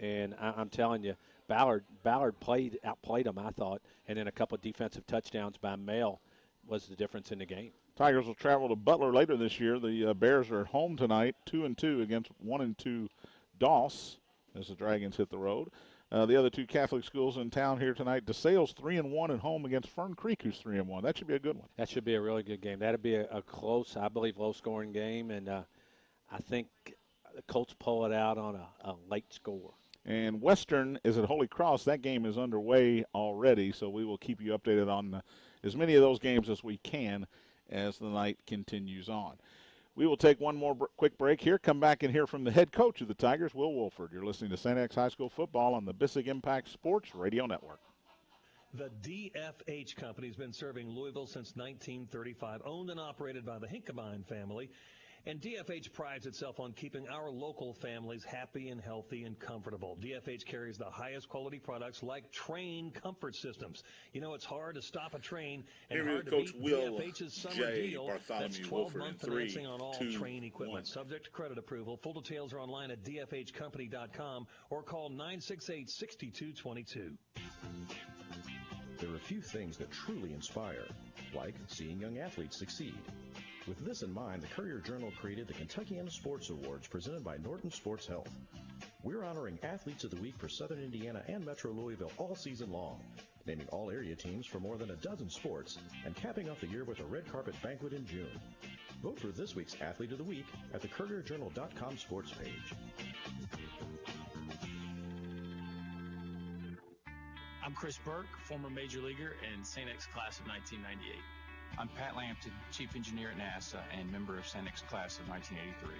And I'm telling you, Ballard outplayed them, I thought, and then a couple of defensive touchdowns by Mel was the difference in the game. Tigers will travel to Butler later this year. The Bears are at home tonight, 2-2 against 1-2 Doss as the Dragons hit the road. The other two Catholic schools in town here tonight. DeSales 3-1 at home against Fern Creek, who's 3-1. That should be a good one. That should be a really good game. That'd be a close, I believe, low-scoring game, and I think the Colts pull it out on a late score. And Western is at Holy Cross. That game is underway already, so we will keep you updated on as many of those games as we can as the night continues on. We will take one more quick break here, come back and hear from the head coach of the Tigers, Will Wolford. You're listening to St. X High School football on the Bissig Impact Sports Radio Network. The DFH Company has been serving Louisville since 1935, owned and operated by the Hinkemine family. And DFH prides itself on keeping our local families happy and healthy and comfortable. DFH carries the highest quality products like train comfort systems. You know, it's hard to stop a train and Here hard to Coach beat Will DFH's summer J. deal. Bartholomew That's Wolford 12-month in financing 3, on all 2, train equipment. 1. Subject to credit approval. Full details are online at dfhcompany.com or call 968-6222. There are few things that truly inspire, like seeing young athletes succeed. With this in mind, the Courier-Journal created the Kentuckiana Sports Awards presented by Norton Sports Health. We're honoring Athletes of the Week for Southern Indiana and Metro Louisville all season long, naming all area teams for more than a dozen sports, and capping off the year with a red carpet banquet in June. Vote for this week's Athlete of the Week at the CourierJournal.com sports page. I'm Chris Burke, former major leaguer and St. X class of 1998. I'm Pat Lampton, Chief Engineer at NASA and member of St. X class of 1983.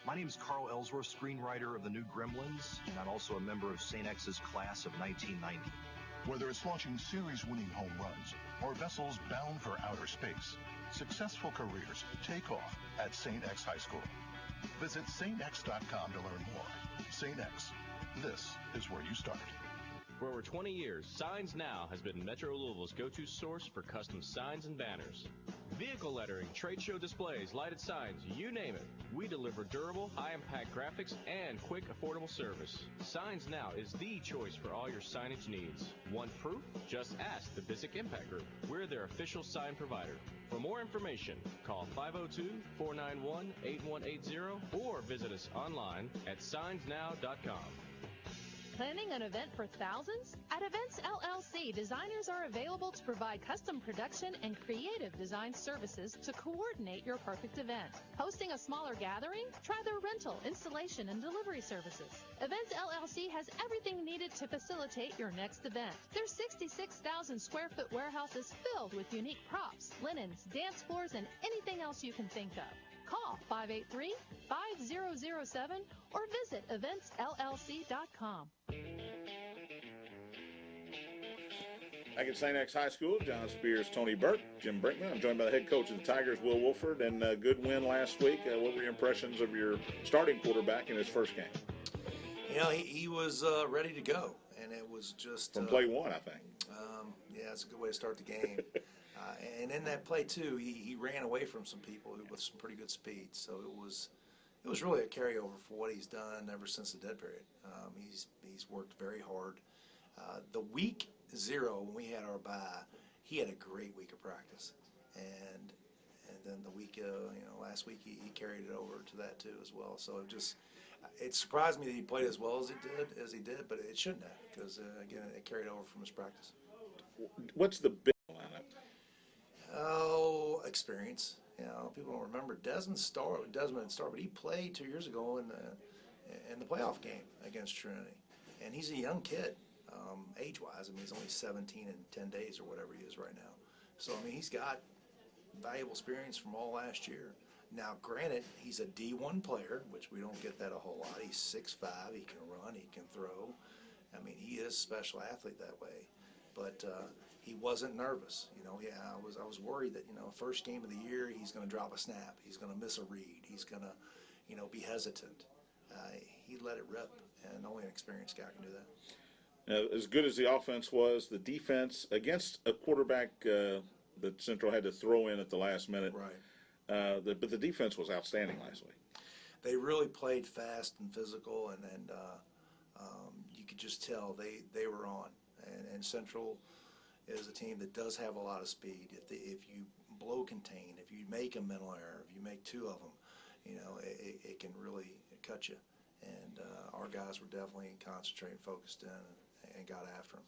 My name is Carl Ellsworth, screenwriter of the new Gremlins, and I'm also a member of St. X's class of 1990. Whether it's launching series-winning home runs or vessels bound for outer space, successful careers take off at St. X High School. Visit stx.com to learn more. St. X, this is where you start. For over 20 years, Signs Now has been Metro Louisville's go-to source for custom signs and banners. Vehicle lettering, trade show displays, lighted signs, you name it. We deliver durable, high-impact graphics and quick, affordable service. Signs Now is the choice for all your signage needs. Want proof? Just ask the Bissig Impact Group. We're their official sign provider. For more information, call 502-491-8180 or visit us online at signsnow.com. Planning an event for thousands? At Events LLC, designers are available to provide custom production and creative design services to coordinate your perfect event. Hosting a smaller gathering? Try their rental, installation, and delivery services. Events LLC has everything needed to facilitate your next event. Their 66,000 square foot warehouse is filled with unique props, linens, dance floors, and anything else you can think of. Call 583-5007 or visit eventsllc.com. Back at St. X High School, John Spears, Tony Burke, Jim Brinkman. I'm joined by the head coach of the Tigers, Will Wolford, and a good win last week. What were your impressions of your starting quarterback in his first game? You know, he was ready to go, and it was just from play one, I think. Yeah, it's a good way to start the game. And in that play too, he ran away from some people with some pretty good speed. So it was really a carryover for what he's done ever since the dead period. He's worked very hard. The week 0 when we had our bye, he had a great week of practice, and then the week last week he carried it over to that too as well. So it surprised me that he played as well as he did, but it shouldn't have, because again, it carried over from his practice. What's the big lineup? Oh, experience. You know, people don't remember Desmond Starr, but he played 2 years ago in the playoff game against Trinity, and he's a young kid, age-wise. I mean, he's only 17 and 10 days or whatever he is right now. So I mean, he's got valuable experience from all last year. Now, granted, he's a D1 player, which we don't get that a whole lot. He's 6'5", he can run, he can throw. I mean, he is a special athlete that way. But he wasn't nervous. You know, I was worried that, first game of the year, he's going to drop a snap. He's going to miss a read. He's going to, be hesitant. He let it rip, and only an experienced guy can do that. Now, as good as the offense was, the defense against a quarterback that Central had to throw in at the last minute. Right. But the defense was outstanding last week. They really played fast and physical, and just tell they were on. And Central is a team that does have a lot of speed. If you blow contain, if you make a mental error, if you make two of them, it can really cut you. And our guys were definitely concentrated, focused in, and got after them.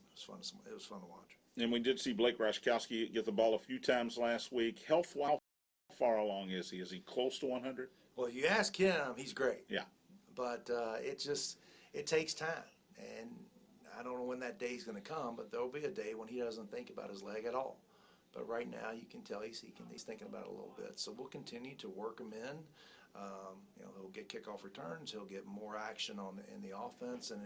It was fun to watch. And we did see Blake Rashkowski get the ball a few times last week. Health-wise, how far along is he? Is he close to 100? Well, you ask him, he's great. Yeah. But it takes time. And I don't know when that day's going to come, but there'll be a day when he doesn't think about his leg at all. But right now, you can tell he's thinking about it a little bit. So we'll continue to work him in. He'll get kickoff returns. He'll get more action in the offense. And,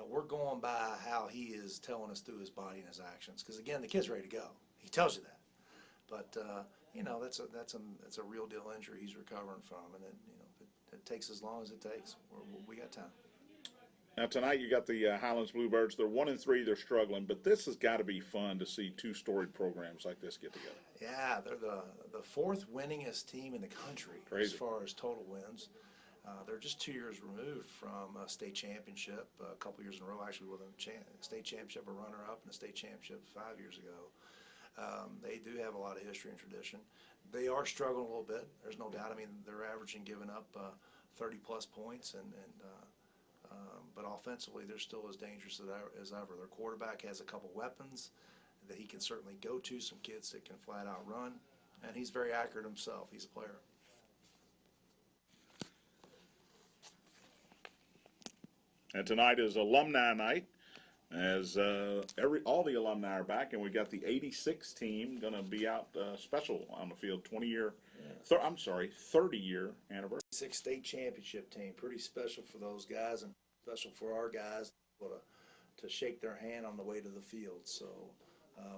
we're going by how he is telling us through his body and his actions. Because, again, the kid's ready to go. He tells you that. But, that's a real deal injury he's recovering from. And, it takes as long as it takes. We got time. Now, tonight you got the Highlands Bluebirds. They're 1-3. They're struggling. But this has got to be fun to see two storied programs like this get together. Yeah, they're the fourth winningest team in the country as far as total wins. They're just 2 years removed from a state championship, a couple years in a row, actually, with a state championship, a runner-up, and a state championship 5 years ago. They do have a lot of history and tradition. They are struggling a little bit. There's no doubt. I mean, they're averaging giving up 30-plus points, but offensively, they're still as dangerous as ever. Their quarterback has a couple weapons that he can certainly go to, some kids that can flat-out run, and he's very accurate himself. He's a player. And tonight is alumni night, as all the alumni are back, and we got the 86 team going to be out special on the field, 30-year anniversary. 6 state championship team, pretty special for those guys and special for our guys to shake their hand on the way to the field. So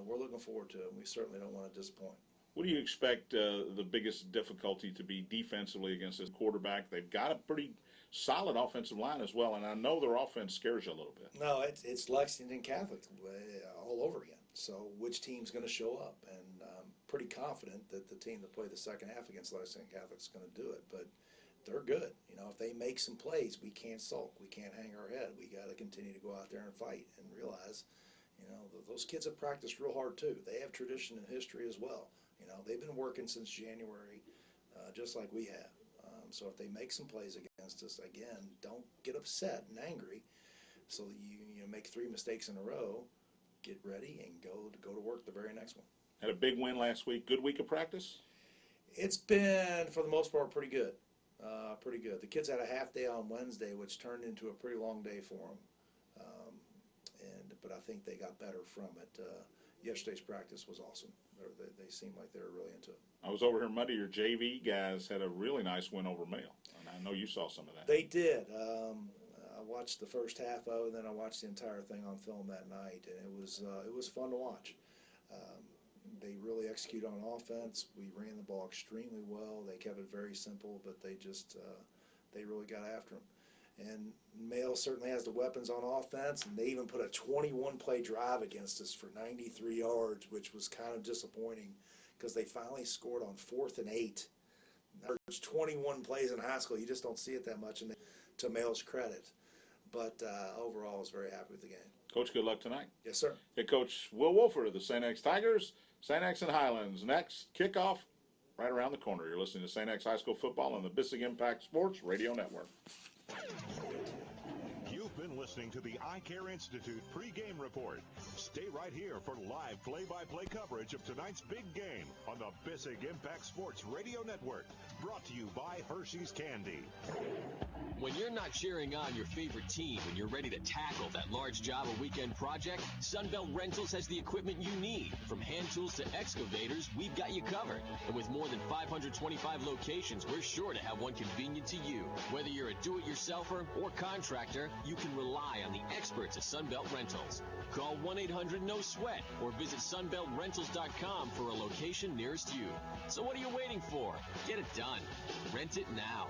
we're looking forward to it. We certainly don't want to disappoint. What do you expect the biggest difficulty to be defensively against this quarterback? They've got a pretty solid offensive line as well, and I know their offense scares you a little bit. No, it's Lexington Catholic all over again. So which team's going to show up? And I'm pretty confident that the team that played the second half against Lexington Catholic is going to do it. But they're good. If they make some plays, we can't sulk. We can't hang our head. We got to continue to go out there and fight and realize, those kids have practiced real hard too. They have tradition and history as well. They've been working since January, just like we have. So if they make some plays against us, again, don't get upset and angry. So that you make 3 mistakes in a row, get ready and go to work the very next one. Had a big win last week. Good week of practice? It's been, for the most part, pretty good. Pretty good. The kids had a half day on Wednesday, which turned into a pretty long day for them. But I think they got better from it. Yesterday's practice was awesome. They seemed like they were really into it. I was over here Monday. Your JV guys had a really nice win over Male, and I know you saw some of that. They did. I watched the first half of it, and then I watched the entire thing on film that night, and it was fun to watch. They really executed on offense. We ran the ball extremely well. They kept it very simple, but they really got after them. And Male certainly has the weapons on offense, and they even put a 21-play drive against us for 93 yards, which was kind of disappointing because they finally scored on 4th and 8. There's 21 plays in high school. You just don't see it that much, and to Male's credit. But overall, I was very happy with the game. Coach, good luck tonight. Yes, sir. Head coach Will Wolford of the St. X Tigers, St. X and Highlands. Next kickoff right around the corner. You're listening to St. X High School football on the Bissing Impact Sports Radio Network. You've been listening to the Eye Care Institute pregame report. Stay right here for live play-by-play coverage of tonight's big game on the Bissing Impact Sports Radio Network. Brought to you by Hershey's Candy. When you're not cheering on your favorite team and you're ready to tackle that large job or weekend project, Sunbelt Rentals has the equipment you need. From hand tools to excavators, we've got you covered. And with more than 525 locations, we're sure to have one convenient to you. Whether you're a do-it-yourselfer or contractor, you can rely on the experts at Sunbelt Rentals. Call 1-800-NO-SWEAT or visit sunbeltrentals.com for a location nearest you. So what are you waiting for? Get it done. Rent it now.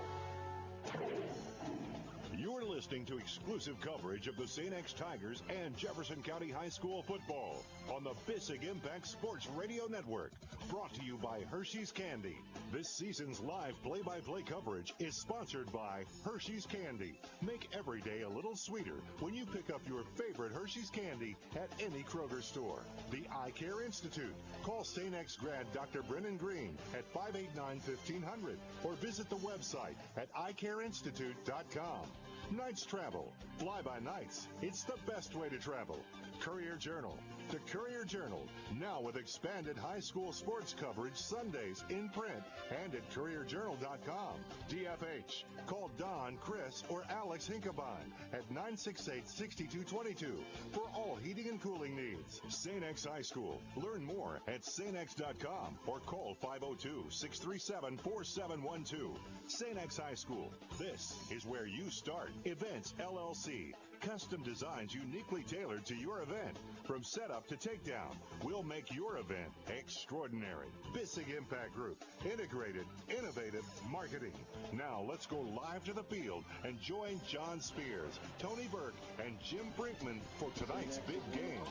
You're listening to exclusive coverage of the St. X Tigers and Jefferson County High School football on the Bissig Impact Sports Radio Network. Brought to you by Hershey's Candy. This season's live play-by-play coverage is sponsored by Hershey's Candy. Make every day a little sweeter when you pick up your favorite Hershey's Candy at any Kroger store. The Eye Care Institute. Call St. X grad Dr. Brennan Green at 589-1500 or visit the website at eyecareinstitute.com. Nights travel. Fly by nights. It's the best way to travel. Courier Journal. The Courier Journal, now with expanded high school sports coverage Sundays in print and at courierjournal.com. DFH. Call Don, Chris, or Alex Hinkabine at 968-6222 for all heating and cooling needs. St. X High School. Learn more at stx.com or call 502-637-4712. St. X High School. This is where you start. Events LLC. Custom designs uniquely tailored to your event. From setup to takedown, we'll make your event extraordinary. Bissig Impact Group. Integrated, innovative marketing. Now let's go live to the field and join John Spears, Tony Burke, and Jim Brinkman for tonight's big game.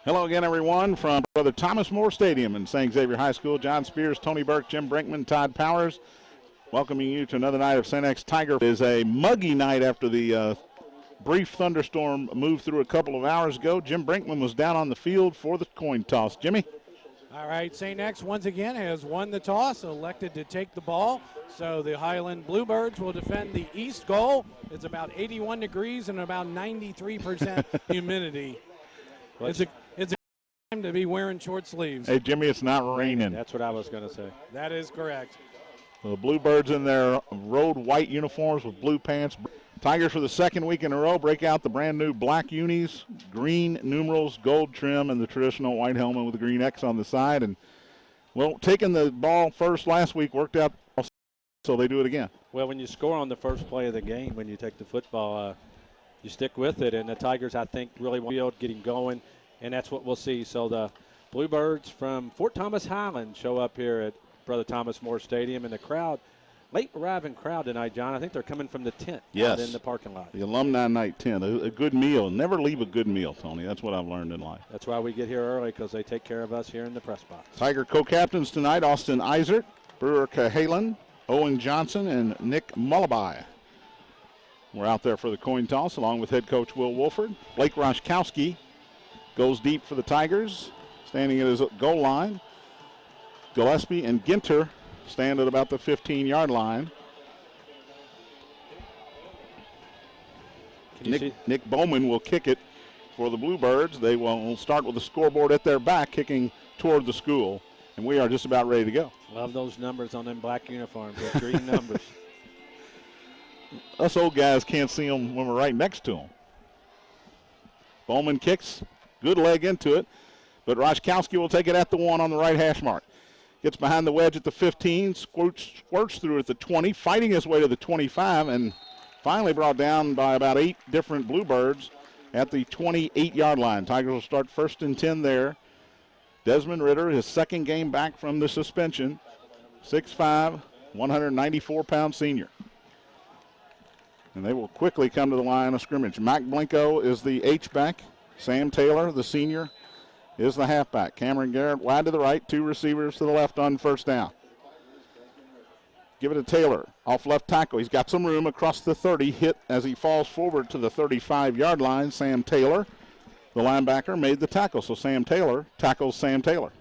Hello again, everyone, from Brother Thomas More Stadium in St. Xavier High School. John Spears, Tony Burke, Jim Brinkman, Todd Powers, welcoming you to another night of St. X Tiger. It is a muggy night after the brief thunderstorm moved through a couple of hours ago. Jim Brinkman was down on the field for the coin toss. Jimmy? All right, St. X once again has won the toss, elected to take the ball. So the Highland Bluebirds will defend the east goal. It's about 81 degrees and about 93% humidity. It's a time to be wearing short sleeves. Hey, Jimmy, it's not raining. That's what I was going to say. That is correct. The Bluebirds in their road white uniforms with blue pants. Tigers for the second week in a row break out the brand new black unis, green numerals, gold trim, and the traditional white helmet with the green X on the side. And, well, taking the ball first last week worked out, so they do it again. Well, when you score on the first play of the game, when you take the football, you stick with it. And the Tigers, I think, really want getting going, and that's what we'll see. So the Bluebirds from Fort Thomas Highlands show up here at Brother Thomas More Stadium, and the crowd, late arriving crowd tonight, John. I think they're coming from the tent out in the parking lot. The alumni night tent, a good meal. Never leave a good meal, Tony. That's what I've learned in life. That's why we get here early, because they take care of us here in the press box. Tiger co-captains tonight, Austin Eisert, Brewer Cahalan, Owen Johnson, and Nick Mullaby. We're out there for the coin toss along with head coach Will Wolford. Blake Roszkowski goes deep for the Tigers, standing at his goal line. Gillespie and Ginter stand at about the 15-yard line. Nick Bowman will kick it for the Bluebirds. They will start with the scoreboard at their back, kicking toward the school, and we are just about ready to go. Love those numbers on them black uniforms, those green numbers. Us old guys can't see them when we're right next to them. Bowman kicks, good leg into it, but Roszkowski will take it at the 1 on the right hash mark. Gets behind the wedge at the 15, squirts through at the 20, fighting his way to the 25, and finally brought down by about 8 different Bluebirds at the 28-yard line. Tigers will start 1st and 10 there. Desmond Ritter, his second game back from the suspension, 6'5", 194-pound senior. And they will quickly come to the line of scrimmage. Mac Blinko is the H-back. Sam Taylor, the senior, is the halfback. Cameron Garrett wide to the right, 2 receivers to the left on first down. Give it to Taylor, off left tackle. He's got some room across the 30, hit as he falls forward to the 35-yard line. Sam Taylor, the linebacker, made the tackle. So Sam Taylor tackles Sam Taylor.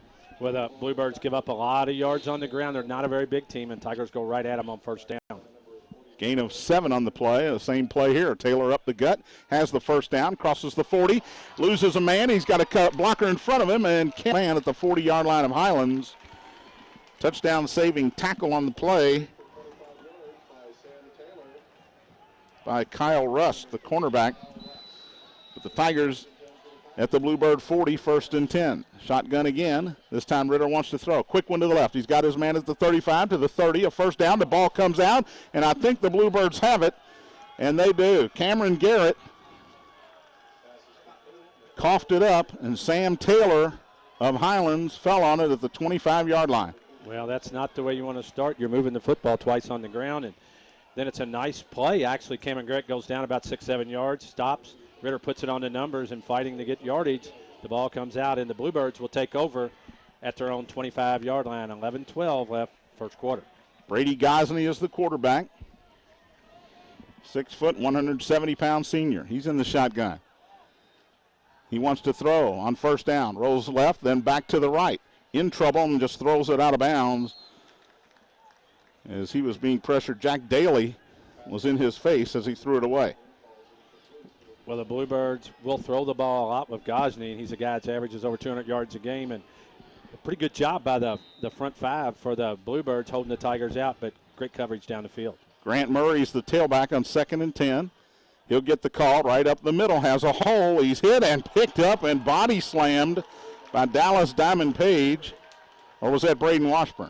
Well, the Bluebirds give up a lot of yards on the ground. They're not a very big team, and Tigers go right at them on first down. Gain of 7 on the play. The same play here. Taylor up the gut, has the first down, crosses the 40, loses a man. He's got a blocker in front of him, and can't land at the 40-yard line of Highlands. Touchdown saving tackle on the play by Kyle Rust, the cornerback. But the Tigers at the Bluebird 40, 1st and 10. Shotgun again. This time Ritter wants to throw. Quick one to the left. He's got his man at the 35 to the 30. A first down. The ball comes out, and I think the Bluebirds have it, and they do. Cameron Garrett coughed it up, and Sam Taylor of Highlands fell on it at the 25-yard line. Well, that's not the way you want to start. You're moving the football twice on the ground, and Then it's a nice play. Actually, Cameron Gregg goes down about 6-7 yards, stops. Ritter puts it on the numbers and fighting to get yardage. The ball comes out, and the Bluebirds will take over at their own 25-yard line. 11-12 left, first quarter. Brady Gosney is the quarterback. 6 foot, 170-pound senior. He's in the shotgun. He wants to throw on first down. Rolls left, then back to the right. In trouble and just throws it out of bounds. As he was being pressured, Jack Daly was in his face as he threw it away. Well, the Bluebirds will throw the ball a lot with Gosney, and he's a guy that averages over 200 yards a game. And a pretty good job by the front five for the Bluebirds holding the Tigers out, but great coverage down the field. Grant Murray's the tailback on 2nd and 10. He'll get the call right up the middle. Has a hole. He's hit and picked up and body slammed by Dallas Diamond Page. Or was that Braden Washburn?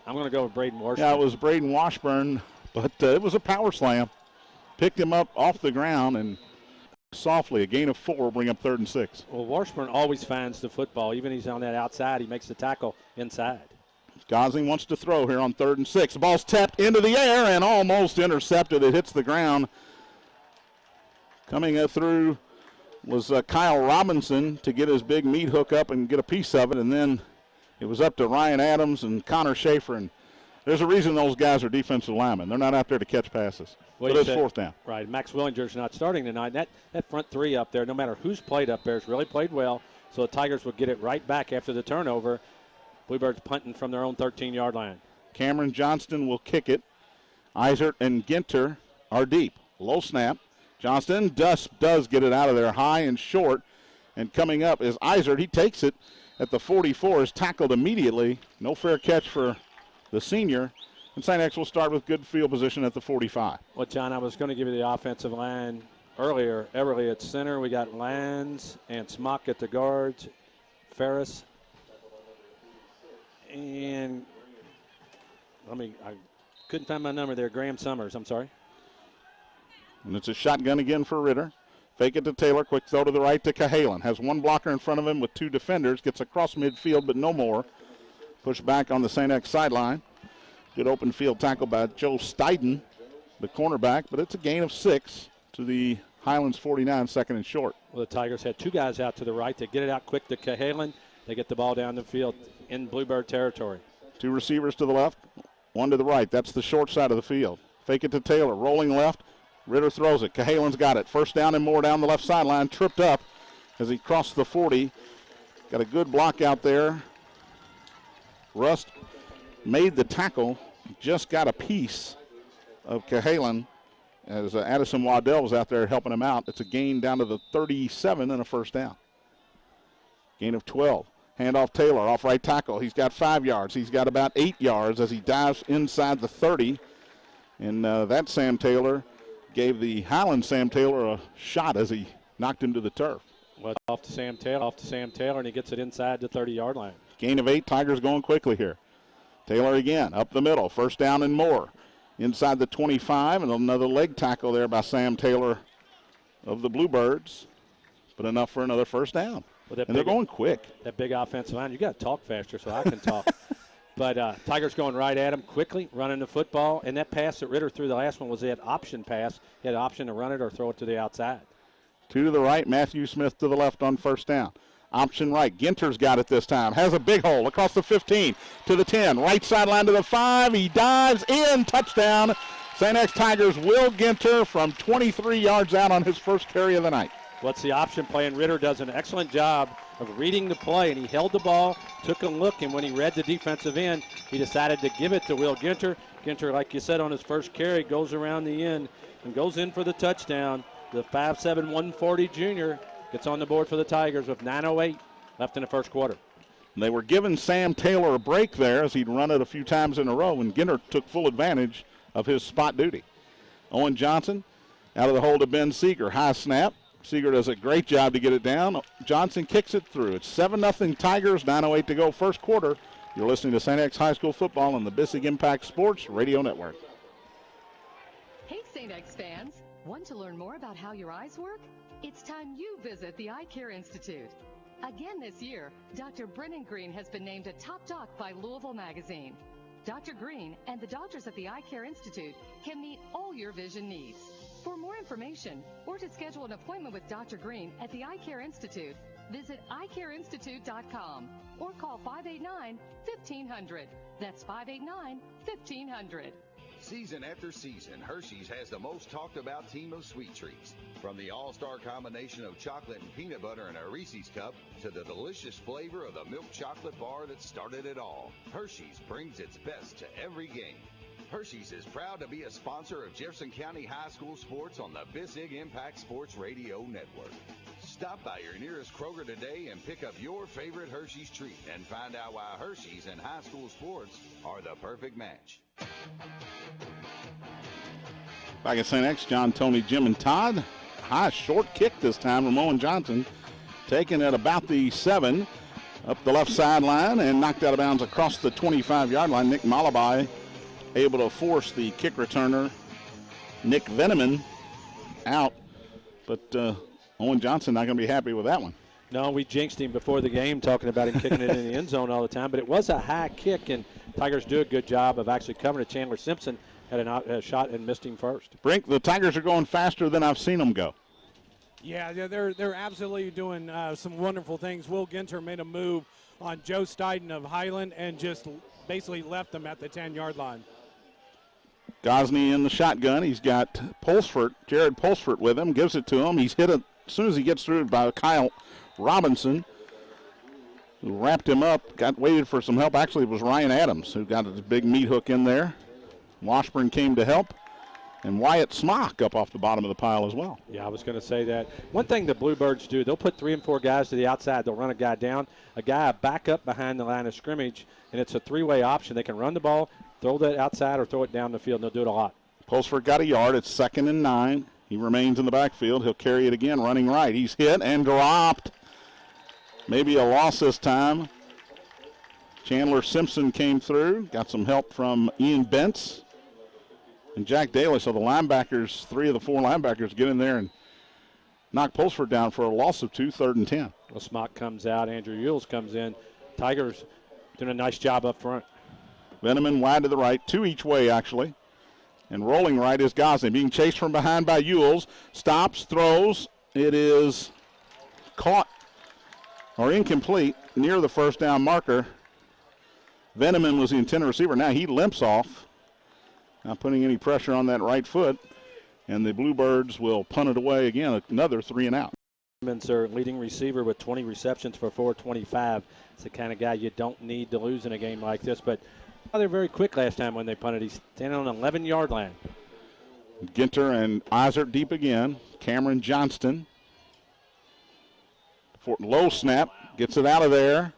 I'm going to go with Braden Washburn. Yeah, it was Braden Washburn, but it was a power slam. Picked him up off the ground and softly, a gain of 4, bring up 3rd and 6. Well, Washburn always finds the football. Even he's on that outside, he makes the tackle inside. Gosling wants to throw here on 3rd and 6. The ball's tapped into the air and almost intercepted. It hits the ground. Coming through was Kyle Robinson to get his big meat hook up and get a piece of it, and then it was up to Ryan Adams and Connor Schaefer. And there's a reason those guys are defensive linemen. They're not out there to catch passes. Well, but it's 4th down. Right. Max Willinger's not starting tonight. That front three up there, no matter who's played up there, has really played well. So the Tigers will get it right back after the turnover. Bluebirds punting from their own 13-yard line. Cameron Johnston will kick it. Eisert and Ginter are deep. Low snap. Johnston does get it out of there high and short. And coming up is Eisert. He takes it at the 44, is tackled immediately. No fair catch for the senior. And St. X will start with good field position at the 45. Well, John, I was going to give you the offensive line earlier. Everly at center. We got Lands and Smock at the guards. Ferris. And I couldn't find my number there. Graham Summers, I'm sorry. And it's a shotgun again for Ritter. Fake it to Taylor. Quick throw to the right to Cahalan. Has one blocker in front of him with 2 defenders. Gets across midfield, but no more. Pushed back on the St. X sideline. Good open field tackle by Joe Steiden, the cornerback, but it's a gain of 6 to the Highlands 49, 2nd and short. Well, the Tigers had 2 guys out to the right. They get it out quick to Cahalan. They get the ball down the field in Bluebird territory. 2 receivers to the left, 1 to the right. That's the short side of the field. Fake it to Taylor. Rolling left. Ritter throws it. Cahalan's got it. First down and more down the left sideline. Tripped up as he crossed the 40. Got a good block out there. Rust made the tackle. Just got a piece of Cahalan as Addison Waddell was out there helping him out. It's a gain down to the 37 and a first down. Gain of 12. Handoff Taylor off right tackle. He's got 5 yards. He's got about 8 yards as he dives inside the 30. And that Sam Taylor gave the Highland Sam Taylor a shot as he knocked him to the turf. Well, off to Sam Taylor, and he gets it inside the 30-yard line. Gain of 8. Tigers going quickly here. Taylor again, up the middle. First down and more. Inside the 25, and another leg tackle there by Sam Taylor of the Bluebirds. But enough for another first down. Well, and they're going quick. That big offensive line, you got to talk faster so I can talk. But Tigers going right at him quickly, running the football. And that pass that Ritter threw the last one was that option pass. He had an option to run it or throw it to the outside. 2 to the right, Matthew Smith to the left on first down. Option right. Ginter's got it this time. Has a big hole across the 15 to the 10. Right sideline to the 5. He dives in. Touchdown. St. X Tigers. Will Ginter from 23 yards out on his first carry of the night. What's the option play? And Ritter does an excellent job of reading the play. And he held the ball, took a look, and when he read the defensive end, he decided to give it to Will Ginter. Ginter, like you said, on his first carry, goes around the end and goes in for the touchdown. The 5'7", 140 junior gets on the board for the Tigers with 9:08 left in the first quarter. They were giving Sam Taylor a break there as he'd run it a few times in a row, and Ginter took full advantage of his spot duty. Owen Johnson out of the hole to Ben Seeger. High snap. Seeger does a great job to get it down. Johnson kicks it through. It's 7-0 Tigers, 9:08 to go first quarter. You're listening to St. X High School football on the Bissig Impact Sports Radio Network. Hey, St. X fans. Want to learn more about how your eyes work? It's time you visit the Eye Care Institute. Again this year, Dr. Brennan Green has been named a top doc by Louisville Magazine. Dr. Green and the doctors at the Eye Care Institute can meet all your vision needs. For more information or to schedule an appointment with Dr. Green at the Eye Care Institute, visit eyecareinstitute.com or call 589-1500. That's 589-1500. Season after season, Hershey's has the most talked about team of sweet treats. From the all-star combination of chocolate and peanut butter in a Reese's cup to the delicious flavor of the milk chocolate bar that started it all, Hershey's brings its best to every game. Hershey's is proud to be a sponsor of Jefferson County High School sports on the Bissig Impact Sports Radio Network. Stop by your nearest Kroger today and pick up your favorite Hershey's treat and find out why Hershey's and high school sports are the perfect match. Back at St. X, John, Tony, Jim, and Todd. High short kick this time. Ramon Johnson taken at about the 7 up the left sideline and knocked out of bounds across the 25-yard line. Nick Malabai able to force the kick returner, Nick Veneman, out. But Owen Johnson not going to be happy with that one. No, we jinxed him before the game talking about him kicking it in the end zone all the time. But it was a high kick, and Tigers do a good job of actually covering it. Chandler Simpson had a shot and missed him first. Brink, the Tigers are going faster than I've seen them go. Yeah, they're absolutely doing some wonderful things. Will Ginter made a move on Joe Steiden of Highland and just basically left them at the 10-yard line. Gosney in the shotgun. He's got Jared Pulsford with him, gives it to him. He's hit it as soon as he gets through by Kyle Robinson, who wrapped him up, waited for some help. Actually, it was Ryan Adams who got his big meat hook in there. Washburn came to help, and Wyatt Smock up off the bottom of the pile as well. Yeah, I was going to say that. One thing the Bluebirds do, they'll put 3 and 4 guys to the outside. They'll run a guy down, a guy back up behind the line of scrimmage, and it's a 3-way option. They can run the ball, throw that outside, or throw it down the field, and they'll do it a lot. Pulsford got a yard. It's 2nd and 9. He remains in the backfield. He'll carry it again, running right. He's hit and dropped. Maybe a loss this time. Chandler Simpson came through, got some help from Ian Bentz and Jack Daly. So the linebackers, 3 of the 4 linebackers, get in there and knock Pulsford down for a loss of 2, 3rd and 10. Well, Smock comes out. Andrew Yules comes in. Tigers doing a nice job up front. Veneman wide to the right, 2 each way actually. And rolling right is Gosney, being chased from behind by Yules. Stops, throws. It is caught or incomplete near the first down marker. Veneman was the intended receiver. Now he limps off, not putting any pressure on that right foot. And the Bluebirds will punt it away again, another 3 and out. Veneman's their leading receiver with 20 receptions for 425. It's the kind of guy you don't need to lose in a game like this. But they're very quick last time when they punted. He's standing on an 11-yard line. Ginter and Eisert deep again. Cameron Johnston. For low snap, gets it out of there.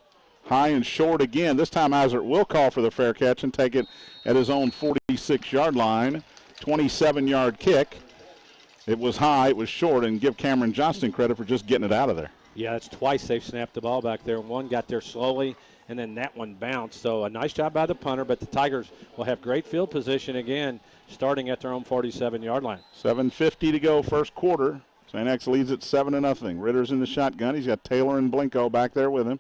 High and short again. This time Eisert will call for the fair catch and take it at his own 46-yard line. 27-yard kick. It was high, it was short, and give Cameron Johnston credit for just getting it out of there. Yeah, it's twice they've snapped the ball back there. One got there slowly, and then that one bounced. So a nice job by the punter, but the Tigers will have great field position again, starting at their own 47-yard line. 7:50 to go, first quarter. St. X leads at 7-0. Ritter's in the shotgun. He's got Taylor and Blinko back there with him.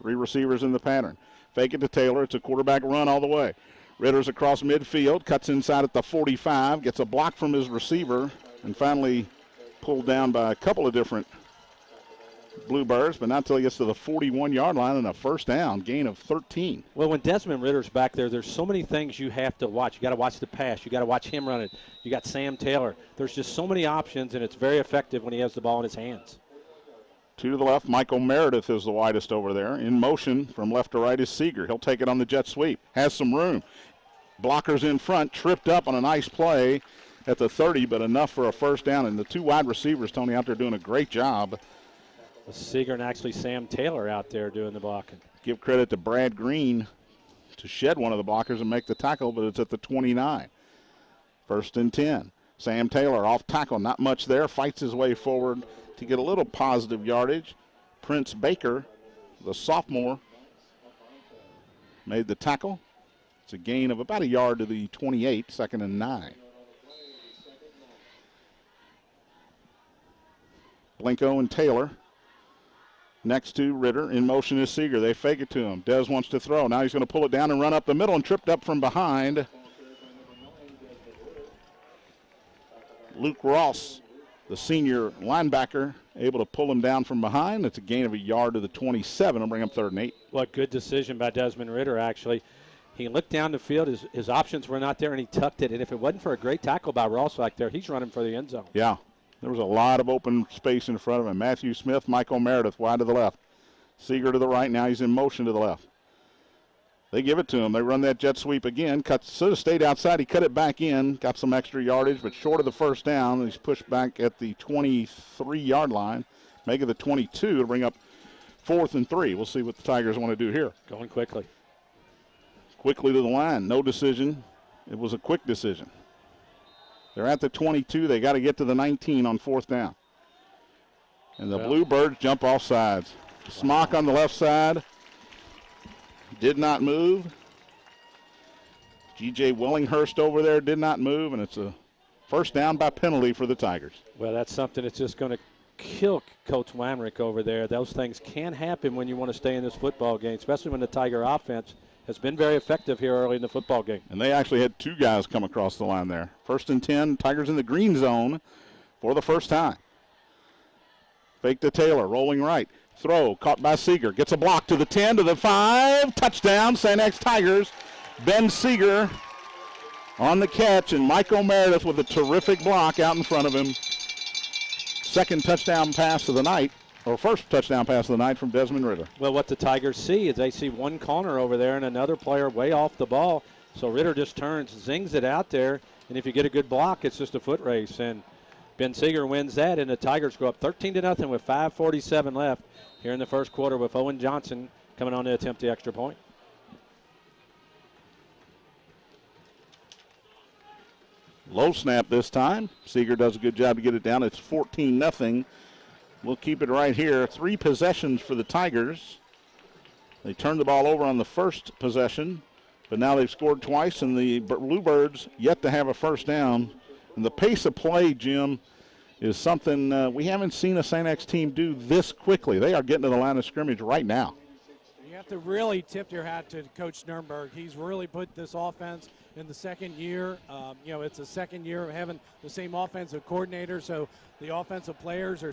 3 receivers in the pattern. Fake it to Taylor. It's a quarterback run all the way. Ritter's across midfield, cuts inside at the 45, gets a block from his receiver, and finally pulled down by a couple of different Bluebirds, but not until he gets to the 41-yard line and a first down, gain of 13. Well, when Desmond Ritter's back there, there's so many things you have to watch. You got to watch the pass. You got to watch him run it. You got Sam Taylor. There's just so many options, and it's very effective when he has the ball in his hands. 2 to the left, Michael Meredith is the widest over there. In motion from left to right is Seeger. He'll take it on the jet sweep. Has some room. Blockers in front, tripped up on a nice play at the 30, but enough for a first down. And the 2 wide receivers, Tony, out there doing a great job. Seeger and actually Sam Taylor out there doing the blocking. Give credit to Brad Green to shed one of the blockers and make the tackle, but it's at the 29. 1st and 10. Sam Taylor off tackle, not much there, fights his way forward to get a little positive yardage. Prince Baker, the sophomore, made the tackle. It's a gain of about a yard to the 28, 2nd and 9. Blinko and Taylor next to Ritter. In motion is Seeger. They fake it to him. Dez wants to throw. Now he's going to pull it down and run up the middle and tripped up from behind. Luke Ross, the senior linebacker, able to pull him down from behind. It's a gain of a yard to the 27. It'll bring up 3rd and 8. What good decision by Desmond Ritter, actually. He looked down the field. His options were not there, and he tucked it. And if it wasn't for a great tackle by Ross back there, he's running for the end zone. Yeah, there was a lot of open space in front of him. Matthew Smith, Michael Meredith wide to the left. Seeger to the right. Now he's in motion to the left. They give it to him. They run that jet sweep again. Should have stayed outside. He cut it back in. Got some extra yardage, but short of the first down. He's pushed back at the 23-yard line. Make it the 22 to bring up 4th and 3. We'll see what the Tigers want to do here. Going quickly. Quickly to the line. No decision. It was a quick decision. They're at the 22. They got to get to the 19 on 4th down. And the Bluebirds jump off sides. Smock on the left side. Did not move. G.J. Willinghurst over there did not move, and it's a first down by penalty for the Tigers. Well, that's something that's just going to kill Coach Wamrick over there. Those things can happen when you want to stay in this football game, especially when the Tiger offense has been very effective here early in the football game. And they actually had 2 guys come across the line there. 1st and 10, Tigers in the green zone for the first time. Fake to Taylor, rolling right. Throw, caught by Seeger. Gets a block to the 10, to the 5. Touchdown, St. X Tigers. Ben Seeger on the catch, and Michael Meredith with a terrific block out in front of him. Second touchdown pass of the night, or first touchdown pass of the night from Desmond Ritter. Well, what the Tigers see is they see one corner over there and another player way off the ball. So Ritter just turns, zings it out there, and if you get a good block, it's just a foot race. And Ben Seeger wins that, and the Tigers go up 13-0 with 5:47 left here in the first quarter with Owen Johnson coming on to attempt the extra point. Low snap this time. Seeger does a good job to get it down. It's 14-0. We'll keep it right here. 3 possessions for the Tigers. They turned the ball over on the first possession, but now they've scored twice, and the Bluebirds yet to have a first down. And the pace of play, Jim, is something we haven't seen a St. X team do this quickly. They are getting to the line of scrimmage right now. You have to really tip your hat to Coach Nurnberg. He's really put this offense in the second year. It's a second year of having the same offensive coordinator, so the offensive players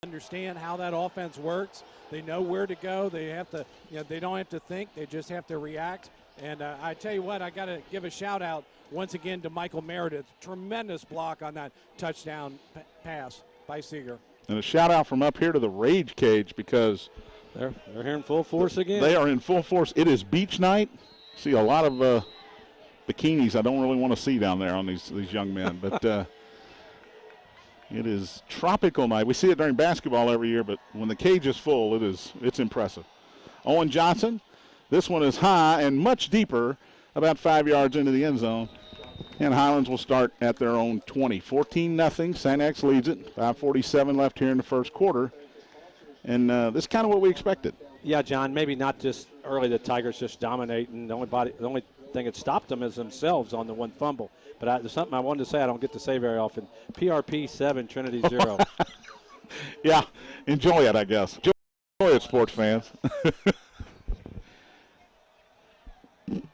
understand how that offense works. They know where to go. They have to, they don't have to think. They just have to react. And I tell you what, I got to give a shout out once again to Michael Meredith. Tremendous block on that touchdown pass by Seeger. And a shout out from up here to the Rage Cage, because they're here in full force again. They are in full force. It is beach night. See a lot of bikinis I don't really want to see down there on these young men, but it is tropical night. We see it during basketball every year, but when the cage is full, it's impressive. Owen Johnson, this one is high and much deeper, about 5 yards into the end zone. And Highlands will start at their own 20. 14-0. St. X leads it. 5:47 left here in the first quarter. And this is kind of what we expected. Yeah, John, maybe not just early the Tigers just dominating. The only thing that stopped them is themselves on the one fumble. But there's something I wanted to say I don't get to say very often. PRP 7, Trinity 0. Yeah, enjoy it, I guess. Enjoy it, sports fans.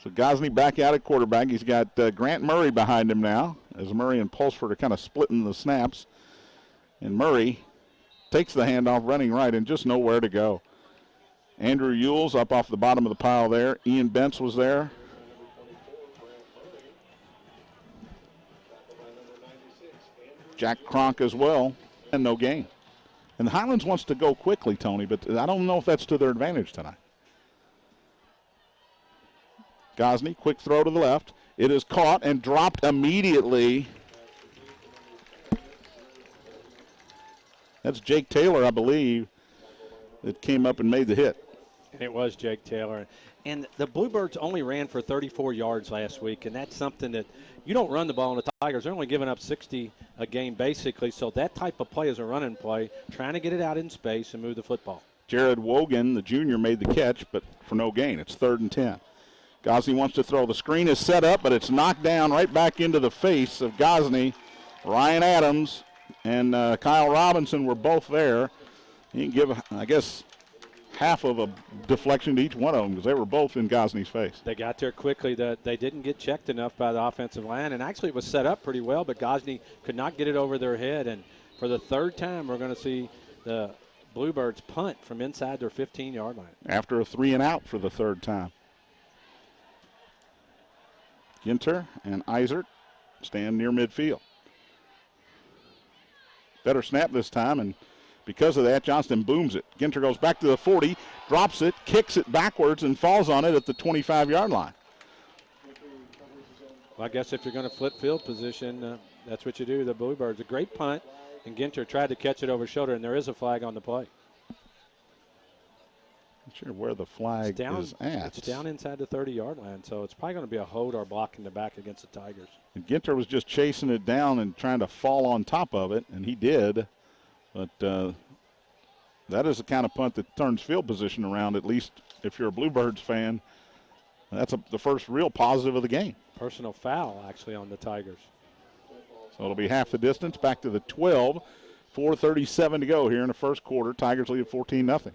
So Gosney back out at quarterback. He's got Grant Murray behind him now, as Murray and Pulsford are kind of splitting the snaps. And Murray takes the handoff, running right, and just nowhere to go. Andrew Ewells up off the bottom of the pile there. Ian Bentz was there. Jack Cronk as well, and no gain. And the Highlands wants to go quickly, Tony, but I don't know if that's to their advantage tonight. Gosney, quick throw to the left. It is caught and dropped immediately. That's Jake Taylor, I believe, that came up and made the hit. And it was Jake Taylor. And the Bluebirds only ran for 34 yards last week, and that's something that you don't run the ball on the Tigers. They're only giving up 60 a game basically, so that type of play is a running play, trying to get it out in space and move the football. Jared Wogan, the junior, made the catch, but for no gain. It's 3rd and 10. Gosney wants to throw. The screen is set up, but it's knocked down right back into the face of Gosney. Ryan Adams and Kyle Robinson were both there. You can give, I guess, half of a deflection to each one of them because they were both in Gosney's face. They got there quickly. They didn't get checked enough by the offensive line, and actually it was set up pretty well, but Gosney could not get it over their head. And for the third time, we're going to see the Bluebirds punt from inside their 15-yard line. After a 3-and-out for the third time. Ginter and Eisert stand near midfield. Better snap this time, and because of that, Johnston booms it. Ginter goes back to the 40, drops it, kicks it backwards, and falls on it at the 25-yard line. Well, I guess if you're going to flip field position, that's what you do. The Bluebirds, a great punt, and Ginter tried to catch it over his shoulder, and there is a flag on the play. Not sure where the flag is at. It's down inside the 30-yard line, so it's probably going to be a hold or block in the back against the Tigers. And Ginter was just chasing it down and trying to fall on top of it, and he did. But that is the kind of punt that turns field position around, at least if you're a Bluebirds fan. That's the first real positive of the game. Personal foul, actually, on the Tigers. So it'll be half the distance, back to the 12. 4:37 to go here in the first quarter. Tigers lead 14-0.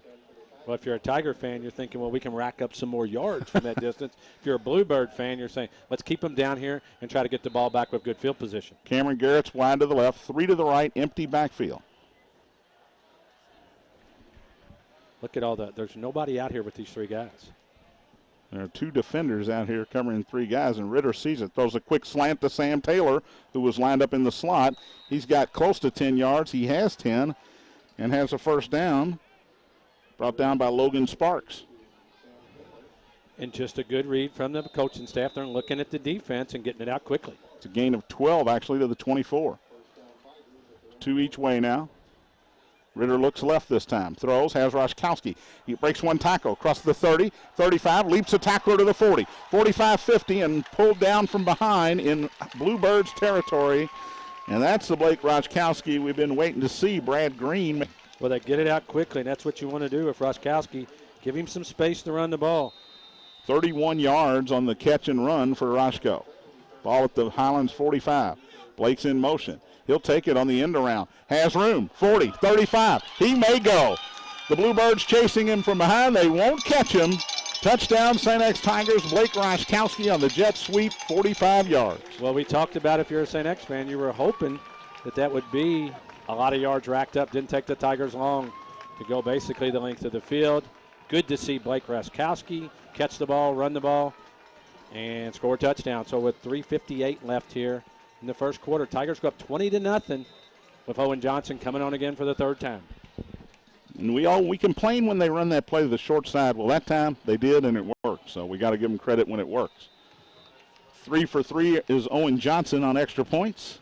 Well, if you're a Tiger fan, you're thinking, well, we can rack up some more yards from that distance. If you're a Bluebird fan, you're saying, let's keep them down here and try to get the ball back with good field position. Cameron Garrett's wide to the left, 3 to the right, empty backfield. Look at all that. There's nobody out here with these 3 guys. There are 2 defenders out here covering 3 guys, and Ritter sees it. Throws a quick slant to Sam Taylor, who was lined up in the slot. He's got close to 10 yards. He has 10 and has a first down. Brought down by Logan Sparks. And just a good read from the coaching staff. They're looking at the defense and getting it out quickly. It's a gain of 12, actually, to the 24. 2 each way now. Ritter looks left this time. Throws, has Roszkowski. He breaks one tackle across the 30, 35, leaps a tackler to the 40. 45-50 and pulled down from behind in Bluebirds territory. And that's the Blake Roszkowski we've been waiting to see, Brad Green. Well, they get it out quickly, and that's what you want to do with Roszkowski. Give him some space to run the ball. 31 yards on the catch and run for Roszko. Ball at the Highlands 45. Blake's in motion. He'll take it on the end around. Has room. 40, 35. He may go. The Bluebirds chasing him from behind. They won't catch him. Touchdown, St. X Tigers. Blake Roszkowski on the jet sweep, 45 yards. Well, we talked about if you're a St. X fan, you were hoping that would be a lot of yards racked up. Didn't take the Tigers long to go basically the length of the field. Good to see Blake Roszkowski catch the ball, run the ball, and score a touchdown. So with 3:58 left here in the first quarter, Tigers go up 20-0 with Owen Johnson coming on again for the 3rd time. And we complain when they run that play to the short side. Well, that time they did, and it worked. So we got to give them credit when it works. 3 for 3 is Owen Johnson on extra points.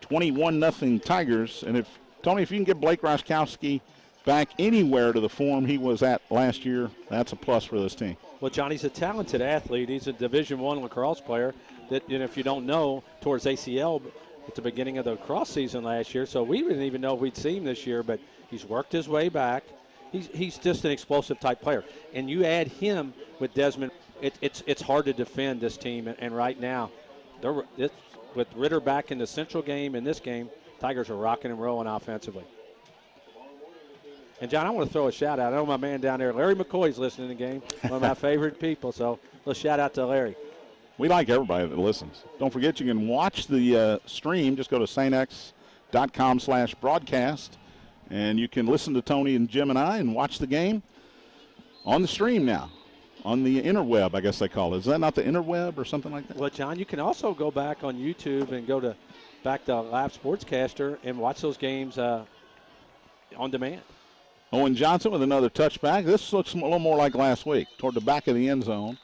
21-0 Tigers. And Tony, if you can get Blake Roszkowski back anywhere to the form he was at last year, that's a plus for this team. Well, Johnny's a talented athlete. He's a Division I lacrosse player that, if you don't know, towards ACL at the beginning of the lacrosse season last year. So we didn't even know if we'd see him this year, but he's worked his way back. He's just an explosive type player. And you add him with Desmond, it's hard to defend this team. And right now, with Ritter back in the Central game and this game, Tigers are rocking and rolling offensively. And, John, I want to throw a shout-out. I know my man down there, Larry McCoy's listening to the game, one of my favorite people. So let's shout-out to Larry. We like everybody that listens. Don't forget you can watch the stream. Just go to stx.com/broadcast, and you can listen to Tony and Jim and I and watch the game on the stream now, on the interweb, I guess they call it. Is that not the interweb or something like that? Well, John, you can also go back on YouTube and go back to Live Sportscaster and watch those games on demand. Owen Johnson with another touchback. This looks a little more like last week, toward the back of the end zone.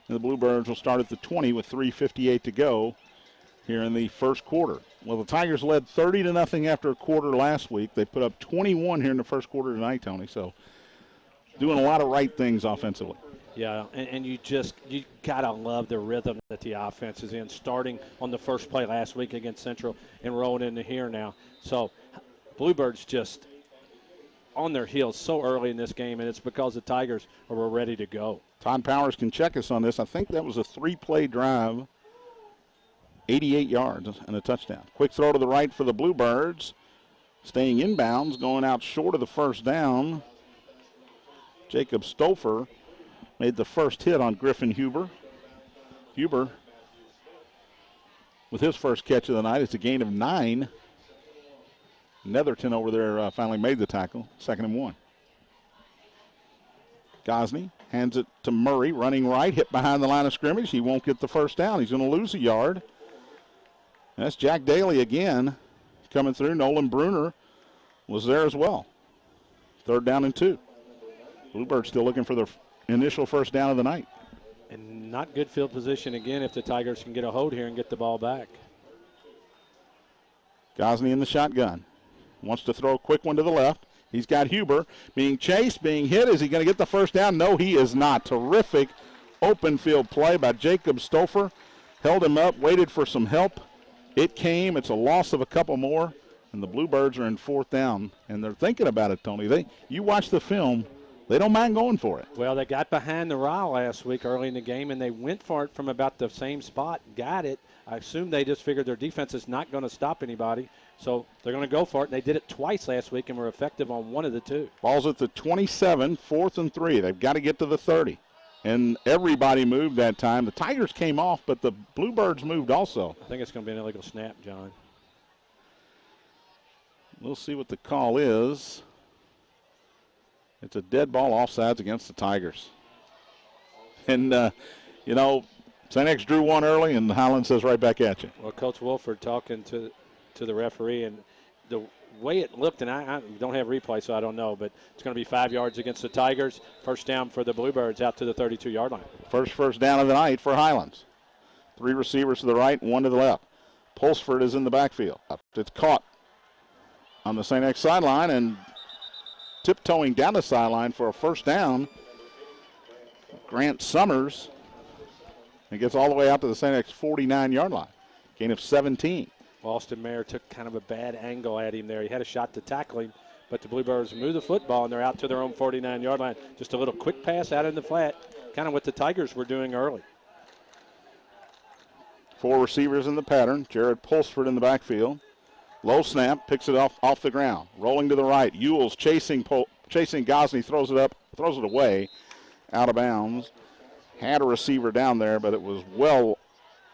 And the Bluebirds will start at the 20 with 3:58 to go here in the first quarter. Well, the Tigers led 30-0 after a quarter last week. They put up 21 here in the first quarter tonight, Tony. So doing a lot of right things offensively. Yeah, and you got to love the rhythm that the offense is in, starting on the first play last week against Central and rolling into here now. So Bluebirds just on their heels so early in this game, and it's because the Tigers were ready to go. Todd Powers can check us on this. I think that was a 3-play drive, 88 yards and a touchdown. Quick throw to the right for the Bluebirds. Staying inbounds, going out short of the first down. Jacob Stouffer made the first hit on Griffin Huber. Huber with his first catch of the night. It's a gain of 9. Netherton over there finally made the tackle. 2nd and 1. Gosney hands it to Murray, running right, hit behind the line of scrimmage. He won't get the first down. He's going to lose a yard. That's Jack Daly again coming through. Nolan Bruner was there as well. 3rd down and 2. Bluebirds still looking for their initial first down of the night. And not good field position again if the Tigers can get a hold here and get the ball back. Gosney in the shotgun. Wants to throw a quick one to the left. He's got Huber being chased, being hit. Is he going to get the first down? No, he is not. Terrific open field play by Jacob Stouffer. Held him up, waited for some help. It came. It's a loss of a couple more, and the Bluebirds are in 4th down. And they're thinking about it, Tony. You watch the film. They don't mind going for it. Well, they got behind the Ryle last week early in the game, and they went for it from about the same spot, got it. I assume they just figured their defense is not going to stop anybody, so they're going to go for it. And they did it twice last week and were effective on one of the two. Ball's at the 27, 4th and 3. They've got to get to the 30. And everybody moved that time. The Tigers came off, but the Bluebirds moved also. I think it's going to be an illegal snap, John. We'll see what the call is. It's a dead ball offsides against the Tigers. And, St. X drew one early, and Highlands says right back at you. Well, Coach Wolford talking to the referee, and the way it looked, and I don't have replay, so I don't know, but it's going to be 5 yards against the Tigers. First down for the Bluebirds out to the 32-yard line. First down of the night for Highlands. 3 receivers to the right, 1 to the left. Pulsford is in the backfield. It's caught on the St. X sideline, and tiptoeing down the sideline for a first down, Grant Summers. It gets all the way out to the St. X 49-yard line. Gain of 17. Austin Mayer took kind of a bad angle at him there. He had a shot to tackle him, but the Bluebirds move the football, and they're out to their own 49-yard line. Just a little quick pass out in the flat, kind of what the Tigers were doing early. 4 receivers in the pattern. Jared Pulsford in the backfield. Low snap, picks it off the ground. Rolling to the right. Ewell's chasing Gosney, throws it away, out of bounds. Had a receiver down there, but it was well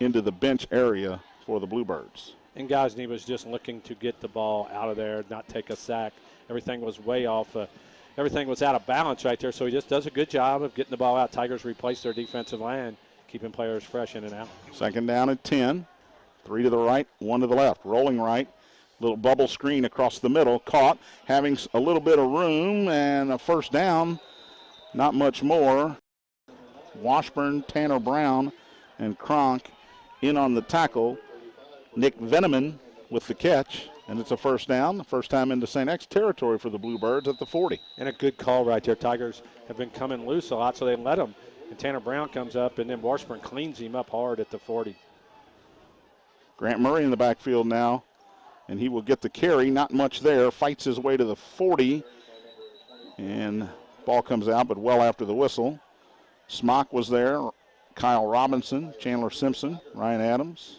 into the bench area for the Bluebirds. And Gosney was just looking to get the ball out of there, not take a sack. Everything was way off. Everything was out of balance right there, so he just does a good job of getting the ball out. Tigers replace their defensive line, keeping players fresh in and out. 2nd down and 10. 3 to the right, 1 to the left. Rolling right. Little bubble screen across the middle. Caught, having a little bit of room, and a first down. Not much more. Washburn, Tanner Brown, and Cronk in on the tackle. Nick Veneman with the catch, and it's a first down. The first time into St. X territory for the Bluebirds at the 40. And a good call right there. Tigers have been coming loose a lot, so they let him. And Tanner Brown comes up, and then Washburn cleans him up hard at the 40. Grant Murray in the backfield now, and he will get the carry. Not much there. Fights his way to the 40, and ball comes out, but well after the whistle. Smock was there. Kyle Robinson, Chandler Simpson, Ryan Adams.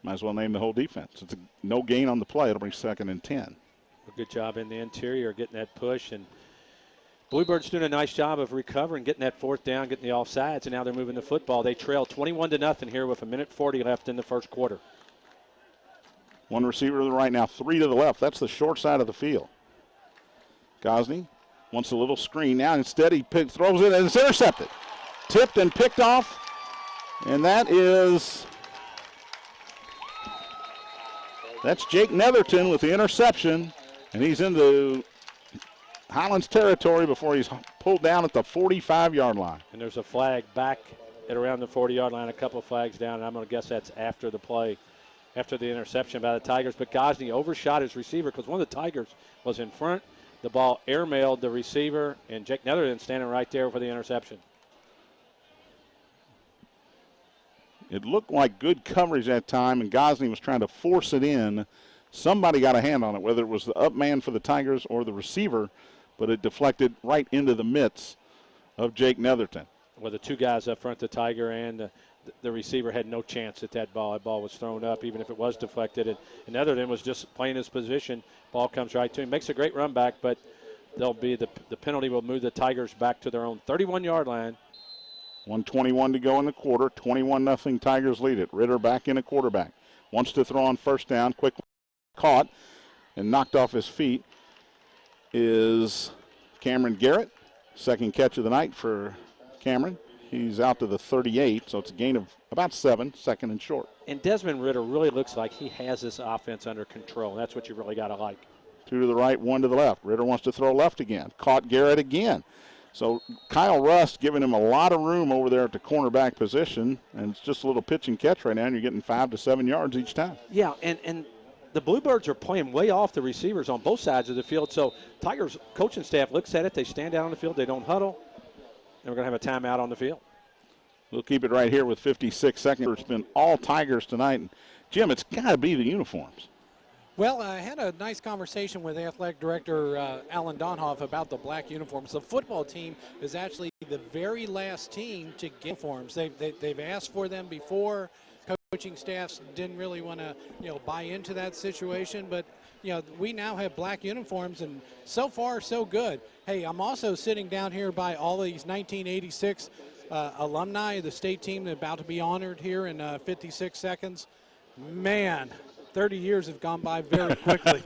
Might as well name the whole defense. It's no gain on the play. It'll be 2nd and 10. A good job in the interior, getting that push. And Bluebirds doing a nice job of recovering, getting that 4th down, getting the offsides, and now they're moving the football. They trail 21-0 here with 1:40 left in the first quarter. 1 receiver to the right now, 3 to the left. That's the short side of the field. Gosney wants a little screen now. Instead, he throws it, and it's intercepted. Tipped and picked off, and that's Jake Netherton with the interception, and he's into Highlands territory before he's pulled down at the 45-yard line. And there's a flag back at around the 40-yard line, a couple of flags down, and I'm going to guess that's after the play, after the interception by the Tigers. But Gosney overshot his receiver because one of the Tigers was in front. The ball airmailed the receiver, and Jake Netherton standing right there for the interception. It looked like good coverage that time, and Gosney was trying to force it in. Somebody got a hand on it, whether it was the up man for the Tigers or the receiver, but it deflected right into the midst of Jake Netherton. Well, the 2 guys up front, the Tiger and the receiver, had no chance at that ball. That ball was thrown up, even if it was deflected. And Netherton was just playing his position. Ball comes right to him. Makes a great run back, but they'll be the penalty will move the Tigers back to their own 31-yard line. 1:21 to go in the quarter. 21-0 Tigers lead it. Ritter back in a quarterback. Wants to throw on first down. Quick caught and knocked off his feet is Cameron Garrett. Second catch of the night for Cameron. He's out to the 38, so it's a gain of about 7, second and short. And Desmond Ritter really looks like he has this offense under control. That's what you really got to like. 2 to the right, 1 to the left. Ritter wants to throw left again. Caught Garrett again. So Kyle Rust giving him a lot of room over there at the cornerback position, and it's just a little pitch and catch right now, and you're getting 5 to 7 yards each time. Yeah, and the Bluebirds are playing way off the receivers on both sides of the field. So Tigers coaching staff looks at it. They stand down on the field. They don't huddle. And we're going to have a timeout on the field. We'll keep it right here with 56 seconds. It's been all Tigers tonight. And Jim, it's got to be the uniforms. Well, I had a nice conversation with Athletic Director Alan Donhoff about the black uniforms. The football team is actually the very last team to get uniforms. They've asked for them before. Coaching staffs didn't really want to, buy into that situation. But, we now have black uniforms, and so far, so good. Hey, I'm also sitting down here by all these 1986 alumni of the state team about to be honored here in 56 seconds. Man, 30 years have gone by very quickly.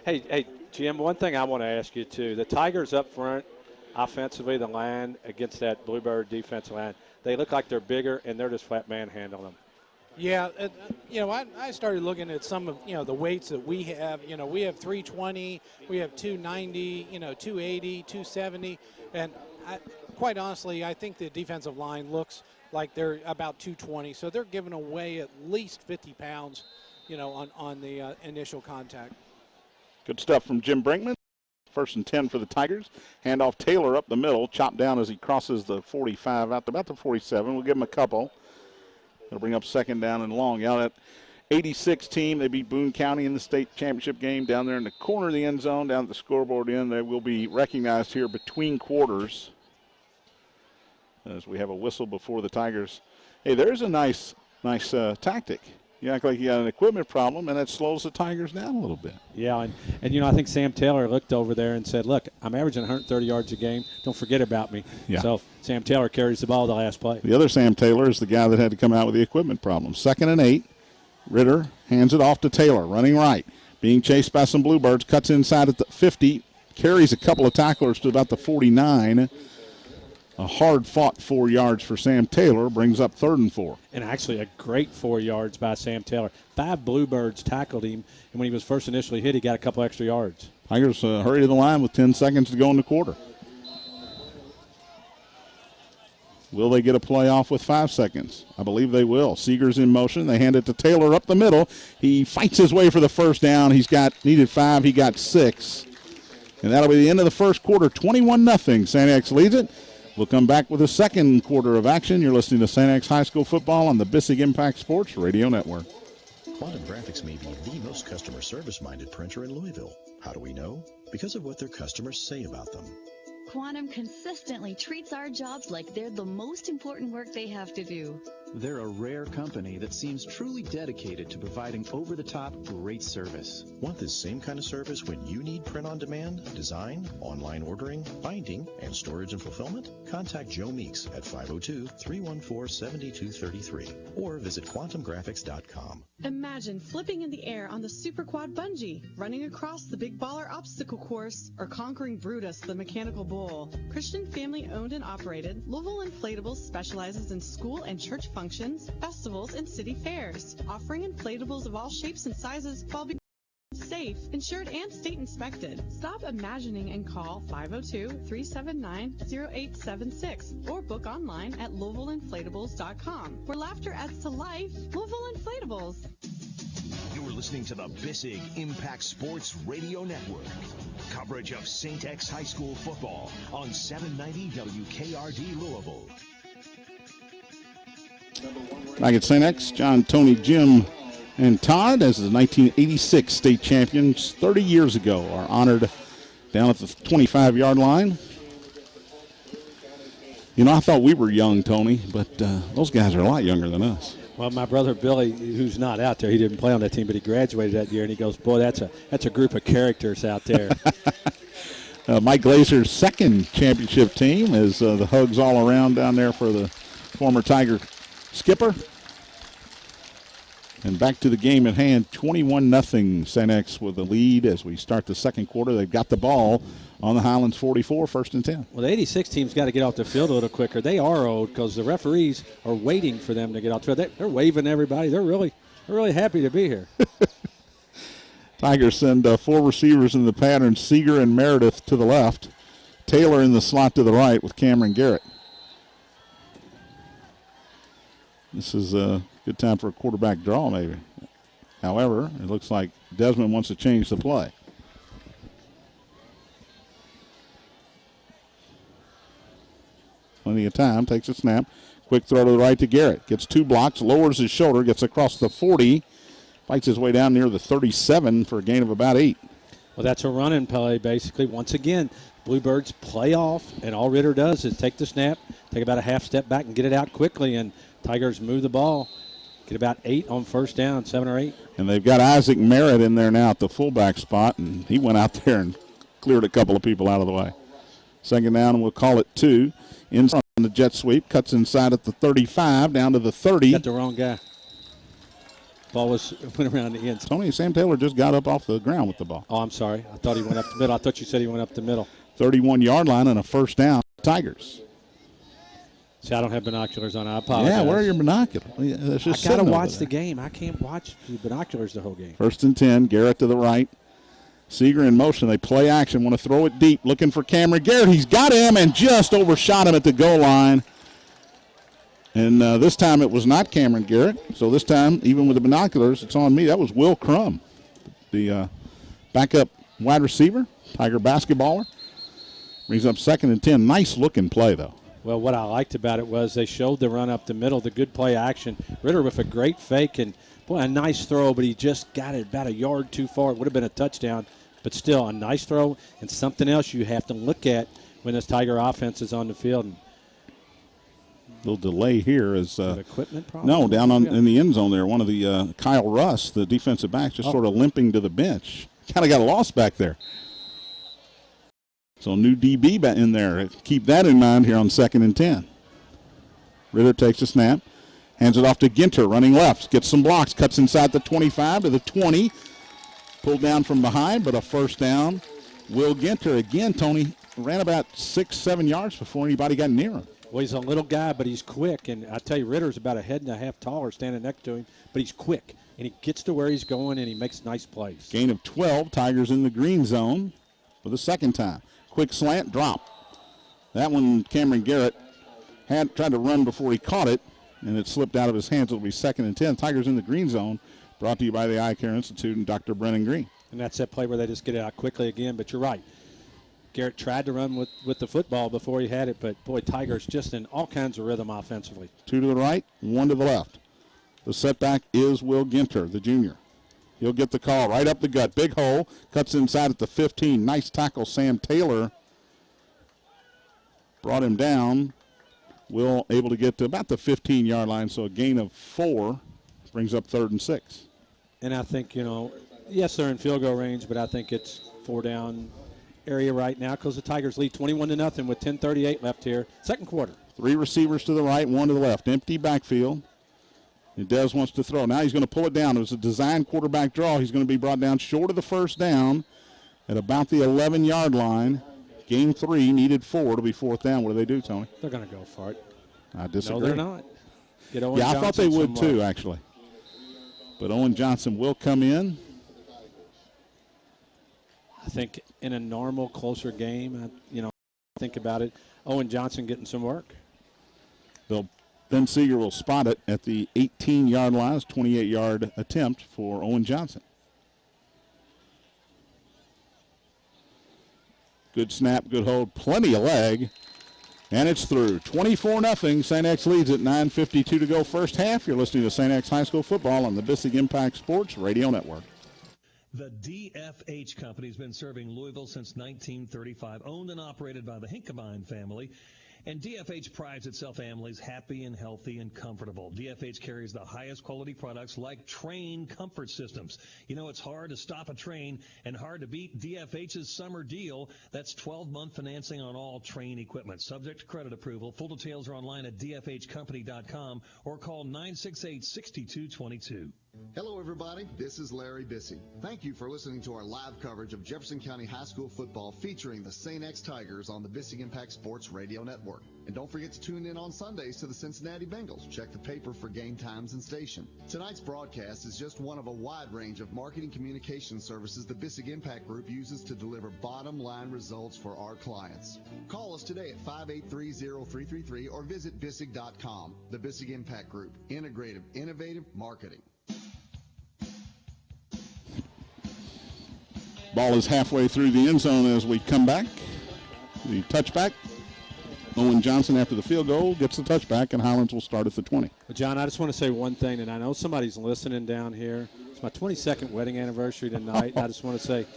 Hey, Jim, one thing I want to ask you, too. The Tigers up front, offensively, the line against that Bluebird defensive line, they look like they're bigger, and they're just flat manhandling them. Yeah, I started looking at some of, the weights that we have. We have 320, we have 290, 280, 270. And quite honestly, I think the defensive line looks like they're about 220. So they're giving away at least 50 pounds, on the initial contact. Good stuff from Jim Brinkman. 1st and 10 for the Tigers. Handoff Taylor up the middle. Chopped down as he crosses the 45 out to about the 47. We'll give him a couple. It'll bring up 2nd down and long. Yeah, that 86 team, they beat Boone County in the state championship game down there in the corner of the end zone, down at the scoreboard end. They will be recognized here between quarters as we have a whistle before the Tigers. Hey, there's a nice tactic. You act like you got an equipment problem, and that slows the Tigers down a little bit. Yeah, and I think Sam Taylor looked over there and said, look, I'm averaging 130 yards a game. Don't forget about me. Yeah. So Sam Taylor carries the ball the last play. The other Sam Taylor is the guy that had to come out with the equipment problem. 2nd and 8. Ritter hands it off to Taylor, running right. Being chased by some Bluebirds, cuts inside at the 50, carries a couple of tacklers to about the 49. A hard-fought 4 yards for Sam Taylor, brings up 3rd and 4. And actually a great 4 yards by Sam Taylor. 5 Bluebirds tackled him, and when he was first initially hit, he got a couple extra yards. Tigers hurry to the line with 10 seconds to go in the quarter. Will they get a play off with 5 seconds? I believe they will. Seeger's in motion. They hand it to Taylor up the middle. He fights his way for the first down. Needed 5. He got 6. And that'll be the end of the first quarter. 21-0. St. X leads it. We'll come back with the second quarter of action. You're listening to St. X High School football on the Bissig Impact Sports Radio Network. Quantum Graphics may be the most customer service-minded printer in Louisville. How do we know? Because of what their customers say about them. Quantum consistently treats our jobs like they're the most important work they have to do. They're a rare company that seems truly dedicated to providing over-the-top great service. Want this same kind of service when you need print-on-demand, design, online ordering, binding, and storage and fulfillment? Contact Joe Meeks at 502-314-7233 or visit quantumgraphics.com. Imagine flipping in the air on the Super Quad Bungee, running across the Big Baller Obstacle Course, or conquering Brutus, the Mechanical Bull. Christian family-owned and operated, Louisville Inflatables specializes in school and church functions, festivals, and city fairs, offering inflatables of all shapes and sizes while being safe, insured, and state inspected. Stop imagining and call 502-379-0876 or book online at LouisvilleInflatables.com, where laughter adds to life. Louisville Inflatables. You're listening to the Bissig Impact Sports Radio Network. Coverage of St. X High School football on 790 WKRD Louisville. Back at St. X, John, Tony, Jim, and Todd, as the 1986 state champions 30 years ago, are honored down at the 25-yard line. I thought we were young, Tony, but those guys are a lot younger than us. Well, my brother Billy, who's not out there, he didn't play on that team, but he graduated that year, and he goes, boy, that's a group of characters out there. Mike Glazer's second championship team as the hugs all around down there for the former Tiger skipper. And back to the game at hand, 21-0 St. X with the lead as we start the second quarter. They've got the ball on the Highlands 44, 1st and 10. Well, the 86 team's got to get off the field a little quicker. They are old because the referees are waiting for them to get off the field. They're waving everybody. They're really happy to be here. Tigers send 4 receivers in the pattern, Seeger and Meredith to the left, Taylor in the slot to the right with Cameron Garrett. This is a good time for a quarterback draw maybe. However, it looks like Desmond wants to change the play. Plenty of time, takes a snap. Quick throw to the right to Garrett. Gets 2 blocks, lowers his shoulder, gets across the 40, fights his way down near the 37 for a gain of about 8. Well, that's a running play, basically. Once again, Bluebirds play off, and all Ritter does is take the snap, take about a half step back, and get it out quickly, and Tigers move the ball, get about 8 on first down, 7 or 8. And they've got Isaac Merritt in there now at the fullback spot, and he went out there and cleared a couple of people out of the way. Second down, and we'll call it 2. Inside on the jet sweep, cuts inside at the 35, down to the 30. Got the wrong guy. Ball went around the end. Tony, Sam Taylor just got up off the ground with the ball. Oh, I'm sorry. I thought he went up the middle. I thought you said he went up the middle. 31-yard line and a first down. Tigers. See, I don't have binoculars on. I apologize. Yeah, where are your binoculars? I got to watch the game. I can't watch the binoculars the whole game. 1st and 10. Garrett to the right. Seeger in motion. They play action. Want to throw it deep. Looking for Cameron Garrett. He's got him and just overshot him at the goal line. And this time it was not Cameron Garrett. So this time, even with the binoculars, it's on me. That was Will Crum, the backup wide receiver, Tiger basketballer. Brings up 2nd and 10. Nice looking play, though. Well, what I liked about it was they showed the run up the middle, the good play action. Ritter with a great fake and, boy, a nice throw, but he just got it about a yard too far. It would have been a touchdown, but still a nice throw and something else you have to look at when this Tiger offense is on the field. And little delay here is equipment problem? No, down in the end zone there. One of the Kyle Russ, the defensive back, just sort of limping to the bench. Kind of got lost back there. So new DB in there. Keep that in mind here on 2nd and 10. Ritter takes a snap, hands it off to Ginter, running left, gets some blocks, cuts inside the 25 to the 20. Pulled down from behind, but a first down. Will Ginter again, Tony, ran about 6-7 yards before anybody got near him. Well, he's a little guy, but he's quick. And I tell you, Ritter's about a head and a half taller standing next to him, but he's quick. And he gets to where he's going, and he makes nice plays. Gain of 12. Tigers in the green zone for the second time. Quick slant, drop. That one, Cameron Garrett had tried to run before he caught it, and it slipped out of his hands. It'll be 2nd and 10. Tigers in the green zone, brought to you by the Eye Care Institute and Dr. Brennan Green. And that's that play where they just get it out quickly again, but you're right. Garrett tried to run with the football before he had it, but, boy, Tigers just in all kinds of rhythm offensively. 2 to the right, 1 to the left. The setback is Will Ginter, the junior. He'll get the call right up the gut. Big hole, cuts inside at the 15. Nice tackle, Sam Taylor. Brought him down. Will able to get to about the 15-yard line, so a gain of 4 brings up 3rd and 6. And I think, yes, they're in field goal range, but I think it's 4 down area right now because the Tigers lead 21-0 with 10:38 left here. Second quarter. 3 receivers to the right, 1 to the left. Empty backfield. And Dez wants to throw. Now he's going to pull it down. It was a design quarterback draw. He's going to be brought down short of the first down at about the 11-yard line. Game 3, needed 4 to be 4th down. What do they do, Tony? They're going to go for it. I disagree. No, they're not. I thought they would too, actually. But Owen Johnson will come in. I think in a normal, closer game, think about it, Owen Johnson getting some work. Ben Seeger will spot it at the 18-yard line. It's a 28-yard attempt for Owen Johnson. Good snap, good hold, plenty of leg. And it's through. 24-0. St. X leads at 9:52 to go first half. You're listening to St. X High School football on the Bissig Impact Sports Radio Network. The DFH Company has been serving Louisville since 1935, owned and operated by the Hinkemine family. And DFH prides itself families happy and healthy and comfortable. DFH carries the highest quality products like train comfort systems. You know, it's hard to stop a train and hard to beat DFH's summer deal. That's 12-month financing on all train equipment, subject to credit approval. Full details are online at dfhcompany.com or call 968-6222. Hello, everybody. This is Larry Bissey. Thank you for listening to our live coverage of Jefferson County High School football featuring the St. X Tigers on the Bissey Impact Sports Radio Network. And don't forget to tune in on Sundays to the Cincinnati Bengals. Check the paper for game times and station. Tonight's broadcast is just one of a wide range of marketing communication services the Bissey Impact Group uses to deliver bottom-line results for our clients. Call us today at 583-0333 or visit Bissey.com. The Bissey Impact Group. Integrative, innovative marketing. Ball is halfway through the end zone as we come back. The touchback. Owen Johnson, after the field goal, gets the touchback, and Highlands will start at the 20. Well, John, I just want to say one thing, and I know somebody's listening down here. It's my 22nd wedding anniversary tonight. I just want to say,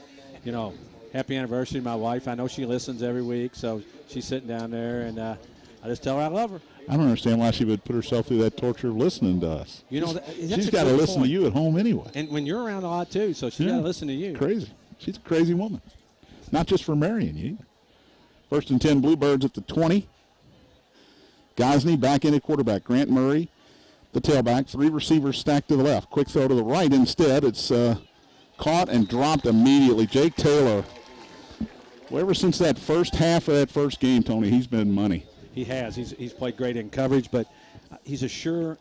you know, happy anniversary to my wife. I know she listens every week, so she's sitting down there, and I just tell her I love her. I don't understand why she would put herself through that torture of listening to us. You know, she's got to listen to you at home anyway. And when you're around a lot, too, so she's got to listen to you. Crazy. She's a crazy woman. Not just for marrying you. First and 10, Bluebirds at the 20. Gosney back in at quarterback. Grant Murray, the tailback. Three receivers stacked to the left. Quick throw to the right instead. It's caught and dropped immediately. Jake Taylor, well, ever since that first half of that first game, Tony, he's been money. He has. He's played great in coverage, but he's a sure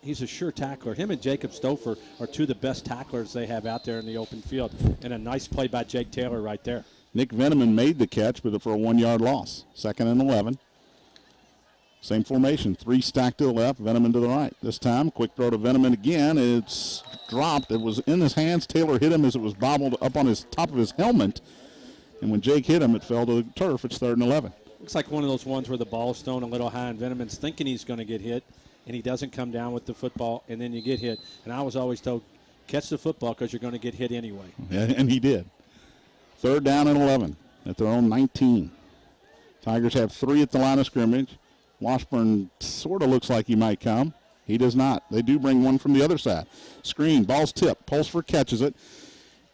tackler. Him and Jacob Stouffer are two of the best tacklers they have out there in the open field. And a nice play by Jake Taylor right there. Nick Veneman made the catch, but for a 1-yard loss. 2nd and 11. Same formation. 3 stacked to the left, Veneman to the right. This time, quick throw to Veneman again. It's dropped. It was in his hands. Taylor hit him as it was bobbled up on his top of his helmet. And when Jake hit him, it fell to the turf. It's 3rd and 11. Looks like one of those ones where the ball's thrown a little high and Veneman's thinking he's going to get hit, and he doesn't come down with the football, and then you get hit. And I was always told, catch the football because you're going to get hit anyway. Yeah, and he did. 3rd down and 11 at their own 19. Tigers have 3 at the line of scrimmage. Washburn sort of looks like he might come. He does not. They do bring one from the other side. Screen, ball's tipped. Pulsford catches it.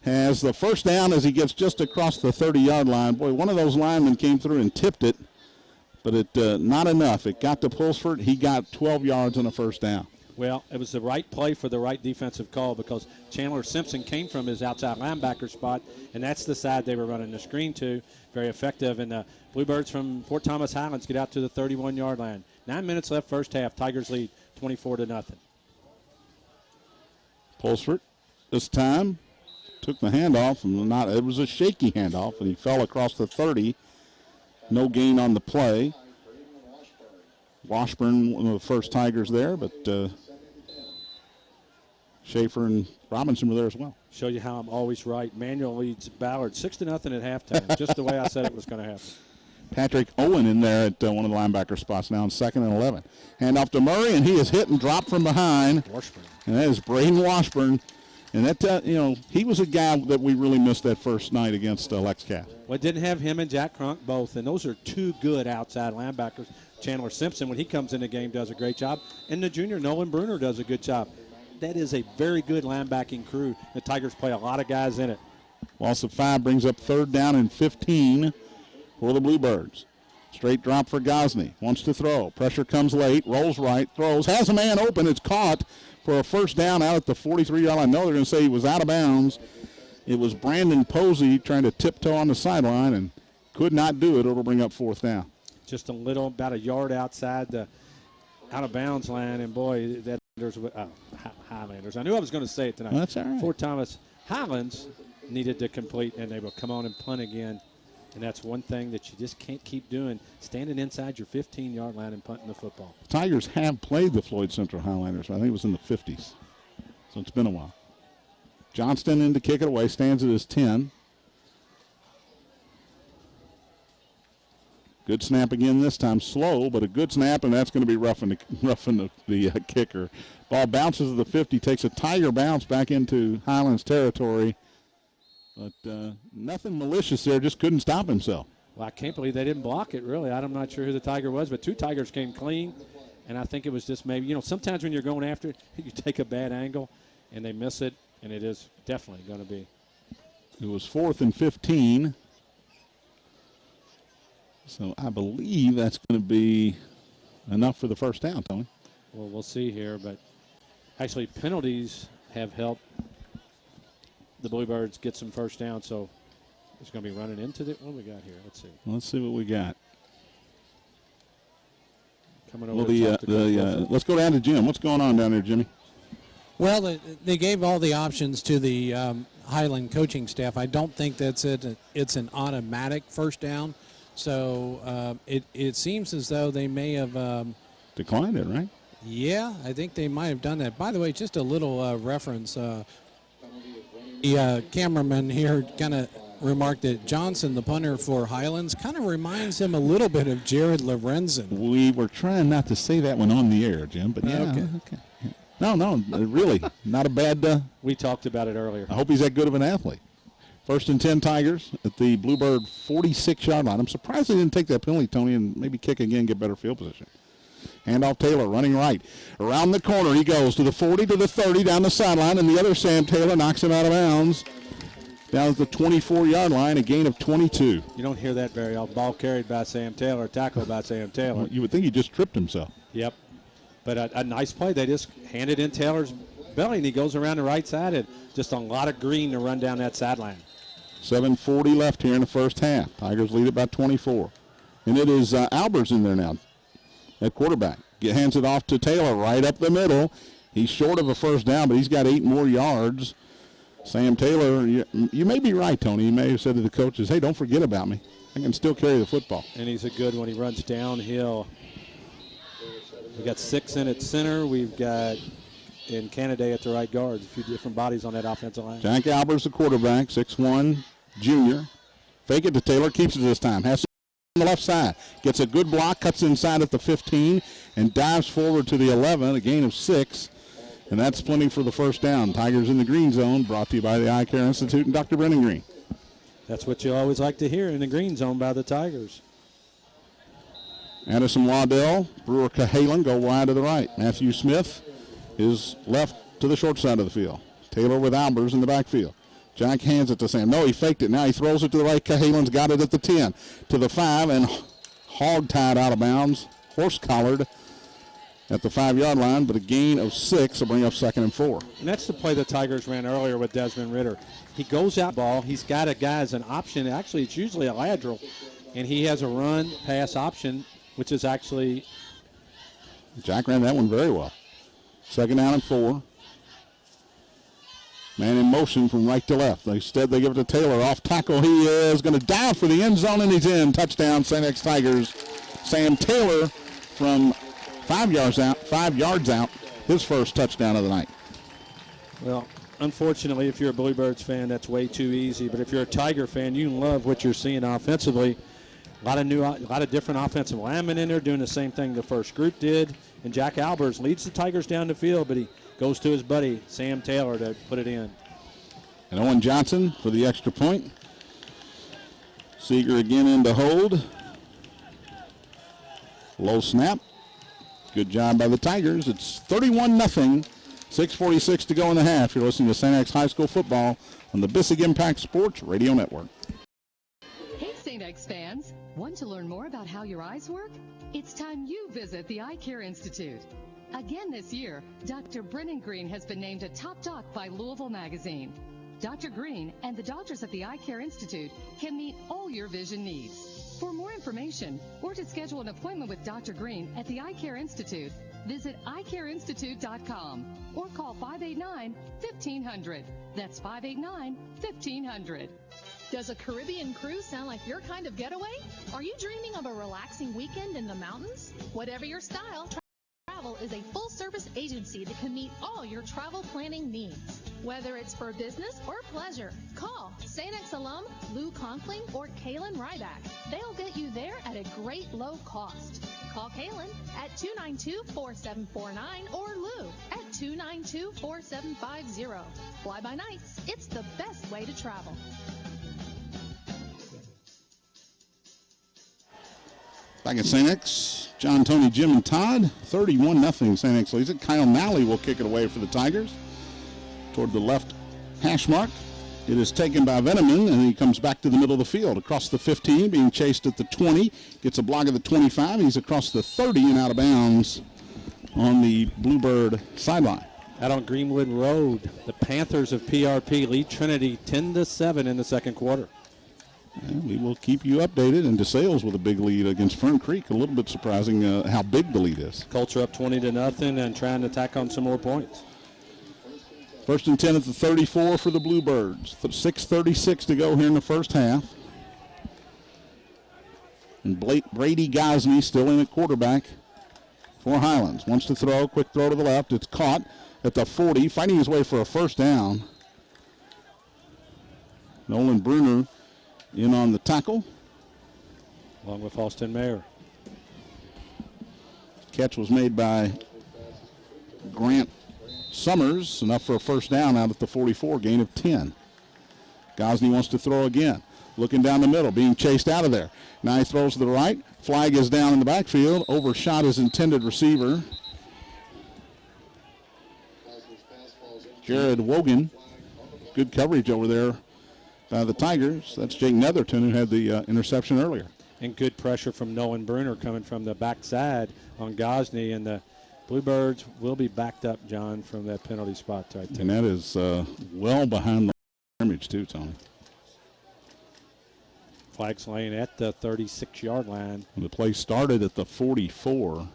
Has the first down as he gets just across the 30-yard line. Boy, one of those linemen came through and tipped it, but it not enough. It got to Pulsford. He got 12 yards on a first down. Well, it was the right play for the right defensive call because Chandler Simpson came from his outside linebacker spot, and that's the side they were running the screen to. Very effective. And the Bluebirds from Fort Thomas Highlands get out to the 31-yard line. 9 minutes left first half. Tigers lead 24-0. Pulsford this time took the handoff, and it was a shaky handoff, and he fell across the 30. No gain on the play. Washburn, one of the first Tigers there, but Schaefer and Robinson were there as well. Show you how I'm always right. Manuel leads Ballard 6-0 at halftime, just the way I said it was going to happen. Patrick Owen in there at one of the linebacker spots now in 2nd and 11. Hand off to Murray, and he is hit and dropped from behind. Washburn. And that is Braden Washburn. And that, he was a guy that we really missed that first night against Lex Cass. Well, it didn't have him and Jack Crunk both, and those are two good outside linebackers. Chandler Simpson, when he comes in the game, does a great job. And the junior, Nolan Bruner, does a good job. That is a very good linebacking crew. The Tigers play a lot of guys in it. Loss of 5 brings up 3rd down and 15 for the Bluebirds. Straight drop for Gosney. Wants to throw. Pressure comes late. Rolls right. Throws. Has a man open. It's caught for a first down out at the 43-yard line. No, they're going to say he was out of bounds. It was Brandon Posey trying to tiptoe on the sideline and could not do it. It'll bring up 4th down. Just about a yard outside the out-of-bounds line, and boy, that Highlanders. I knew I was going to say it tonight. Well, that's all right. Fort Thomas Highlands needed to complete, and they will come on and punt again. And that's one thing that you just can't keep doing, standing inside your 15-yard line and punting the football. Tigers have played the Floyd Central Highlanders. I think it was in the 50s. So it's been a while. Johnston in to kick it away, stands at his 10. Good snap again this time. Slow, but a good snap, and that's going to be roughing the kicker. Ball bounces to the 50, takes a Tiger bounce back into Highlands territory. But nothing malicious there, just couldn't stop himself. Well, I can't believe they didn't block it, really. I'm not sure who the Tiger was, but 2 Tigers came clean. And I think it was just maybe, sometimes when you're going after it, you take a bad angle and they miss it, and it is definitely going to be. It was 4th and 15. So I believe that's going to be enough for the first down, Tony. Well, we'll see here, but actually penalties have helped the Bluebirds get some first down, so it's going to be running into it. What do we got here? Let's see. Let's see what we got. Coming over let's go down to Jim. What's going on down there, Jimmy? Well, they gave all the options to the Highland coaching staff. I don't think that's it. It's an automatic first down. So it seems as though they may have declined it, right? Yeah, I think they might have done that. By the way, just a little reference. The cameraman here kind of remarked that Johnson, the punter for Highlands, kind of reminds him a little bit of Jared Lorenzen. We were trying not to say that one on the air, Jim, but yeah. Okay. No, really, not a bad. We talked about it earlier. I hope he's that good of an athlete. 1st and 10 Tigers at the Bluebird 46-yard line. I'm surprised they didn't take that penalty, Tony, and maybe kick again, get better field position. Handoff Taylor running right. Around the corner he goes to the 40, to the 30, down the sideline, and the other Sam Taylor knocks him out of bounds. Down at the 24-yard line, a gain of 22. You don't hear that very often. Ball carried by Sam Taylor, tackled by Sam Taylor. Well, you would think he just tripped himself. Yep. But a nice play. They just handed in Taylor's belly, and he goes around the right side. And just a lot of green to run down that sideline. 7:40 left here in the first half. Tigers lead it by 24. And it is Albers in there now at quarterback. Hands it off to Taylor right up the middle. He's short of a first down, but he's got 8 more yards. Sam Taylor, you may be right, Tony. You may have said to the coaches, hey, don't forget about me. I can still carry the football. And he's a good one. He runs downhill. We've got 6 in at center. We've got in Canada at the right guard. A few different bodies on that offensive line. Jack Albers, the quarterback, 6'1", junior. Fake it to Taylor, keeps it this time. Has on the left side. Gets a good block, cuts inside at the 15, and dives forward to the 11, a gain of 6. And that's plenty for the first down. Tigers in the green zone, brought to you by the Eye Care Institute and Dr. Brennan Green. That's what you always like to hear in the green zone by the Tigers. Addison Waddell, Brewer Cahalan go wide to the right. Matthew Smith is left to the short side of the field. Taylor with Albers in the backfield. Jack hands it to Sam. No, he faked it. Now he throws it to the right. Cahalan's got it at the 10. To the 5 and hog-tied out of bounds. Horse-collared at the 5-yard line, but a gain of 6 will bring up 2nd and 4. And that's the play the Tigers ran earlier with Desmond Ritter. He goes out ball. He's got a guy as an option. Actually, it's usually a lateral. And he has a run-pass option, which is actually. Jack ran that one very well. 2nd down and 4. Man in motion from right to left. Instead, they give it to Taylor. Off tackle, he is going to dive for the end zone, and he's in. Touchdown, St. X Tigers. Sam Taylor from 5 yards out, his first touchdown of the night. Well, unfortunately, if you're a Bluebirds fan, that's way too easy. But if you're a Tiger fan, you love what you're seeing offensively. A lot of different offensive linemen in there doing the same thing the first group did. And Jack Albers leads the Tigers down the field, but he goes to his buddy, Sam Taylor, to put it in. And Owen Johnson for the extra point. Seeger again in to hold. Low snap. Good job by the Tigers. It's 31-0. 6:46 to go in the half. You're listening to St. X High School football on the Bissig Impact Sports Radio Network. Hey, St. X fans. Want to learn more about how your eyes work? It's time you visit the Eye Care Institute. Again this year, Dr. Brennan Green has been named a top doc by Louisville Magazine. Dr. Green and the doctors at the Eye Care Institute can meet all your vision needs. For more information or to schedule an appointment with Dr. Green at the Eye Care Institute, visit eyecareinstitute.com or call 589-1500. That's 589-1500. Does a Caribbean cruise sound like your kind of getaway? Are you dreaming of a relaxing weekend in the mountains? Whatever your style, Travel is a full-service agency that can meet all your travel planning needs. Whether it's for business or pleasure, call St. X alum Lou Conkling or Kaylin Ryback. They'll get you there at a great low cost. Call Kaylin at 292-4749 or Lou at 292-4750. Fly by nights, it's the best way to travel. Back at St. X, John, Tony, Jim, and Todd. 31-0 St. X leads it. Kyle Nally will kick it away for the Tigers. Toward the left hash mark. It is taken by Veneman, and he comes back to the middle of the field. Across the 15, being chased at the 20. Gets a block at the 25. He's across the 30 and out of bounds on the Bluebird sideline. Out on Greenwood Road, the Panthers of PRP lead Trinity 10-7 in the second quarter. And we will keep you updated. And DeSales with a big lead against Fern Creek. A little bit surprising how big the lead is. Culture up 20-0 and trying to tack on some more points. First and 10 at the 34 for the Bluebirds. 6:36 to go here in the first half. And Brady Gosney still in at quarterback for Highlands. Wants to throw, quick throw to the left. It's caught at the 40, fighting his way for a first down. Nolan Bruner in on the tackle. Along with Austin Mayer. Catch was made by Grant Summers, enough for a first down out at the 44, gain of 10. Gosney wants to throw again. Looking down the middle, being chased out of there. Now he throws to the right. Flag is down in the backfield. Overshot his intended receiver. Jared Wogan. Good coverage over there by the Tigers. That's Jake Netherton who had the interception earlier. And good pressure from Nolan Bruner coming from the backside on Gosney, and the Bluebirds will be backed up, John, from that penalty spot right there. And that is well behind the scrimmage too, Tony. Flags laying at the 36-yard line. And the play started at the 44.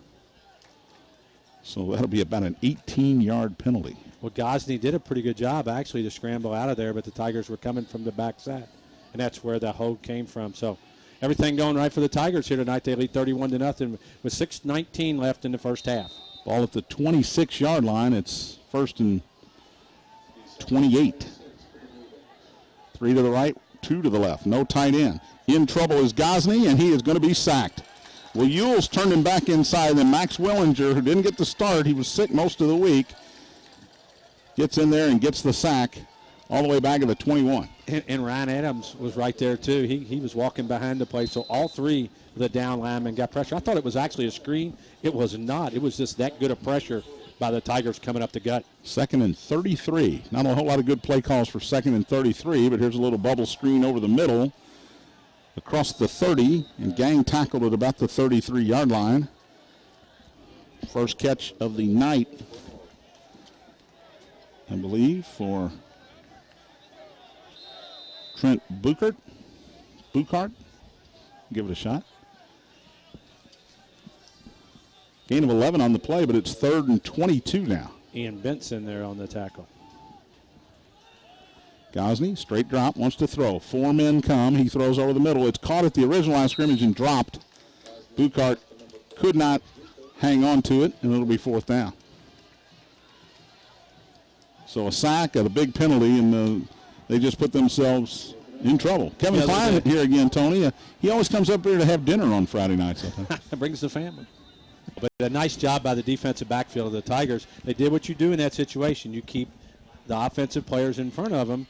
So that'll be about an 18-yard penalty. Well, Gosney did a pretty good job, actually, to scramble out of there, but the Tigers were coming from the backside, and that's where the hold came from. So everything going right for the Tigers here tonight. They lead 31-0 with 6:19 left in the first half. Ball at the 26-yard line. It's first and 28. 3 to the right, 2 to the left. No tight end. In trouble is Gosney, and he is going to be sacked. Well, Ewell's turned him back inside. Then Max Wellinger, who didn't get the start, he was sick most of the week, gets in there and gets the sack all the way back at the 21. And Ryan Adams was right there, too. He was walking behind the play, so all three of the down linemen got pressure. I thought it was actually a screen. It was not. It was just that good of pressure by the Tigers coming up the gut. Second and 33. Not a whole lot of good play calls for second and 33, but here's a little bubble screen over the middle. Across the 30, and Gang tackled at about the 33-yard line. First catch of the night, I believe, for Trent Buchart. Give it a shot. Gain of 11 on the play, but it's 3rd and 22 now. Ian Benson there on the tackle. Gosney, straight drop, wants to throw. 4 men come. He throws over the middle. It's caught at the original line of scrimmage and dropped. Buchart could not hang on to it, and it'll be 4th down. So a sack and a big penalty, and they just put themselves in trouble. Kevin Klein here again, Tony. He always comes up here to have dinner on Friday nights, I think. Brings the family. But a nice job by the defensive backfield of the Tigers. They did what you do in that situation. You keep the offensive players in front of them,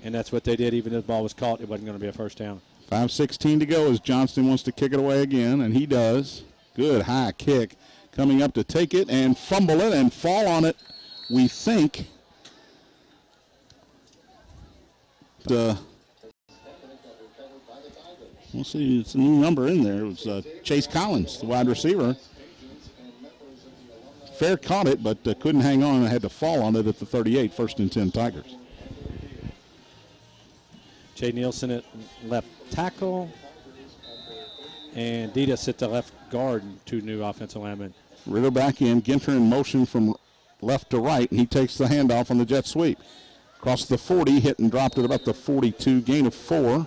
and that's what they did. Even if the ball was caught, it wasn't going to be a first down. 5:16 to go as Johnston wants to kick it away again, and he does. Good high kick. Coming up to take it and fumble it and fall on it, we think. We'll see. It's a new number in there. It was Chase Collins, the wide receiver. Fair caught it, but couldn't hang on and had to fall on it at the 38, 1st and 10 Tigers. Jay Nielsen at left tackle. And Ditas at the left guard, 2 new offensive linemen. Ritter back in. Ginter in motion from left to right, and he takes the handoff on the jet sweep. Across the 40, hit and dropped at about the 42, gain of 4.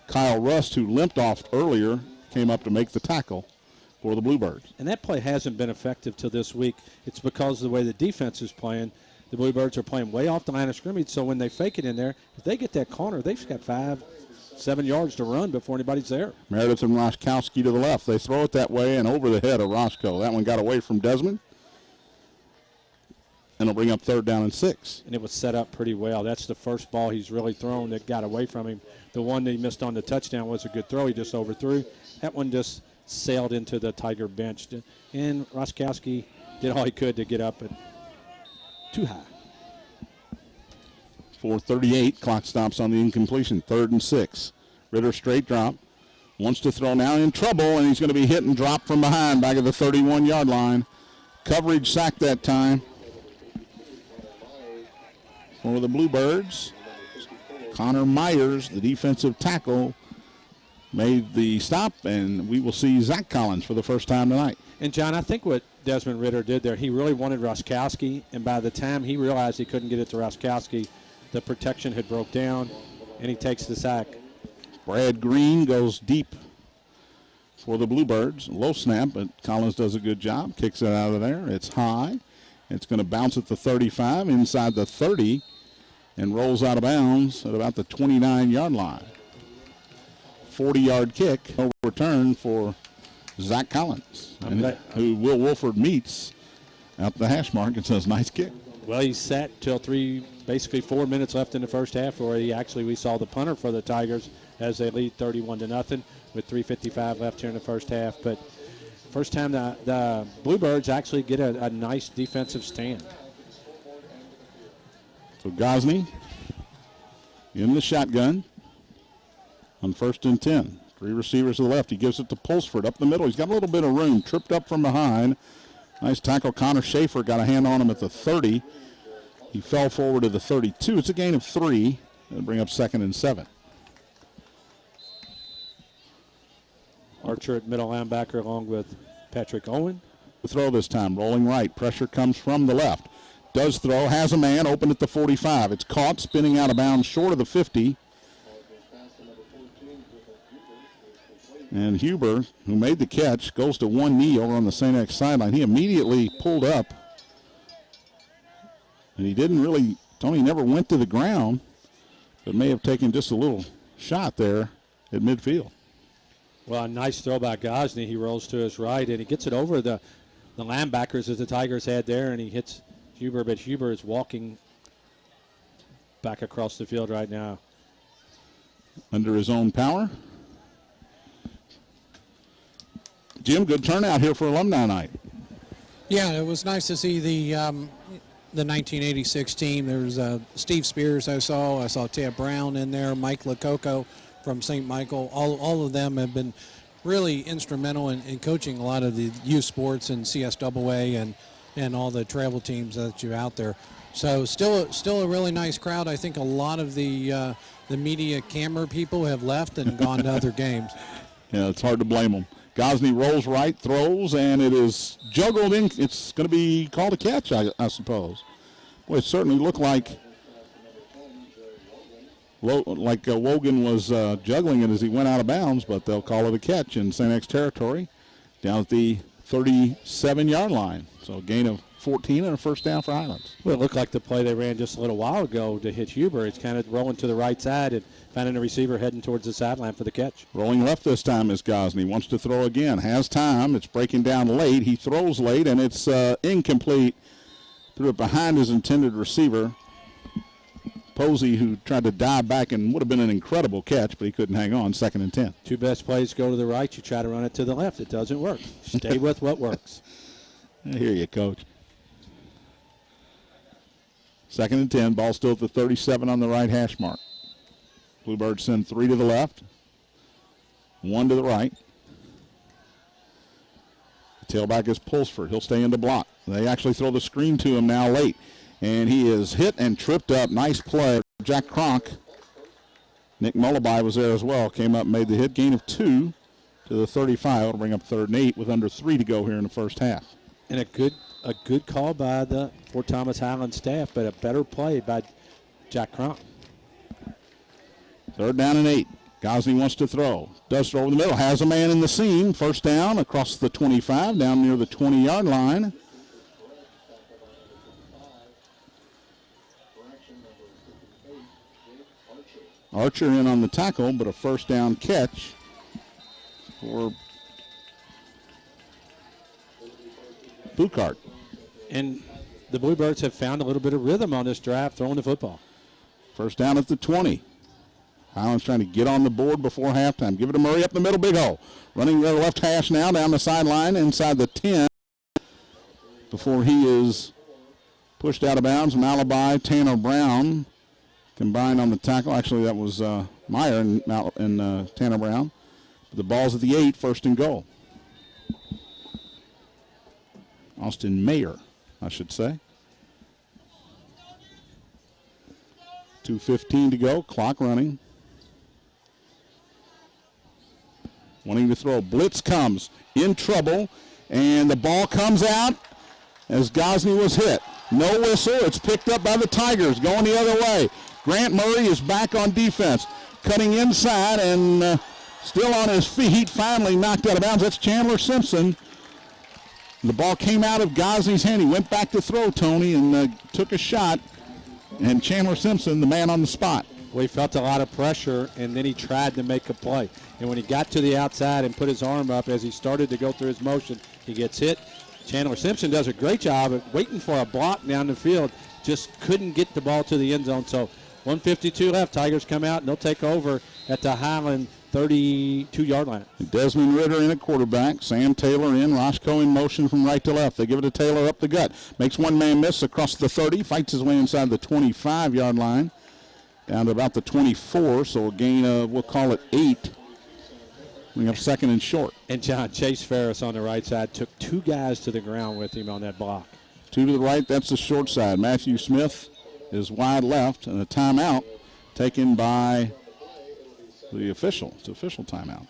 Kyle Rust, who limped off earlier, came up to make the tackle for the Bluebirds. And that play hasn't been effective till this week. It's because of the way the defense is playing. The Bluebirds are playing way off the line of scrimmage, so when they fake it in there, if they get that corner, they've got 5-7 yards to run before anybody's there. Meredith and Roszkowski to the left. They throw it that way and over the head of Roscoe. That one got away from Desmond. And it'll bring up 3rd down and 6. And it was set up pretty well. That's the first ball he's really thrown that got away from him. The one that he missed on the touchdown was a good throw. He just overthrew. That one just sailed into the Tiger bench. And Roskowski did all he could to get up, but too high. 4:38, clock stops on the incompletion, 3rd and 6. Ritter straight drop. Wants to throw now, in trouble, and he's going to be hit and dropped from behind back at the 31-yard line. Coverage sack that time for the Bluebirds. Connor Myers, the defensive tackle, made the stop, and we will see Zach Collins for the first time tonight. And, John, I think what Desmond Ritter did there, he really wanted Roskowski, and by the time he realized he couldn't get it to Roskowski, the protection had broke down, and he takes the sack. Brad Green goes deep for the Bluebirds. Low snap, but Collins does a good job. Kicks it out of there. It's high. It's going to bounce at the 35, inside the 30, and rolls out of bounds at about the 29-yard line. 40-yard kick, overturned for Zach Collins, who Will Wolford meets at the hash mark and says, nice kick. Well, he sat till basically 4 minutes left in the first half, where we saw the punter for the Tigers as they lead 31-0 with 3:55 left here in the first half. But first time the Bluebirds actually get a nice defensive stand. So Gosney in the shotgun on 1st and 10. 3 receivers to the left. He gives it to Pulsford up the middle. He's got a little bit of room. Tripped up from behind. Nice tackle. Connor Schaefer got a hand on him at the 30. He fell forward to the 32. It's a gain of 3. It'll bring up 2nd and 7. Archer at middle linebacker along with Patrick Owen. The throw this time, rolling right. Pressure comes from the left. Does throw, has a man open at the 45. It's caught, spinning out of bounds short of the 50. And Huber, who made the catch, goes to one knee over on the St. X sideline. He immediately pulled up. And he didn't really, Tony never went to the ground, but may have taken just a little shot there at midfield. Well, a nice throw by Gosney. He rolls to his right, and he gets it over the linebackers that the Tigers had there, and he hits Huber, but Huber is walking back across the field right now. Under his own power. Jim, good turnout here for alumni night. Yeah, it was nice to see the 1986 team. There's Steve Spears I saw Ted Brown in there, Mike Lococo from St. Michael. All of them have been really instrumental in coaching a lot of the youth sports and CSAA and all the travel teams that you're out there. So still a really nice crowd. I think a lot of the media camera people have left and gone to other games. Yeah, it's hard to blame them. Gosney rolls right, throws, and it is juggled in. It's going to be called a catch, I suppose. Boy, it certainly looked like Wogan was juggling it as he went out of bounds, but they'll call it a catch in St. X territory down at the 37-yard line. So a gain of 14 and a first down for Highlands. Well, it looked like the play they ran just a little while ago to hit Huber. It's kind of rolling to the right side and finding a receiver heading towards the sideline for the catch. Rolling left this time is Gosney. Wants to throw again. Has time. It's breaking down late. He throws late, and it's incomplete. Threw it behind his intended receiver, Posey, who tried to dive back and would have been an incredible catch, but he couldn't hang on. 2nd and 10. Two best plays go to the right. You try to run it to the left. It doesn't work. Stay with what works. I hear you, Coach. 2nd and 10. Ball still at the 37 on the right hash mark. Bluebirds send 3 to the left, 1 to the right. The tailback is Pulsford. He'll stay in the block. They actually throw the screen to him now late. And he is hit and tripped up. Nice play. Jack Cronk. Nick Mullaby was there as well. Came up and made the hit. Gain of 2 to the 35. It'll bring up 3rd and 8 with under 3 to go here in the first half. And a good call by the Fort Thomas Highlands staff, but a better play by Jack Cronk. 3rd down and 8. Gosney wants to throw. Does throw over the middle. Has a man in the seam. First down across the 25, down near the 20-yard line. Archer in on the tackle, but a first down catch for Buchart. And the Bluebirds have found a little bit of rhythm on this drive throwing the football. First down at the 20. Highlands trying to get on the board before halftime. Give it to Murray up the middle, big hole. Running the left hash now down the sideline inside the 10 before he is pushed out of bounds. Malachi, Tanner Brown combined on the tackle. Actually, that was Meyer and Tanner Brown. But the ball's at the 8, first and goal. Austin Mayer, I should say. 2:15 to go, clock running. Wanting to throw. Blitz comes, in trouble, and the ball comes out as Gosney was hit. No whistle. It's picked up by the Tigers, going the other way. Grant Murray is back on defense, cutting inside and still on his feet, finally knocked out of bounds. That's Chandler Simpson. The ball came out of Gosney's hand. He went back to throw, Tony, and took a shot. And Chandler Simpson, the man on the spot. Well, he felt a lot of pressure, and then he tried to make a play. And when he got to the outside and put his arm up as he started to go through his motion, he gets hit. Chandler Simpson does a great job of waiting for a block down the field, just couldn't get the ball to the end zone. So 1:52 left. Tigers come out, and they'll take over at the Highland 32-yard line. Desmond Ritter in at quarterback. Sam Taylor in. Roscoe in motion from right to left. They give it to Taylor up the gut. Makes one man miss across the 30. Fights his way inside the 25-yard line. Down to about the 24, so a gain of, we'll call it 8. We have second and short. And John, Chase Ferris on the right side took 2 guys to the ground with him on that block. 2 to the right, that's the short side. Matthew Smith is wide left, and a timeout taken by the official. It's official timeout.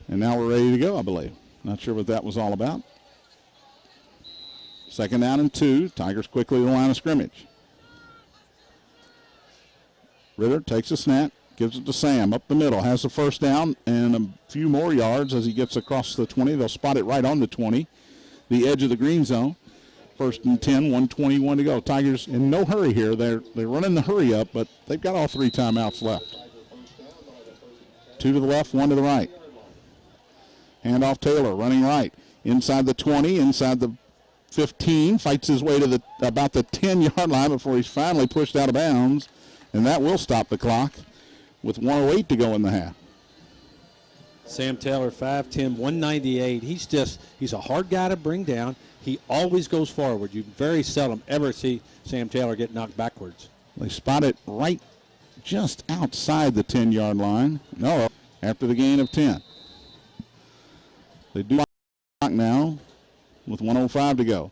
And now we're ready to go, I believe. Not sure what that was all about. Second down and 2. Tigers quickly to the line of scrimmage. Ritter takes a snap, gives it to Sam up the middle, has the first down and a few more yards as he gets across the 20. They'll spot it right on the 20, the edge of the green zone. First and 10, 1:21 to go. Tigers in no hurry here. They're running the hurry up, but they've got all 3 timeouts left. 2 to the left, 1 to the right. Handoff Taylor running right. Inside the 20, inside the 15, fights his way to about the 10-yard line before he's finally pushed out of bounds, and that will stop the clock with 1:08 to go in the half. Sam Taylor, 5'10", 198. He's a hard guy to bring down. He always goes forward. You very seldom ever see Sam Taylor get knocked backwards. They spot it right just outside the 10-yard line. No, after the gain of 10. They do clock now with 1:05 to go.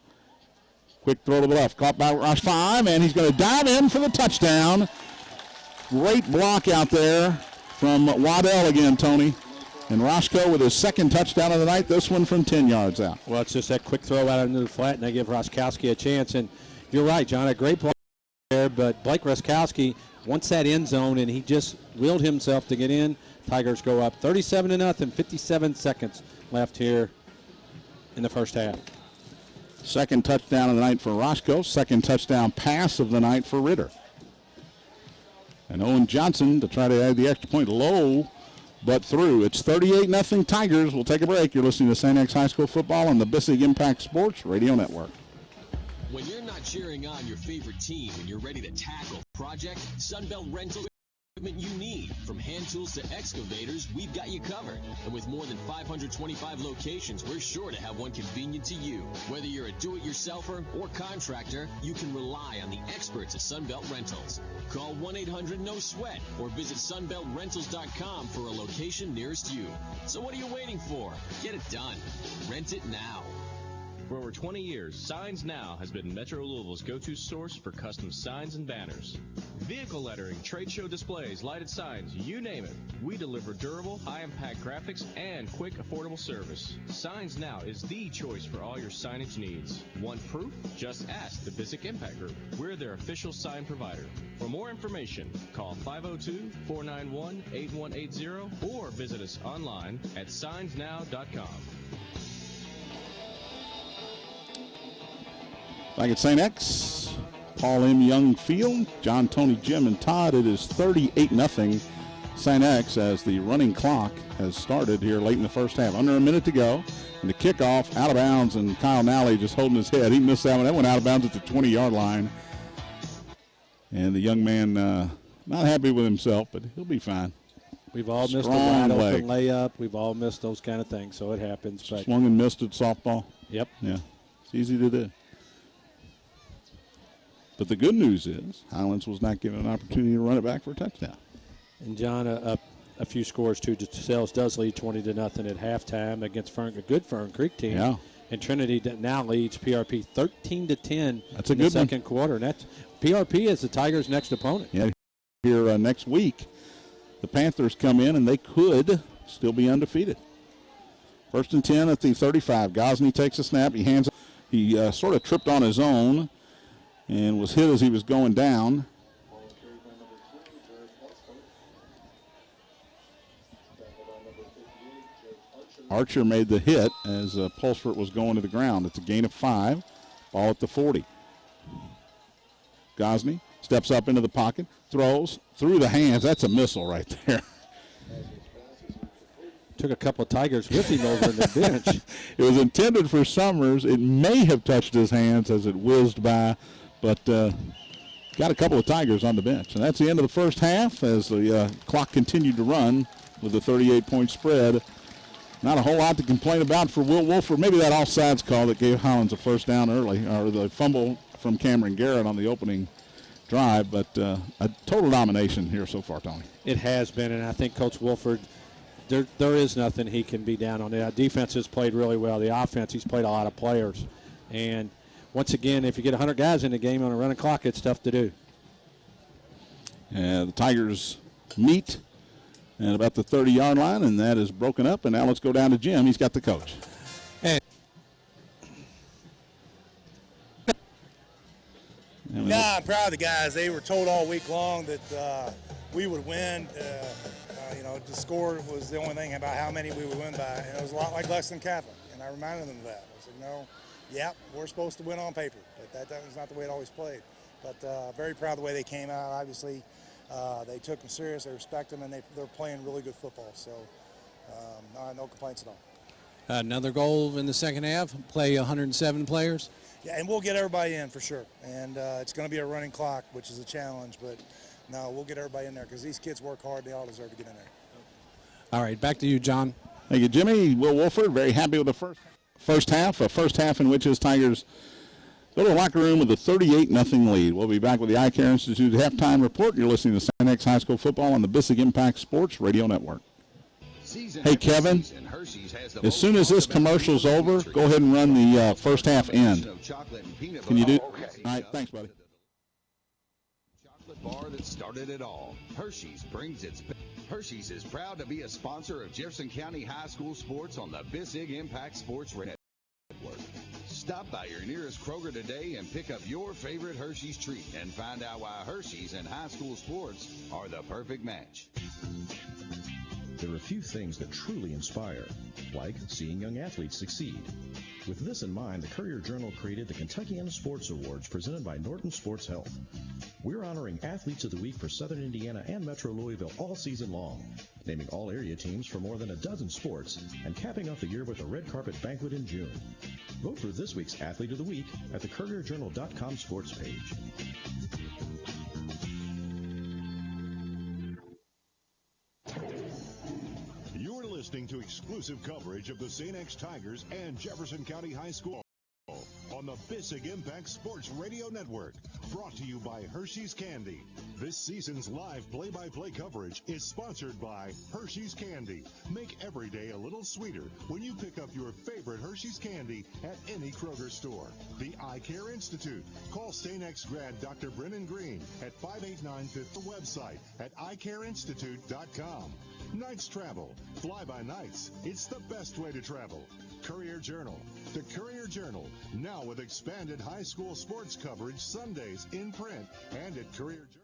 Quick throw to the left. Caught by Rosh 5, and he's going to dive in for the touchdown. Great block out there from Waddell again, Tony. And Roscoe with his second touchdown of the night, this one from 10 yards out. Well, it's just that quick throw out into the flat, and they give Roskowski a chance. And you're right, John, a great block there, but Blake Roskowski wants that end zone, and he just willed himself to get in. Tigers go up 37-0, 57 seconds left here in the first half. Second touchdown of the night for Roscoe. Second touchdown pass of the night for Ritter. And Owen Johnson to try to add the extra point, low but through. It's 38-0 Tigers. We'll take a break. You're listening to St. X High School football on the Bissig Impact Sports Radio Network. When you're not cheering on your favorite team and you're ready to tackle project, Sunbelt Rental equipment you need. From hand tools to excavators, we've got you covered. And with more than 525 locations, we're sure to have one convenient to you. Whether you're a do-it-yourselfer or contractor, you can rely on the experts at Sunbelt Rentals. Call 1-800-NO-SWEAT or visit sunbeltrentals.com for a location nearest you. So what are you waiting for? Get it done. Rent it now. For over 20 years, Signs Now has been Metro Louisville's go-to source for custom signs and banners. Vehicle lettering, trade show displays, lighted signs, you name it. We deliver durable, high-impact graphics and quick, affordable service. Signs Now is the choice for all your signage needs. Want proof? Just ask the Bissig Impact Group. We're their official sign provider. For more information, call 502-491-8180 or visit us online at signsnow.com. Back at St. X, Paul M. Young Field, John, Tony, Jim, and Todd. It is 38-0 St. X as the running clock has started here late in the first half. Under a minute to go. And the kickoff out of bounds, and Kyle Nally just holding his head. He missed that one. That went out of bounds at the 20-yard line. And the young man not happy with himself, but he'll be fine. We've all missed a wide open layup. We've all missed those kind of things, so it happens. But swung and missed at softball. Yep. Yeah, it's easy to do. But the good news is Highlands was not given an opportunity to run it back for a touchdown. And, John, a few scores, too. DeSales does lead 20-0 at halftime against a good Fern Creek team. Yeah. And Trinity now leads PRP 13-10 That's a in good the second quarter. And that's PRP is the Tigers' next opponent. Yeah, here next week, the Panthers come in, and they could still be undefeated. 1st and 10 at the 35. Gosney takes a snap. He sort of tripped on his own and was hit as he was going down. Archer made the hit as Pulsford was going to the ground. It's a gain of 5. Ball at the 40. Gosney steps up into the pocket, throws through the hands. That's a missile right there. Took a couple of Tigers with him over in the bench. It was intended for Summers. It may have touched his hands as it whizzed by, but got a couple of Tigers on the bench. And that's the end of the first half as the clock continued to run with a 38-point spread. Not a whole lot to complain about for Will Wolford. Maybe that offsides call that gave Highlands a first down early, or the fumble from Cameron Garrett on the opening drive, but a total domination here so far, Tony. It has been, and I think Coach Wolford, there is nothing he can be down on. The defense has played really well. The offense, he's played a lot of players. And once again, if you get 100 guys in the game on a running clock, it's tough to do. The Tigers meet at about the 30-yard line, and that is broken up. And now let's go down to Jim. He's got the coach. Hey. I'm proud of the guys. They were told all week long that we would win. The score was the only thing about how many we would win by, and it was a lot like Lexington Catholic. And I reminded them of that. I said, no, we're supposed to win on paper, but that is not the way it always played. But very proud of the way they came out. Obviously, they took them serious. They respect them, and they're playing really good football. So no complaints at all. Another goal in the second half, play 107 players. Yeah, and we'll get everybody in for sure. And it's going to be a running clock, which is a challenge. But, no, we'll get everybody in there because these kids work hard. They all deserve to get in there. All right, back to you, John. Thank you, Jimmy. Will Wolford, very happy with the first half. A first half in which his Tigers go to the locker room with a 38-0 lead. We'll be back with the Eye Care Institute halftime report. You're listening to St. X High School football on the Bissig Impact Sports Radio Network. Hey, Kevin, as soon as this commercial's over, go ahead and run the first half end. Can you do it? Okay. All right, thanks, buddy. Chocolate bar that started it all. Hershey's brings its... Hershey's is proud to be a sponsor of Jefferson County High School sports on the Bissig Impact Sports Radio Network. Stop by your nearest Kroger today and pick up your favorite Hershey's treat and find out why Hershey's and high school sports are the perfect match. There are few things that truly inspire, like seeing young athletes succeed. With this in mind, the Courier-Journal created the Kentuckiana Sports Awards presented by Norton Sports Health. We're honoring Athletes of the Week for Southern Indiana and Metro Louisville all season long, naming all area teams for more than a dozen sports, and capping off the year with a red carpet banquet in June. Vote for this week's Athlete of the Week at the CourierJournal.com sports page. You're listening to exclusive coverage of the St. X Tigers and Jefferson County High School on the Bissig Impact Sports Radio Network, brought to you by Hershey's Candy. This season's live play-by-play coverage is sponsored by Hershey's Candy. Make every day a little sweeter when you pick up your favorite Hershey's Candy at any Kroger store. The Eye Care Institute. Call St. X grad Dr. Brennan Green at 589 5th. The website at eyecareinstitute.com. Nights travel. Fly by nights. It's the best way to travel. Courier-Journal. The Courier-Journal, now with expanded high school sports coverage Sundays in print and at Courier-Journal.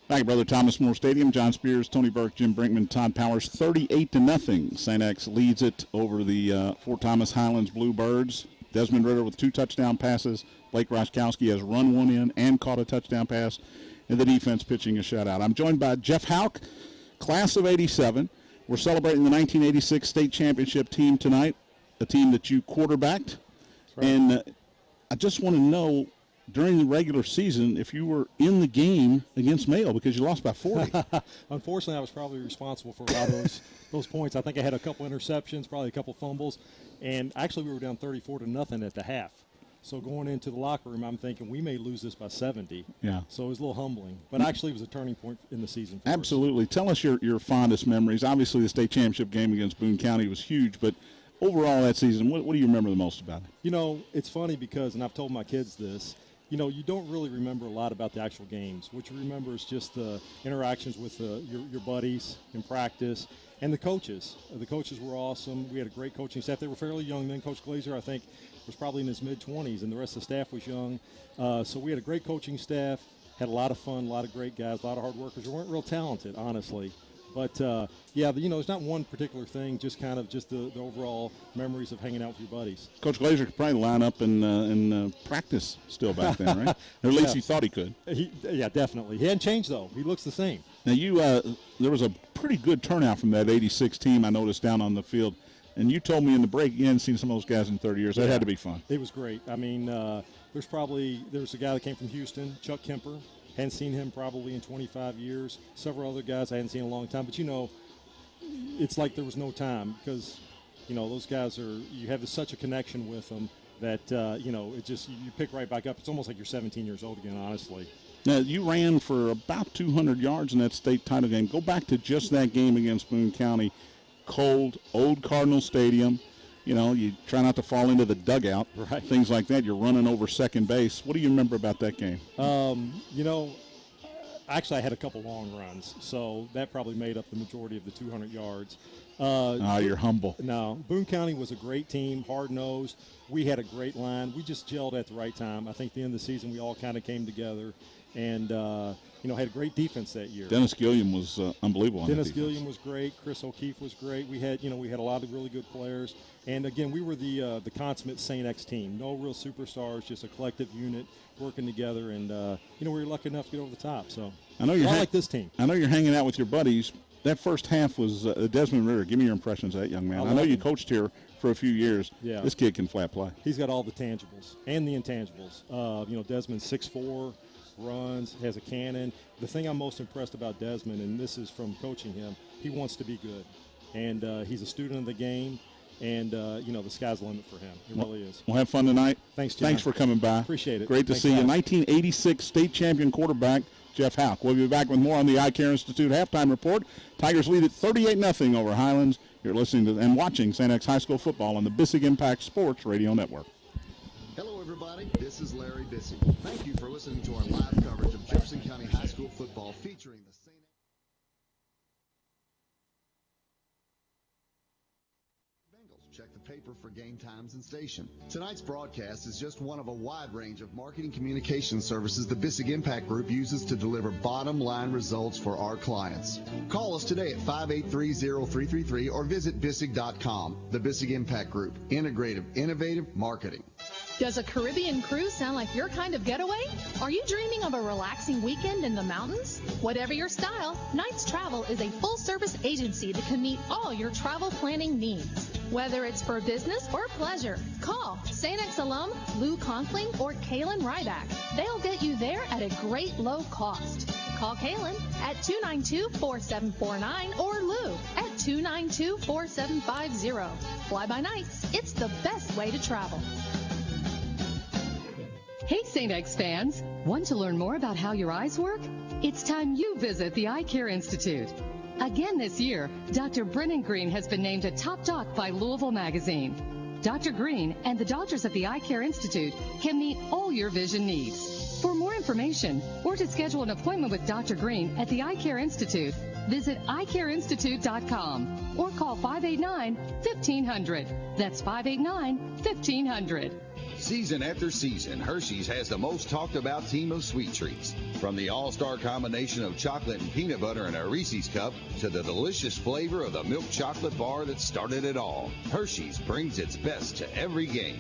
Back at Brother Thomas More Stadium, John Spears, Tony Burke, Jim Brinkman, Todd Powers, 38-0. St. X leads it over the Fort Thomas Highlands Bluebirds. Desmond Ritter with 2 touchdown passes. Blake Roszkowski has run one in and caught a touchdown pass. And the defense pitching a shutout. I'm joined by Jeff Houck, class of 87. We're celebrating the 1986 state championship team tonight, a team that you quarterbacked. Right. And I just want to know, during the regular season, if you were in the game against Mayo, because you lost by 40. Unfortunately, I was probably responsible for a lot of those points. I think I had a couple interceptions, probably a couple fumbles, and actually we were down 34-0 at the half. So going into the locker room, I'm thinking we may lose this by 70. Yeah. So it was a little humbling, but actually it was a turning point in the season for Absolutely. us. Tell us your fondest memories. Obviously, the state championship game against Boone County was huge, but overall that season, what do you remember the most about it? You know, it's funny because, and I've told my kids this, you know, you don't really remember a lot about the actual games. What you remember is just the interactions with your buddies in practice and the coaches. The coaches were awesome. We had a great coaching staff. They were fairly young then. Coach Glazer, I think, was probably in his mid-20s, and the rest of the staff was young. So we had a great coaching staff, had a lot of fun, a lot of great guys, a lot of hard workers. We weren't real talented, honestly. But, yeah, you know, it's not one particular thing, just kind of just the overall memories of hanging out with your buddies. Coach Glazer could probably line up and practice still back then, right? Or at least he thought he could. Yeah, definitely. He hadn't changed, though. He looks the same. Now, there was a pretty good turnout from that 86 team, I noticed, down on the field. And you told me in the break you hadn't seen some of those guys in 30 years. That had to be fun. It was great. I mean, there was a guy that came from Houston, Chuck Kemper. Hadn't seen him probably in 25 years. Several other guys I hadn't seen in a long time. But, you know, it's like there was no time because, you know, those guys you have such a connection with them that, you know, it just, you pick right back up. It's almost like you're 17 years old again, honestly. Now, you ran for about 200 yards in that state title game. Go back to just that game against Boone County. Cold, old Cardinal Stadium. You know, you try not to fall into the dugout, right. Things like that. You're running over second base. What do you remember about that game? You know, actually I had a couple long runs, so that probably made up the majority of the 200 yards. You're humble. No, Boone County was a great team, hard-nosed. We had a great line. We just gelled at the right time. I think at the end of the season we all kind of came together and, you know, had a great defense that year. Dennis Gilliam was unbelievable. Dennis Gilliam was great. Chris O'Keefe was great. We had a lot of really good players. And, again, we were the consummate St. X team. No real superstars, just a collective unit working together. And, you know, we were lucky enough to get over the top. So I know you're like this team. I know you're hanging out with your buddies. That first half was Desmond Ritter. Give me your impressions of that young man. I know you coached here for a few years. Yeah. This kid can flat play. He's got all the tangibles and the intangibles. You know, Desmond's 6'4", runs, has a cannon. The thing I'm most impressed about Desmond, and this is from coaching him, he wants to be good. And he's a student of the game. And, you know, the sky's the limit for him. It really is. We'll have fun tonight. Thanks, John. Thanks for coming by. Appreciate it. Great to see you. 1986 state champion quarterback Jeff Houck. We'll be back with more on the Eye Care Institute halftime report. Tigers lead at 38-0 over Highlands. You're listening to and watching St. X High School football on the Bissig Impact Sports Radio Network. Hello, everybody. This is Larry Bissig. Thank you for listening to our live coverage of Jefferson County High School football featuring the St. Check the paper for game times and station. Tonight's broadcast is just one of a wide range of marketing communication services the Bissig Impact Group uses to deliver bottom-line results for our clients. Call us today at 583-0333 or visit Bissig.com. The Bissig Impact Group. Integrative, innovative marketing. Does a Caribbean cruise sound like your kind of getaway? Are you dreaming of a relaxing weekend in the mountains? Whatever your style, Knights Travel is a full-service agency that can meet all your travel planning needs. Whether it's for business or pleasure, call St. X alum Lou Conkling or Kaylin Ryback. They'll get you there at a great low cost. Call Kaylin at 292-4749 or Lou at 292-4750. Fly by Nights, it's the best way to travel. Hey, St. X fans. Want to learn more about how your eyes work? It's time you visit the Eye Care Institute. Again this year, Dr. Brennan Green has been named a top doc by Louisville Magazine. Dr. Green and the doctors at the Eye Care Institute can meet all your vision needs. For more information or to schedule an appointment with Dr. Green at the Eye Care Institute, visit eyecareinstitute.com or call 589-1500. That's 589-1500. Season after season, Hershey's has the most talked about team of sweet treats. From the all-star combination of chocolate and peanut butter in a Reese's cup to the delicious flavor of the milk chocolate bar that started it all, Hershey's brings its best to every game.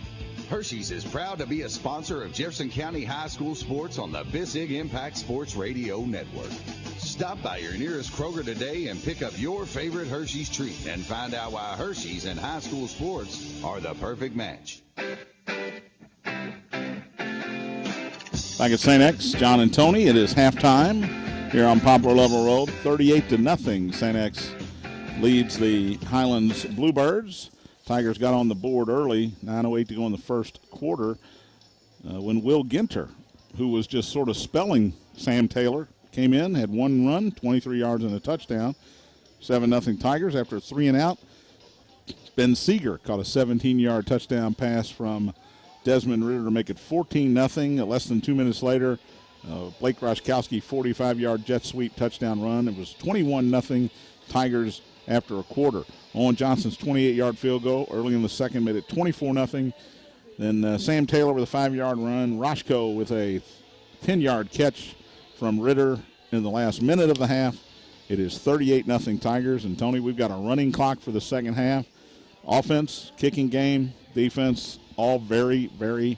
Hershey's is proud to be a sponsor of Jefferson County High School sports on the Bissig Impact Sports Radio Network. Stop by your nearest Kroger today and pick up your favorite Hershey's treat and find out why Hershey's and high school sports are the perfect match. Back at St. X, John and Tony. It is halftime here on Poplar Level Road. 38-0. St. X leads the Highlands Bluebirds. Tigers got on the board early, 9:08 to go in the first quarter, when Will Ginter, who was just sort of spelling Sam Taylor, came in, had one run, 23 yards and a touchdown. 7-0 Tigers after a 3-and-out. Ben Seeger caught a 17-yard touchdown pass from Desmond Ritter to make it 14-0. Less than 2 minutes later, Blake Roszkowski 45-yard jet sweep touchdown run. It was 21-0 Tigers after a quarter. Owen Johnson's 28-yard field goal early in the second made it 24-0. Then Sam Taylor with a 5-yard run. Roshko with a 10-yard catch from Ritter in the last minute of the half. It is 38-0 Tigers. And, Tony, we've got a running clock for the second half. Offense, kicking game, defense, all very, very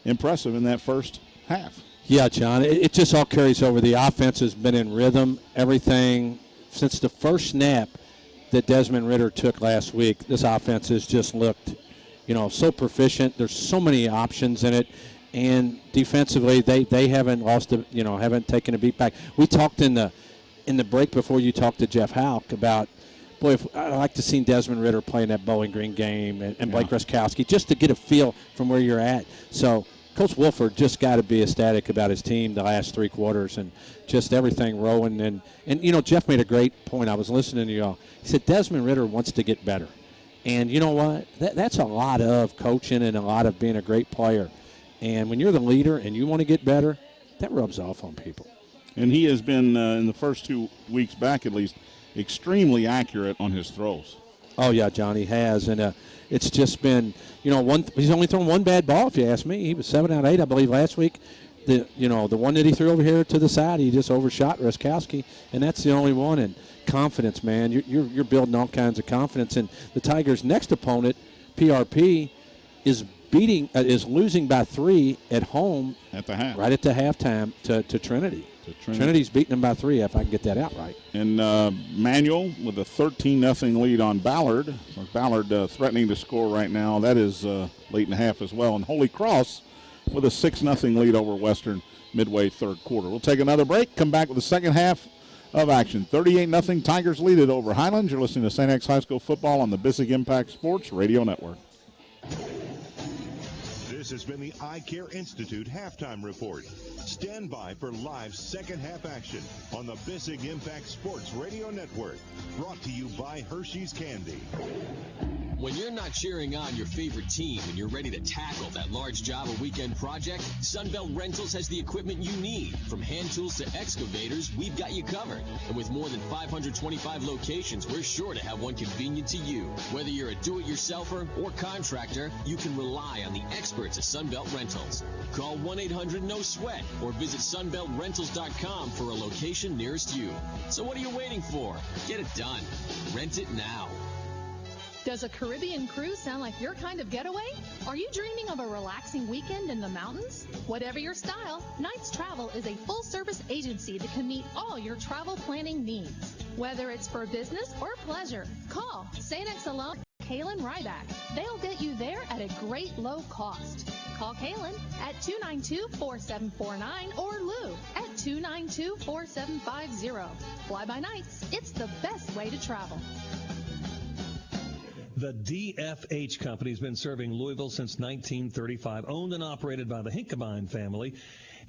impressive in that first half. Yeah, John, it just all carries over. The offense has been in rhythm. Everything since the first snap that Desmond Ritter took last week, this offense has just looked, so proficient. There's so many options in it. And defensively, they haven't lost, haven't taken a beat back. We talked in the break before you talked to Jeff Houck about, boy, I'd like to see Desmond Ritter play in that Bowling Green game and Blake Roszkowski just to get a feel from where you're at. So Coach Wolford just got to be ecstatic about his team the last three quarters and just everything rolling. And Jeff made a great point. I was listening to y'all. He said Desmond Ritter wants to get better. And you know what? That's a lot of coaching and a lot of being a great player. And when you're the leader and you want to get better, that rubs off on people. And he has been, in the first 2 weeks back at least, extremely accurate on his throws. Oh, yeah, John, he has. And it's just been, he's only thrown one bad ball, if you ask me. He was 7 out of 8, I believe, last week. The one that he threw over here to the side, he just overshot Roszkowski, and that's the only one. And confidence, man, you're building all kinds of confidence. And the Tigers' next opponent, PRP, is losing by 3 at home at the half, right at the halftime to Trinity. Trinity's beating them by 3, if I can get that out right. And Manuel with a 13-0 lead on Ballard. So Ballard threatening to score right now. That is late in the half as well. And Holy Cross with a 6-0 lead over Western midway third quarter. We'll take another break, come back with the second half of action. 38-0 Tigers lead it over Highlands. You're listening to St. X High School football on the Bissig Impact Sports Radio Network. This has been the Eye Care Institute Halftime Report. Stand by for live second half action on the Bissig Impact Sports Radio Network. Brought to you by Hershey's Candy. When you're not cheering on your favorite team and you're ready to tackle that large job or weekend project, Sunbelt Rentals has the equipment you need. From hand tools to excavators, we've got you covered. And with more than 525 locations, we're sure to have one convenient to you. Whether you're a do-it-yourselfer or contractor, you can rely on the experts at Sunbelt Rentals. Call 1-800-NO-SWEAT or visit sunbeltrentals.com for a location nearest you. So what are you waiting for? Get it done. Rent it now. Does a Caribbean cruise sound like your kind of getaway? Are you dreaming of a relaxing weekend in the mountains? Whatever your style, Knights Travel is a full-service agency that can meet all your travel planning needs. Whether it's for business or pleasure, call St. X alum Kaylin Ryback. They'll get you there at a great low cost. Call Kaylin at 292-4749 or Lou at 292-4750. Fly by Nights, it's the best way to travel. The DFH Company has been serving Louisville since 1935, owned and operated by the Hinkabine family.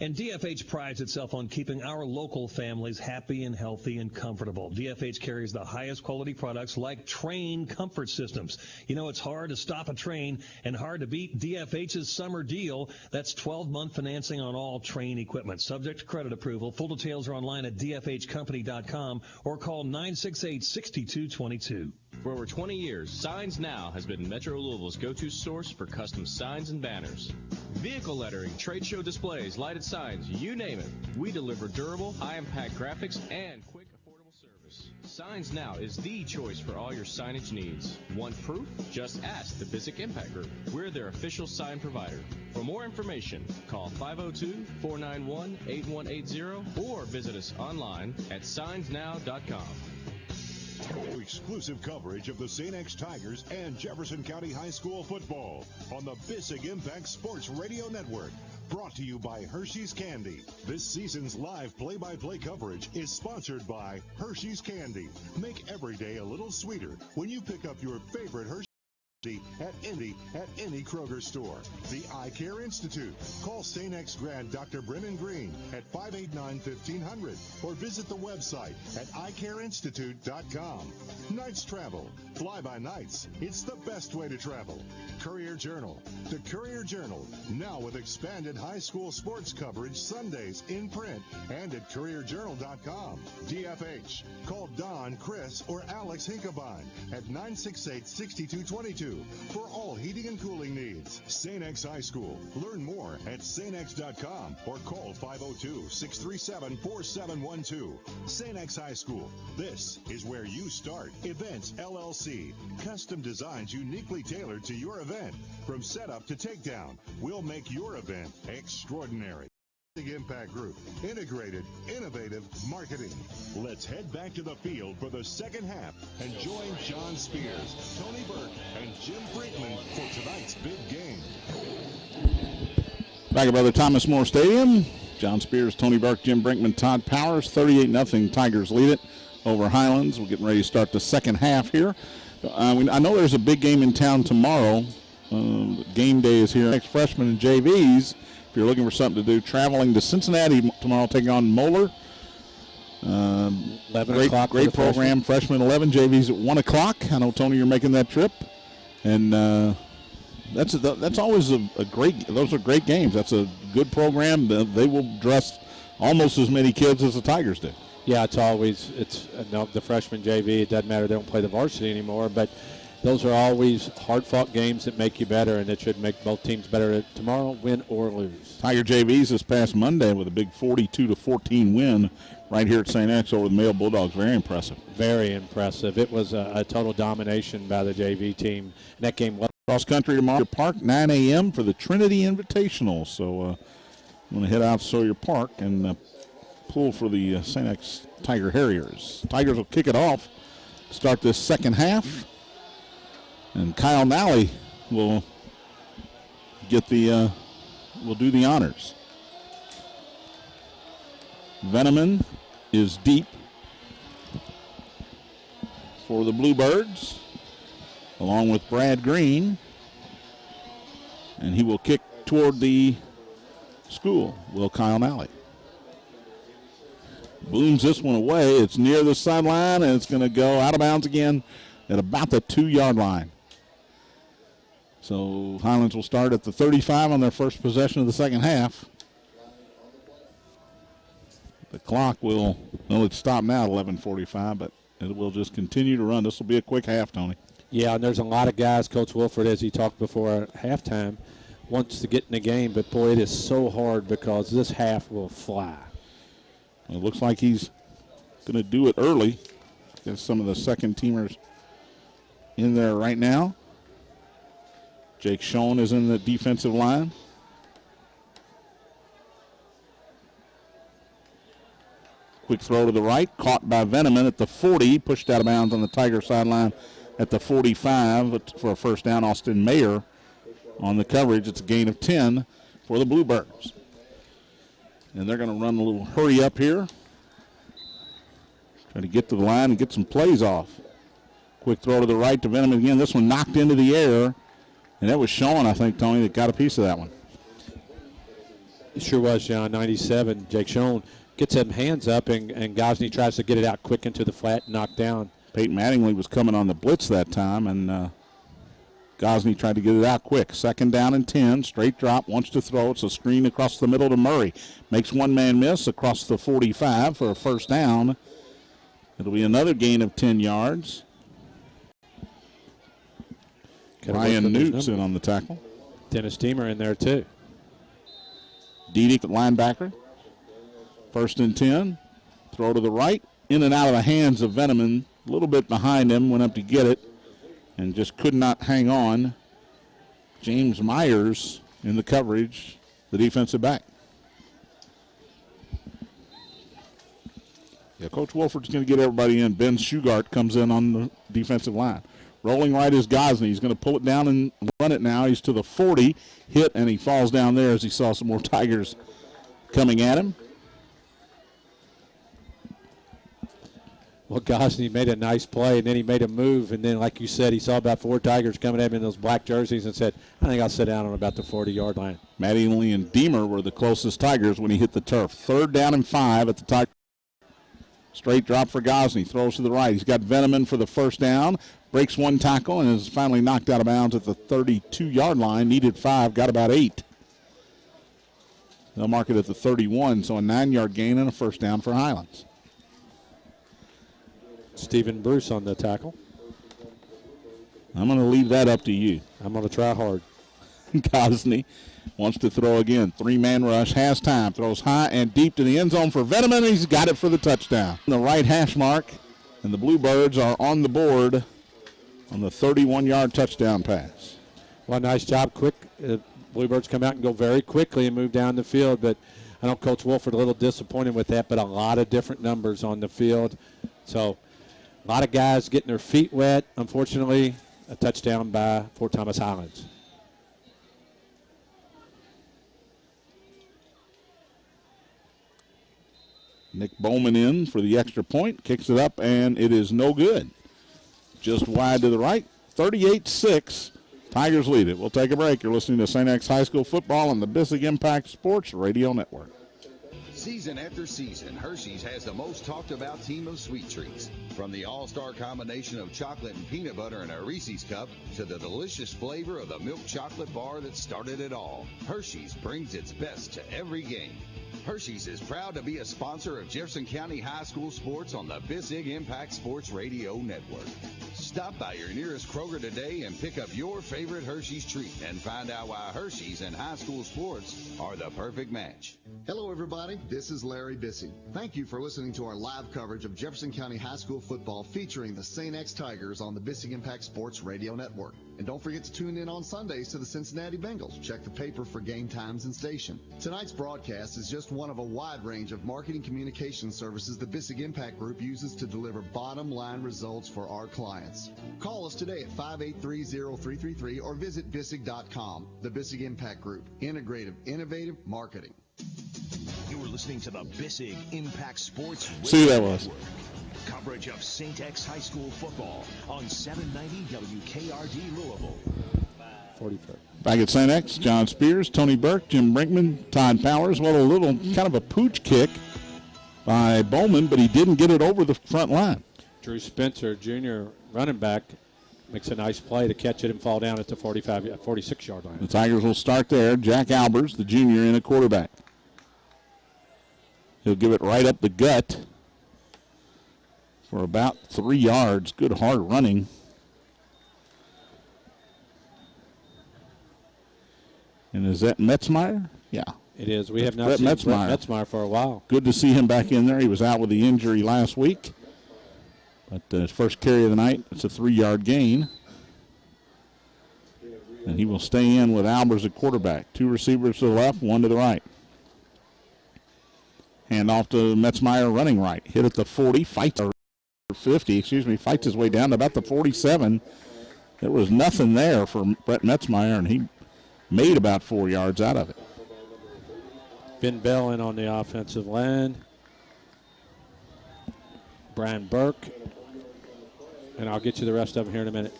And DFH prides itself on keeping our local families happy and healthy and comfortable. DFH carries the highest quality products like train comfort systems. You know, it's hard to stop a train and hard to beat DFH's summer deal. That's 12-month financing on all train equipment, subject to credit approval. Full details are online at dfhcompany.com or call 968-6222. For over 20 years, Signs Now has been Metro Louisville's go-to source for custom signs and banners. Vehicle lettering, trade show displays, lighted signs, you name it. We deliver durable, high-impact graphics and quick, affordable service. Signs Now is the choice for all your signage needs. Want proof? Just ask the Bissick Impact Group. We're their official sign provider. For more information, call 502-491-8180 or visit us online at signsnow.com. Exclusive coverage of the St. X Tigers and Jefferson County High School football on the Bissick Impact Sports Radio Network. Brought to you by Hershey's Candy. This season's live play-by-play coverage is sponsored by Hershey's Candy. Make every day a little sweeter when you pick up your favorite Hershey's at any Kroger store. The Eye Care Institute. Call St. X grad Dr. Brennan Green at 589-1500 or visit the website at eyecareinstitute.com. Nights travel. Fly by nights. It's the best way to travel. Courier Journal. The Courier Journal, now with expanded high school sports coverage Sundays in print and at courierjournal.com. DFH. Call Don, Chris, or Alex Hinkabine at 968-6222 for all heating and cooling needs. St. X High School. Learn more at stx.com or call 502-637-4712. St. X High School. This is where you start. Events LLC. Custom designs uniquely tailored to your event. From setup to takedown, we'll make your event extraordinary. Impact Group. Integrated, innovative marketing. Let's head back to the field for the second half and join John Spears, Tony Burke, and Jim Brinkman for tonight's big game. Back at Brother Thomas More Stadium. John Spears, Tony Burke, Jim Brinkman, Todd Powers. 38-0 Tigers lead it over Highlands. We're getting ready to start the second half here. I know there's a big game in town tomorrow. Game day is here. Next freshmen and JVs. If you're looking for something to do, traveling to Cincinnati tomorrow, taking on Moeller. 11 o'clock. Great program. Freshman 11, JVs at 1 o'clock. I know, Tony, you're making that trip. And that's always a great, those are great games. That's a good program. They will dress almost as many kids as the Tigers do. Yeah, the freshman JV, it doesn't matter. They don't play the varsity anymore, but those are always hard-fought games that make you better, and it should make both teams better tomorrow, win or lose. Tiger JVs this past Monday with a big 42-14 win right here at St. X over the male Bulldogs. Very impressive. Very impressive. It was a total domination by the JV team. And that game was cross country tomorrow. Park 9 a.m. for the Trinity Invitational. So I'm going to head out to Sawyer Park and pull for the St. X Tiger Harriers. Tigers will kick it off, start this second half. And Kyle Nally will will do the honors. Veneman is deep for the Bluebirds, along with Brad Green. And he will kick toward the school, will Kyle Nally. Booms this one away. It's near the sideline, and it's going to go out of bounds again at about the 2-yard line. So Highlands will start at the 35 on their first possession of the second half. The clock it's stopped now at 11:45, but it will just continue to run. This will be a quick half, Tony. Yeah, and there's a lot of guys, Coach Wilford, as he talked before at halftime, wants to get in the game, but boy, it is so hard because this half will fly. It looks like he's going to do it early. There's some of the second teamers in there right now. Jake Schoen is in the defensive line. Quick throw to the right, caught by Veneman at the 40, pushed out of bounds on the Tiger sideline at the 45 for a first down. Austin Mayer on the coverage. It's a gain of 10 for the Bluebirds. And they're going to run a little hurry up here. Try to get to the line and get some plays off. Quick throw to the right to Veneman again. This one knocked into the air. And that was Sean, I think, Tony, that got a piece of that one. It sure was, John. 97. Jake Schoen gets them hands up, and Gosney tries to get it out quick into the flat, knocked down. Peyton Mattingly was coming on the blitz that time, and Gosney tried to get it out quick. 2nd down and 10. Straight drop. Wants to throw. It's a screen across the middle to Murray. Makes one man miss across the 45 for a 1st down. It'll be another gain of 10 yards. Ryan Newt's in on the tackle. Dennis Deemer in there, too. Dede, the linebacker. 1st and 10. Throw to the right. In and out of the hands of Veneman. A little bit behind him. Went up to get it. And just could not hang on. James Myers in the coverage, the defensive back. Yeah, Coach Wolford's going to get everybody in. Ben Shugart comes in on the defensive line. Rolling right is Gosney. He's going to pull it down and run it now. He's to the 40. Hit, and he falls down there as he saw some more Tigers coming at him. Well, Gosney made a nice play, and then he made a move, and then, like you said, he saw about 4 Tigers coming at him in those black jerseys and said, I think I'll sit down on about the 40-yard line. Mattingly and Deemer were the closest Tigers when he hit the turf. 3rd down and 5 at the Tigers. Straight drop for Gosney. Throws to the right. He's got Veneman for the 1st down. Breaks one tackle and is finally knocked out of bounds at the 32-yard line. Needed 5, got about 8. They'll mark it at the 31, so a 9-yard gain and a 1st down for Highlands. Stephen Bruce on the tackle. I'm going to leave that up to you. I'm going to try hard. Gosney wants to throw again. 3-man rush, has time. Throws high and deep to the end zone for Veneman. He's got it for the touchdown. The right hash mark, and the Bluebirds are on the board on the 31-yard touchdown pass. Well, nice job. Quick. Bluebirds come out and go very quickly and move down the field, but I know Coach Wolford a little disappointed with that, but a lot of different numbers on the field. So a lot of guys getting their feet wet. Unfortunately, a touchdown by Fort Thomas Highlands. Nick Bowman in for the extra point. Kicks it up, and it is no good. Just wide to the right. 38-6. Tigers lead it. We'll take a break. You're listening to St. X High School football on the Bissig Impact Sports Radio Network. Season after season, Hershey's has the most talked about team of sweet treats. From the all-star combination of chocolate and peanut butter in a Reese's cup to the delicious flavor of the milk chocolate bar that started it all, Hershey's brings its best to every game. Hershey's is proud to be a sponsor of Jefferson County High School sports on the Bissig Impact Sports Radio Network. Stop by your nearest Kroger today and pick up your favorite Hershey's treat and find out why Hershey's and high school sports are the perfect match. Hello, everybody. This is Larry Bissig. Thank you for listening to our live coverage of Jefferson County High School football featuring the St. X Tigers on the Bissig Impact Sports Radio Network. And don't forget to tune in on Sundays to the Cincinnati Bengals. Check the paper for game times and station. Tonight's broadcast is just one of a wide range of marketing communication services the Bissig Impact Group uses to deliver bottom-line results for our clients. Call us today at 583-0333 or visit Bissig.com. The Bissig Impact Group. Integrative, innovative marketing. You were listening to the Bissig Impact Sports Radio See who that was. Network. Coverage of St. X High School football on 790 WKRD Louisville. 43. Back at St. X, John Spears, Tony Burke, Jim Brinkman, Todd Powers. Well, a little kind of a pooch kick by Bowman, but he didn't get it over the front line. Drew Spencer, junior running back, makes a nice play to catch it and fall down at the 46-yard line. The Tigers will start there. Jack Albers, the junior, in a quarterback. He'll give it right up the gut for about 3 yards. Good hard running. And is that Metzmeyer? Yeah. It is. We have not seen Brett Metzmeyer for a while. Good to see him back in there. He was out with the injury last week. But his first carry of the night, it's a 3-yard gain. And he will stay in with Albers at quarterback. 2 receivers to the left, 1 to the right. Hand off to Metzmeyer running right. Hit at the 40, fights his way down to about the 47. There was nothing there for Brett Metzmeyer, and he made about 4 yards out of it. Ben Bell in on the offensive line. Brian Burke. And I'll get you the rest of them here in a minute.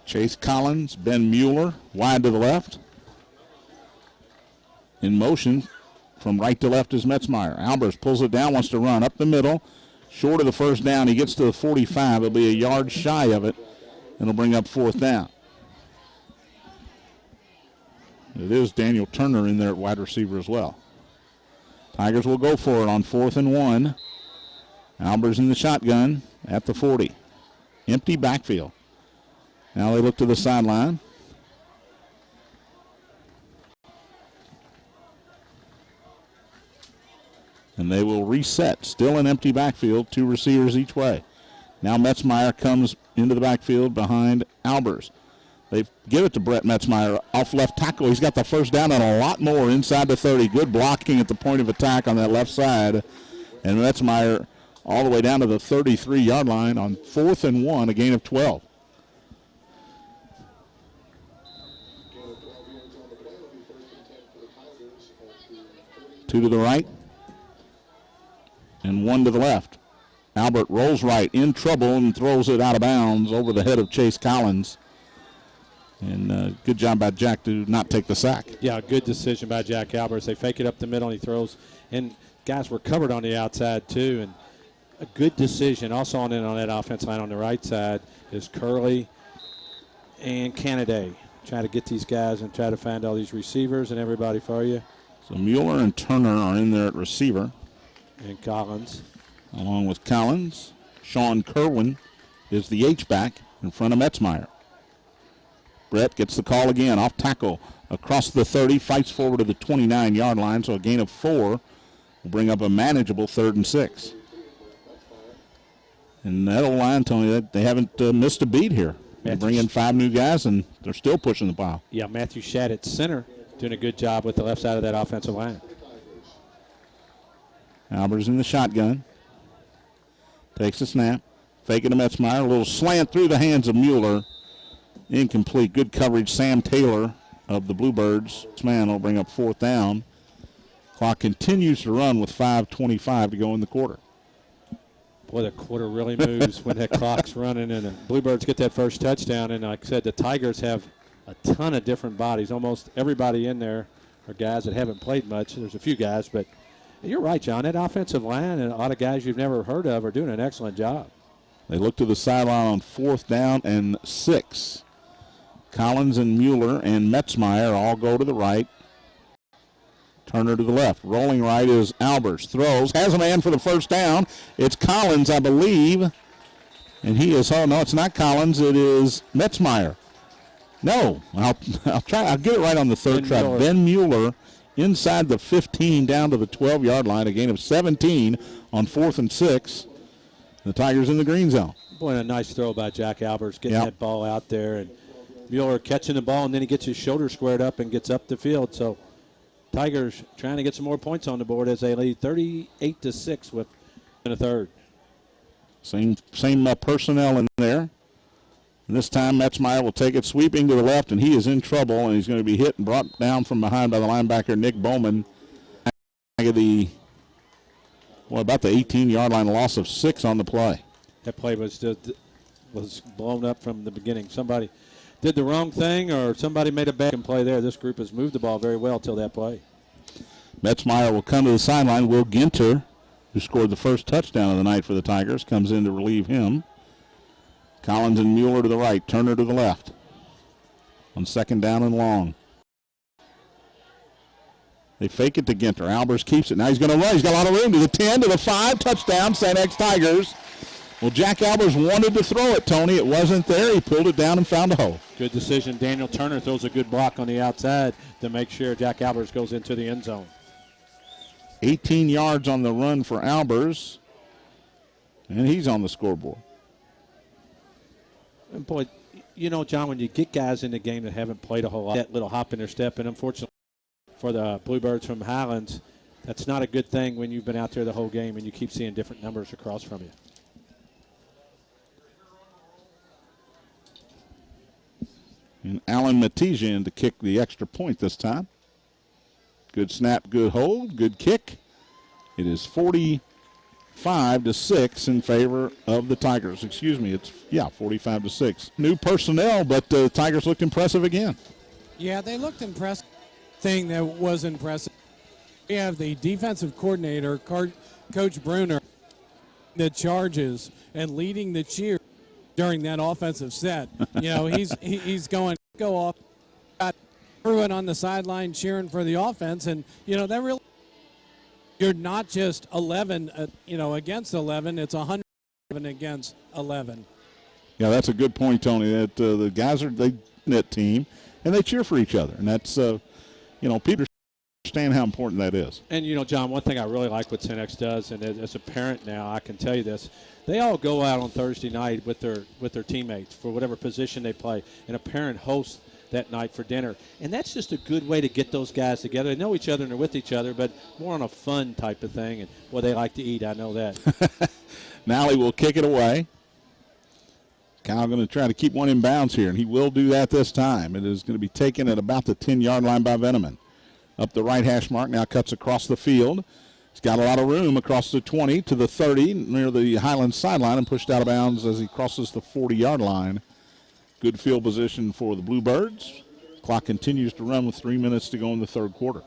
Chase Collins, Ben Mueller, wide to the left. In motion from right to left is Metzmeyer. Albers pulls it down, wants to run up the middle. Short of the first down. He gets to the 45. It'll be a yard shy of it. It'll bring up 4th down. It is Daniel Turner in there at wide receiver as well. Tigers will go for it on 4th and 1. Albers in the shotgun at the 40. Empty backfield. Now they look to the sideline. And they will reset. Still an empty backfield, 2 receivers each way. Now Metzmeyer comes into the backfield behind Albers. They give it to Brett Metzmeyer off left tackle. He's got the first down and a lot more inside the 30. Good blocking at the point of attack on that left side. And Metzmeyer all the way down to the 33-yard line on 4th and 1, a gain of 12. Two to the right and 1 to the left. Albert rolls right, in trouble, and throws it out of bounds over the head of Chase Collins. And good job by Jack to not take the sack. Yeah, good decision by Jack Albers. They fake it up the middle, and he throws. And guys were covered on the outside, too. And a good decision. Also on in on that offense line on the right side is Curley and Canaday. Try to get these guys and try to find all these receivers and everybody for you. So Mueller and Turner are in there at receiver. And Collins. Along with Collins. Sean Kerwin is the H-back in front of Metzmeyer. Brett gets the call again, off tackle, across the 30, fights forward to the 29-yard line, so a gain of 4 will bring up a manageable 3rd and 6. And that old line, Tony, they haven't missed a beat here. They bring in 5 new guys, and they're still pushing the pile. Yeah, Matthew Shadd at center, doing a good job with the left side of that offensive line. Albers in the shotgun. Takes a snap. Fake it to Metzmeyer. A little slant through the hands of Mueller. Incomplete. Good coverage. Sam Taylor of the Bluebirds. This man will bring up 4th down. Clock continues to run with 5:25 to go in the quarter. Boy, the quarter really moves when that clock's running, and the Bluebirds get that first touchdown. And like I said, the Tigers have a ton of different bodies. Almost everybody in there are guys that haven't played much. There's a few guys, but you're right, John. That offensive line and a lot of guys you've never heard of are doing an excellent job. They look to the sideline on 4th down and 6. Collins and Mueller and Metzmeyer all go to the right. Turner to the left. Rolling right is Albers. Throws. Has a man for the first down. It's Collins, I believe. And he is, oh, no, it's not Collins. It is Metzmeyer. No, I'll try. I'll get it right on the third try. Ben Mueller inside the 15 down to the 12-yard line. A gain of 17 on 4th and 6. The Tigers in the green zone. Boy, a nice throw by Jack Albers, getting that ball out there. And Mueller catching the ball, and then he gets his shoulder squared up and gets up the field. So Tigers trying to get some more points on the board as they lead 38-6 with in a third. Same personnel in there. And this time Metzmeyer will take it sweeping to the left, and he is in trouble, and he's going to be hit and brought down from behind by the linebacker Nick Bowman. About the 18-yard line, loss of 6 on the play. That play was blown up from the beginning. Somebody did the wrong thing, or somebody made a bad play there. This group has moved the ball very well till that play. Metzmeyer will come to the sideline. Will Ginter, who scored the first touchdown of the night for the Tigers, comes in to relieve him. Collins and Mueller to the right, Turner to the left. On 2nd down and long. They fake it to Ginter. Albers keeps it. Now he's going to run. He's got a lot of room to the 10, to the 5. Touchdown, St. X Tigers. Well, Jack Albers wanted to throw it, Tony. It wasn't there. He pulled it down and found a hole. Good decision. Daniel Turner throws a good block on the outside to make sure Jack Albers goes into the end zone. 18 yards on the run for Albers. And he's on the scoreboard. And boy, you know, John, when you get guys in the game that haven't played a whole lot, that little hop in their step, and unfortunately for the Bluebirds from Highlands, that's not a good thing when you've been out there the whole game and you keep seeing different numbers across from you. And Alan Matesian to kick the extra point this time. Good snap, good hold, good kick. It is 45-6 in favor of the Tigers. Excuse me, it's 45-6. New personnel, but the Tigers looked impressive again. Yeah, they looked impressive. thing that was impressive. We have the defensive coordinator, Coach Bruner, the charges and leading the cheer during that offensive set. You know, he's going to go off, got everyone on the sideline cheering for the offense, and you know that really, you're not just 11, against 11. It's 111 against 11. Yeah, that's a good point, Tony. That the guys are they knit team, and they cheer for each other, and that's people understand how important that is. And John, one thing I really like what Cenex does, and as a parent now, I can tell you this: they all go out on Thursday night with their teammates for whatever position they play, and a parent hosts that night for dinner, and that's just a good way to get those guys together. They know each other and they're with each other, but more on a fun type of thing. And boy, they like to eat. I know that. Nally will kick it away. Kyle going to try to keep one in bounds here, and he will do that this time. It is going to be taken at about the 10-yard line by Veneman. Up the right hash mark, now cuts across the field. He's got a lot of room across the 20 to the 30 near the Highlands sideline and pushed out of bounds as he crosses the 40-yard line. Good field position for the Bluebirds. Clock continues to run with 3 minutes to go in the third quarter.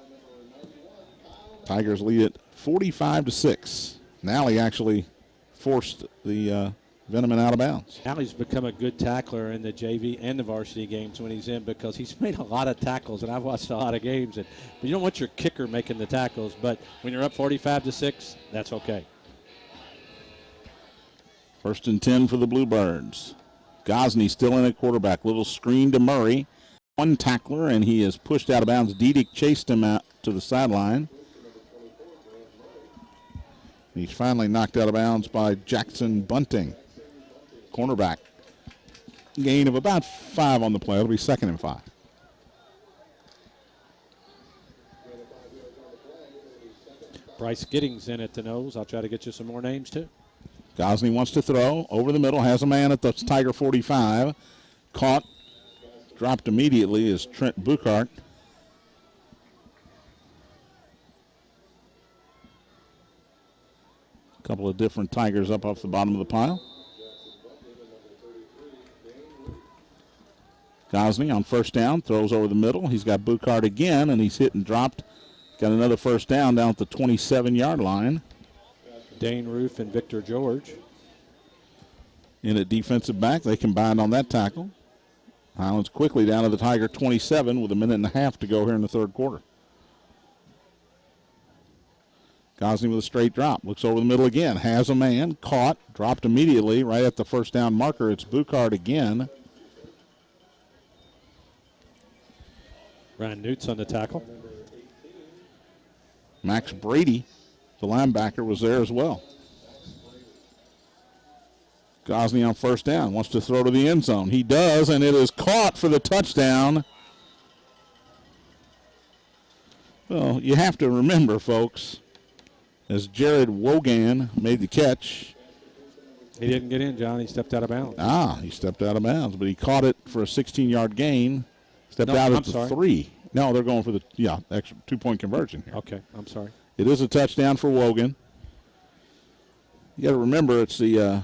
Tigers lead it 45-6. Nally actually forced the Veneman out of bounds. Allie's become a good tackler in the JV and the varsity games when he's in because he's made a lot of tackles, and I've watched a lot of games. But you don't want your kicker making the tackles, but when you're up 45-6, that's okay. 1st and 10 for the Bluebirds. Gosney still in at quarterback. Little screen to Murray. One tackler, and he is pushed out of bounds. Diedick chased him out to the sideline. He's finally knocked out of bounds by Jackson Bunting. Cornerback. Gain of about 5 on the play. It'll be 2nd and 5. Bryce Giddings in at the nose. I'll try to get you some more names, too. Gosney wants to throw. Over the middle. Has a man at the Tiger 45. Caught. Dropped immediately is Trent Buchart. A couple of different Tigers up off the bottom of the pile. Gosney on 1st down, throws over the middle. He's got Buchart again, and he's hit and dropped. Got another 1st down at the 27-yard line. Dane Roof and Victor George. In at defensive back, they combined on that tackle. Highlands quickly down to the Tiger 27 with 1.5 minutes to go here in the third quarter. Gosney with a straight drop. Looks over the middle again. Has a man. Caught. Dropped immediately right at the 1st down marker. It's Buchart again. Ryan Newt's on the tackle. Max Brady, the linebacker, was there as well. Gosney on 1st down. Wants to throw to the end zone. He does, and it is caught for the touchdown. Well, you have to remember, folks, as Jared Wogan made the catch. He didn't get in, John. He stepped out of bounds. He stepped out of bounds, but he caught it for a 16-yard gain. Stepped out at the 3. No, they're going for the extra 2-point conversion here. Okay, I'm sorry. It is a touchdown for Wogan. You got to remember it's the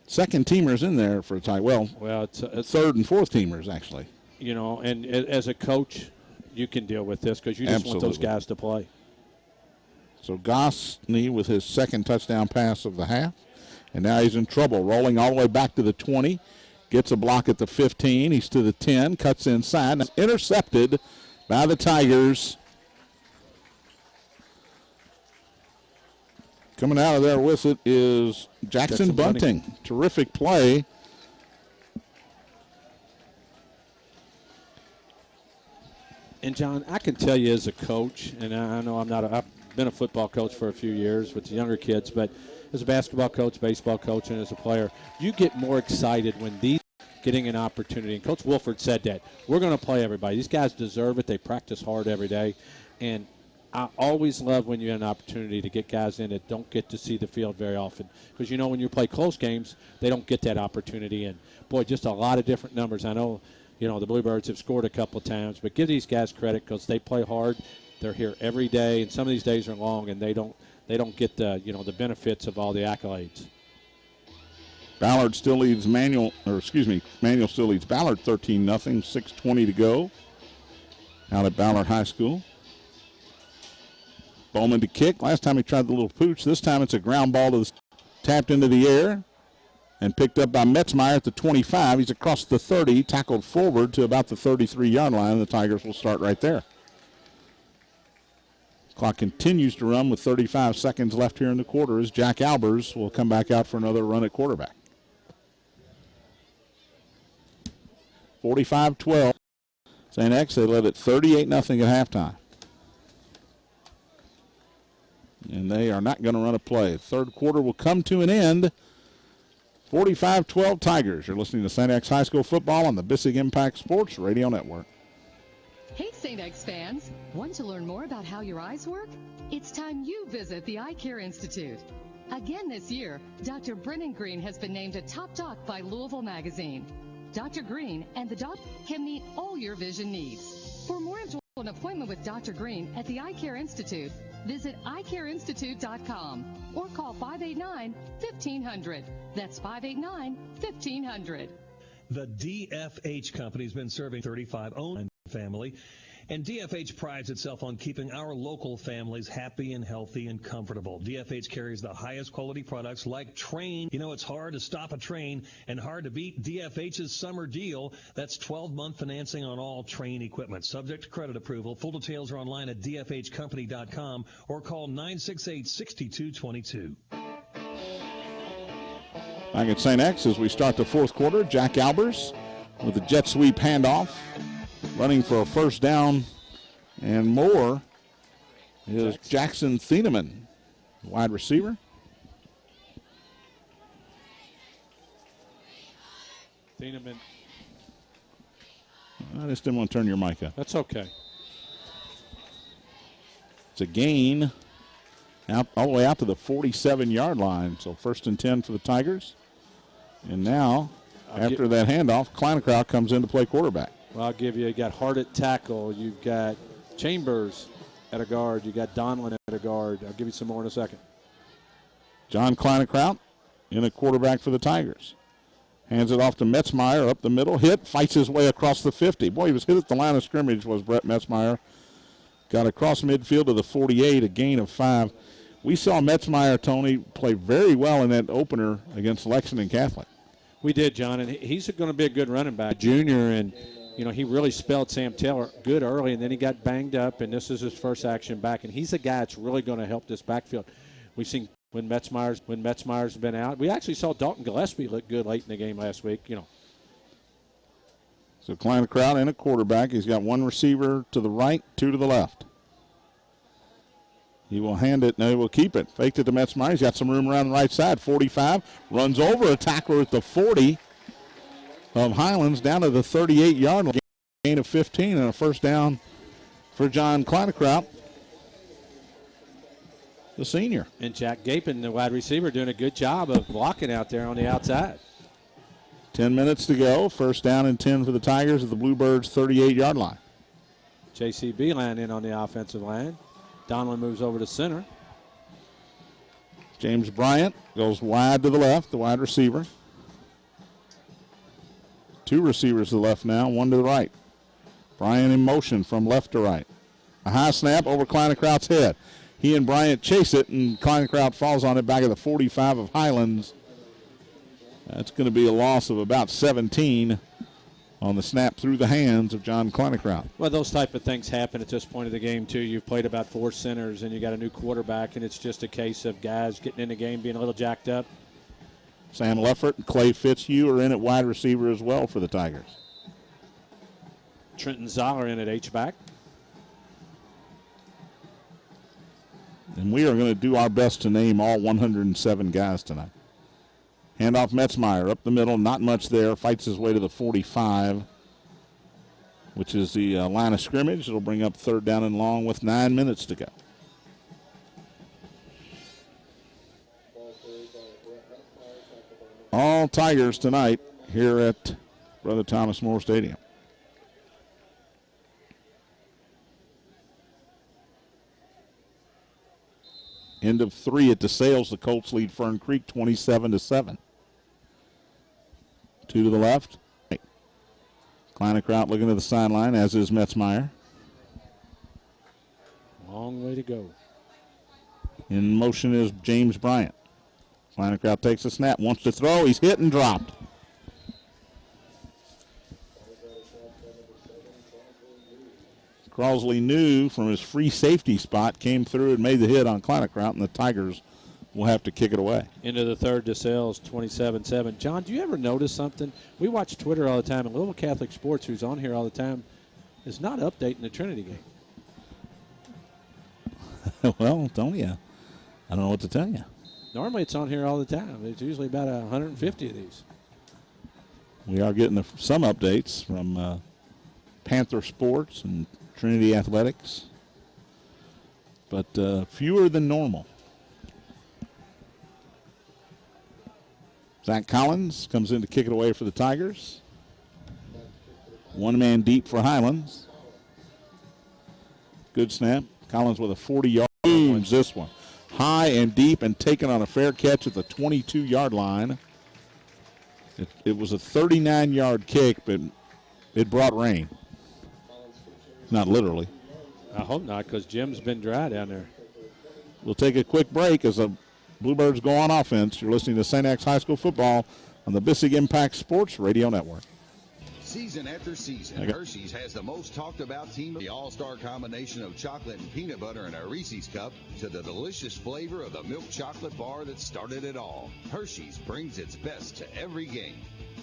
second teamers in there for a tie. Well, it's 3rd and 4th teamers actually. And as a coach, you can deal with this because you just want those guys to play. So Gosney with his 2nd touchdown pass of the half, and now he's in trouble, rolling all the way back to the 20. Gets a block at the 15. He's to the 10. Cuts inside. Now intercepted by the Tigers. Coming out of there with it is Jackson Bunting. Terrific play. And, John, I can tell you as a coach, and I know I've been a football coach for a few years with the younger kids, but as a basketball coach, baseball coach, and as a player, you get more excited when these getting an opportunity. And Coach Wolford said that. We're going to play everybody. These guys deserve it. They practice hard every day. And I always love when you have an opportunity to get guys in that don't get to see the field very often. Because, when you play close games, they don't get that opportunity. And, boy, just a lot of different numbers. I know, the Bluebirds have scored a couple of times. But give these guys credit because they play hard. They're here every day. And some of these days are long, and they don't get the, the benefits of all the accolades. Ballard still leads Manual still leads Ballard 13-0, 6:20 to go out at Ballard High School. Bowman to kick. Last time he tried the little pooch. This time it's a ground ball to tapped into the air and picked up by Metzmeyer at the 25. He's across the 30, tackled forward to about the 33-yard line. The Tigers will start right there. Clock continues to run with 35 seconds left here in the quarter as Jack Albers will come back out for another run at quarterback. 45-12. St. X, they led it 38-0 at halftime. And they are not going to run a play. Third quarter will come to an end. 45-12 Tigers. You're listening to St. X High School football on the Bissig Impact Sports Radio Network. Hey, St. X fans. Want to learn more about how your eyes work? It's time you visit the Eye Care Institute. Again this year, Dr. Brennan Green has been named a top doc by Louisville Magazine. Dr. Green and the doc can meet all your vision needs. For more info and an appointment with Dr. Green at the Eye Care Institute, visit eyecareinstitute.com or call 589-1500. That's 589-1500. The DFH company's been serving 35 owned family, and DFH prides itself on keeping our local families happy and healthy and comfortable. DFH carries the highest quality products like Train. You know, it's hard to stop a train and hard to beat DFH's summer deal. That's 12-month financing on all Train equipment, subject to credit approval. Full details are online at dfhcompany.com or call 968-6222. Back at St. X as we start the fourth quarter, Jack Albers with a jet sweep handoff. Running for a first down and more is Jackson Thieneman, wide receiver. Thieneman. I just didn't want to turn your mic up. That's okay. It's a gain out all the way out to the 47-yard line. So first and 10 for the Tigers. And now, after that handoff, Kleinkraut comes in to play quarterback. Well, I'll give you got Hart at tackle. You've got Chambers at a guard. You got Donlin at a guard. I'll give you some more in a second. John Kleinkraut in a quarterback for the Tigers. Hands it off to Metzmeyer up the middle. Hit, fights his way across the 50. Boy, he was hit at the line of scrimmage was Brett Metzmeyer. Got across midfield to the 48, a gain of 5. We saw Metzmeyer, Tony, play very well in that opener against Lexington Catholic. We did, John, and he's going to be a good running back, junior, and you know, he really spelled Sam Taylor good early, and then he got banged up, and this is his first action back. And he's a guy that's really going to help this backfield. We've seen when Metzmeyer's been out. We actually saw Dalton Gillespie look good late in the game last week, you know. So Kleinkraut and a quarterback. He's got one receiver to the right, two to the left. He will hand it. No, he will keep it. Faked it to Metzmeyer. He's got some room around the right side. 45. Runs over a tackler at the 40 of Highlands down to the 38-yard line. Gain of 15 and a first down for John Kleinkraut, the senior. And Jack Gapin, the wide receiver, doing a good job of blocking out there on the outside. 10 minutes to go. First down and 10 for the Tigers at the Bluebirds' 38-yard line. J.C. Beeline in on the offensive line. Donlin moves over to center. James Bryant goes wide to the left, the wide receiver. Two receivers to the left now, one to the right. Bryant in motion from left to right. A high snap over Kleinkraut's head. He and Bryant chase it, and Kleinkraut falls on it back at the 45 of Highlands. That's going to be a loss of about 17 on the snap through the hands of John Kleinkraut. Well, those type of things happen at this point of the game, too. You've played about 4 centers, and you got a new quarterback, and it's just a case of guys getting in the game, being a little jacked up. Sam Leffert and Clay Fitzhugh are in at wide receiver as well for the Tigers. Trenton Zoller in at H-back. And we are going to do our best to name all 107 guys tonight. Handoff Metzmeyer up the middle, not much there. Fights his way to the 45, which is the line of scrimmage. It'll bring up third down and long with 9 minutes to go. All Tigers tonight here at Brother Thomas More Stadium. End of 3 at DeSales. The Colts lead Fern Creek 27-7. 2 to the left. Kleinkraut looking to the sideline, as is Metzmeyer. Long way to go. In motion is James Bryant. Kleinkraut takes a snap, wants to throw. He's hit and dropped. Crosley knew from his free safety spot, came through and made the hit on Kleinkraut, and the Tigers will have to kick it away. Into the third, DeSales 27-7. John, do you ever notice something? We watch Twitter all the time, and Louisville Catholic Sports, who's on here all the time, is not updating the Trinity game. Well, Tony, I don't know what to tell you. Normally it's on here all the time. It's usually about 150 of these. We are getting some updates from Panther Sports and Trinity Athletics, but fewer than normal. Zach Collins comes in to kick it away for the Tigers. One man deep for Highlands. Good snap. Collins with a 40-yard moves this one. High and deep and taken on a fair catch at the 22-yard line. It was a 39-yard kick, but it brought rain. Not literally. I hope not, because Jim's been dry down there. We'll take a quick break as the Bluebirds go on offense. You're listening to St. X High School football on the Bissig Impact Sports Radio Network. Season after season, Hershey's has the most talked about team. The all-star combination of chocolate and peanut butter in a Reese's cup to the delicious flavor of the milk chocolate bar that started it all. Hershey's brings its best to every game.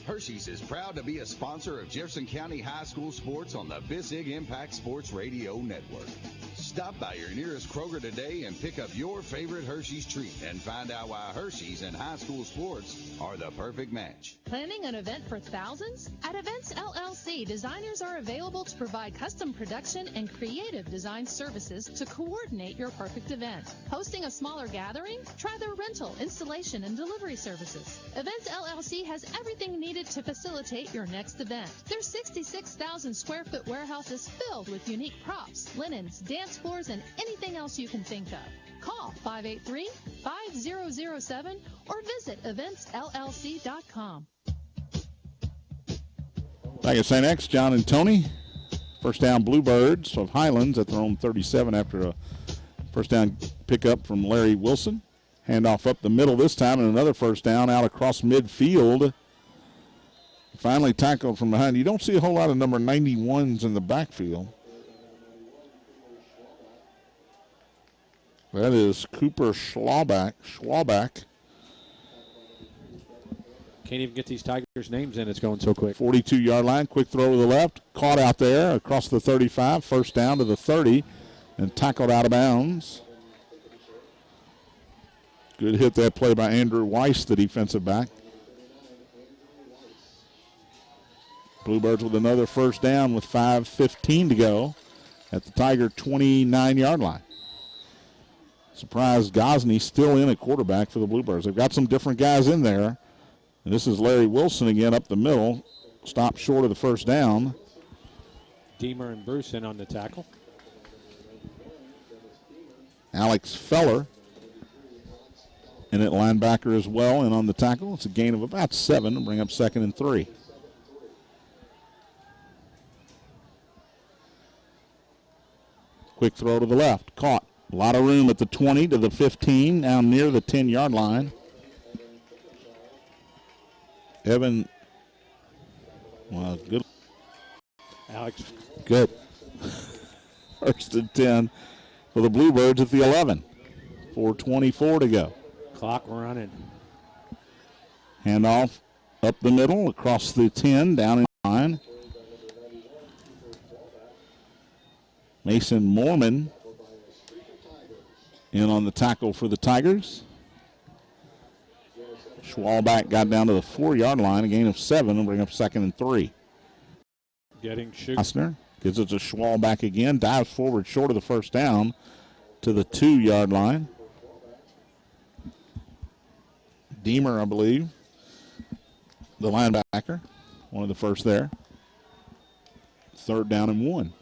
Hershey's is proud to be a sponsor of Jefferson County High School sports on the Bissig Impact Sports Radio Network. Stop by your nearest Kroger today and pick up your favorite Hershey's treat and find out why Hershey's and high school sports are the perfect match. Planning an event for thousands? At Events LLC, designers are available to provide custom production and creative design services to coordinate your perfect event. Hosting a smaller gathering? Try their rental, installation, and delivery services. Events LLC has everything needed to facilitate your next event. Their 66,000 square foot warehouse is filled with unique props, linens, dance floors, and anything else you can think of. Call 583-5007 or visit eventsllc.com. Back at St. X, John and Tony. First down, Bluebirds of Highlands at their own 37 after a first down pickup from Larry Wilson. Handoff up the middle this time, and another first down out across midfield. Finally tackled from behind. You don't see a whole lot of number 91s in the backfield. That is Cooper Schwalbach. Can't even get these Tigers' names in. It's going so quick. 42-yard line. Quick throw to the left. Caught out there across the 35. First down to the 30 and tackled out of bounds. Good hit that play by Andrew Weiss, the defensive back. Bluebirds with another first down with 5:15 to go at the Tiger 29-yard line. Surprise, Gosney still in at quarterback for the Bluebirds. They've got some different guys in there. And this is Larry Wilson again up the middle. Stopped short of the first down. Deemer and Bruce in on the tackle. Alex Feller in at linebacker as well and on the tackle. It's a gain of about 7 to bring up 2nd and 3. Quick throw to the left. Caught. A lot of room at the 20 to the 15, down near the 10-yard line. Evan, well, good. Alex. Good. First and 10 for the Bluebirds at the 11. 4:24 to go. Clock running. Handoff up the middle, across the 10, down in line. Mason Mormon in on the tackle for the Tigers. Schwalbach got down to the 4-yard line, a gain of 7, and bring up 2nd and 3. Getting Ostner gives it to Schwalbach again, dives forward short of the first down to the 2-yard line. Deemer, I believe, the linebacker, one of the first there. 3rd down and 1.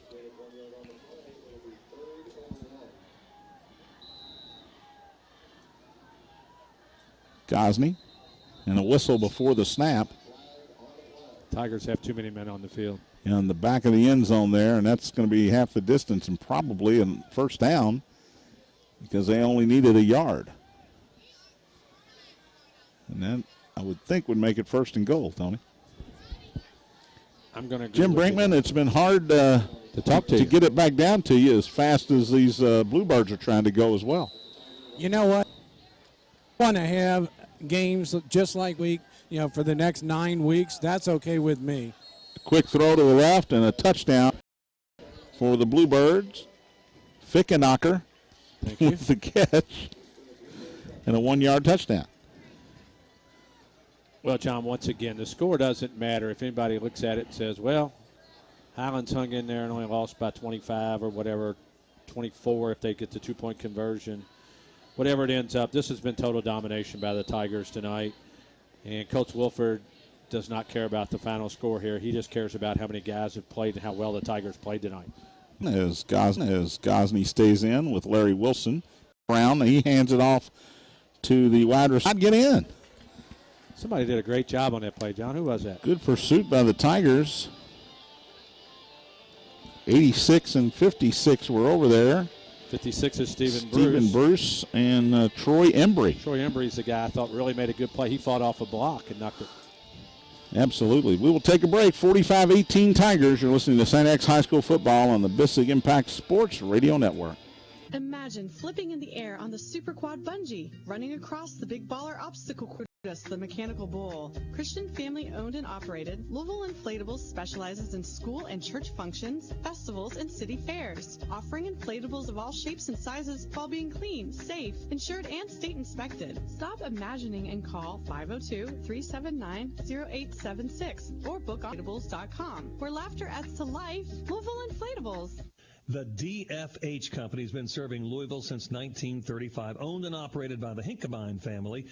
Gosney, and a whistle before the snap. Tigers have too many men on the field. In the back of the end zone there, and that's going to be half the distance and probably a first down because they only needed a yard. And that, I would think, would make it 1st and goal, Tony. I'm going to Jim Brinkman, it's been hard to get it back down to you as fast as these Bluebirds are trying to go as well. You know what? I want to have games just like for the next 9 weeks. That's okay with me. A quick throw to the left and a touchdown for the Bluebirds. Fickenacher with the catch and a 1-yard touchdown. Well, John, once again, the score doesn't matter. If anybody looks at it and says, well, Highlands hung in there and only lost by 25 or whatever, 24 if they get the 2-point conversion. Whatever it ends up, this has been total domination by the Tigers tonight. And Coach Wilford does not care about the final score here. He just cares about how many guys have played and how well the Tigers played tonight. As Gosney stays in with Larry Wilson. Brown, he hands it off to the wide receiver. Get in. Somebody did a great job on that play, John. Who was that? Good pursuit by the Tigers. 86 and 56 were over there. 56 is Stephen Bruce and Troy Embry. Troy Embry's the guy I thought really made a good play. He fought off a block and knocked it. Absolutely. We will take a break. 45-18 Tigers. You're listening to St. X High School football on the Bissig Impact Sports Radio Network. Imagine flipping in the air on the Super Quad Bungee, running across the Big Baller obstacle course, the Mechanical Bull. Christian family owned and operated, Louisville Inflatables specializes in school and church functions, festivals, and city fairs, offering inflatables of all shapes and sizes while being clean, safe, insured, and state inspected. Stop imagining and call 502-379-0876 or book on inflatables.com, where laughter adds to life. Louisville Inflatables. The DFH Company has been serving Louisville since 1935, owned and operated by the Hinkabine family.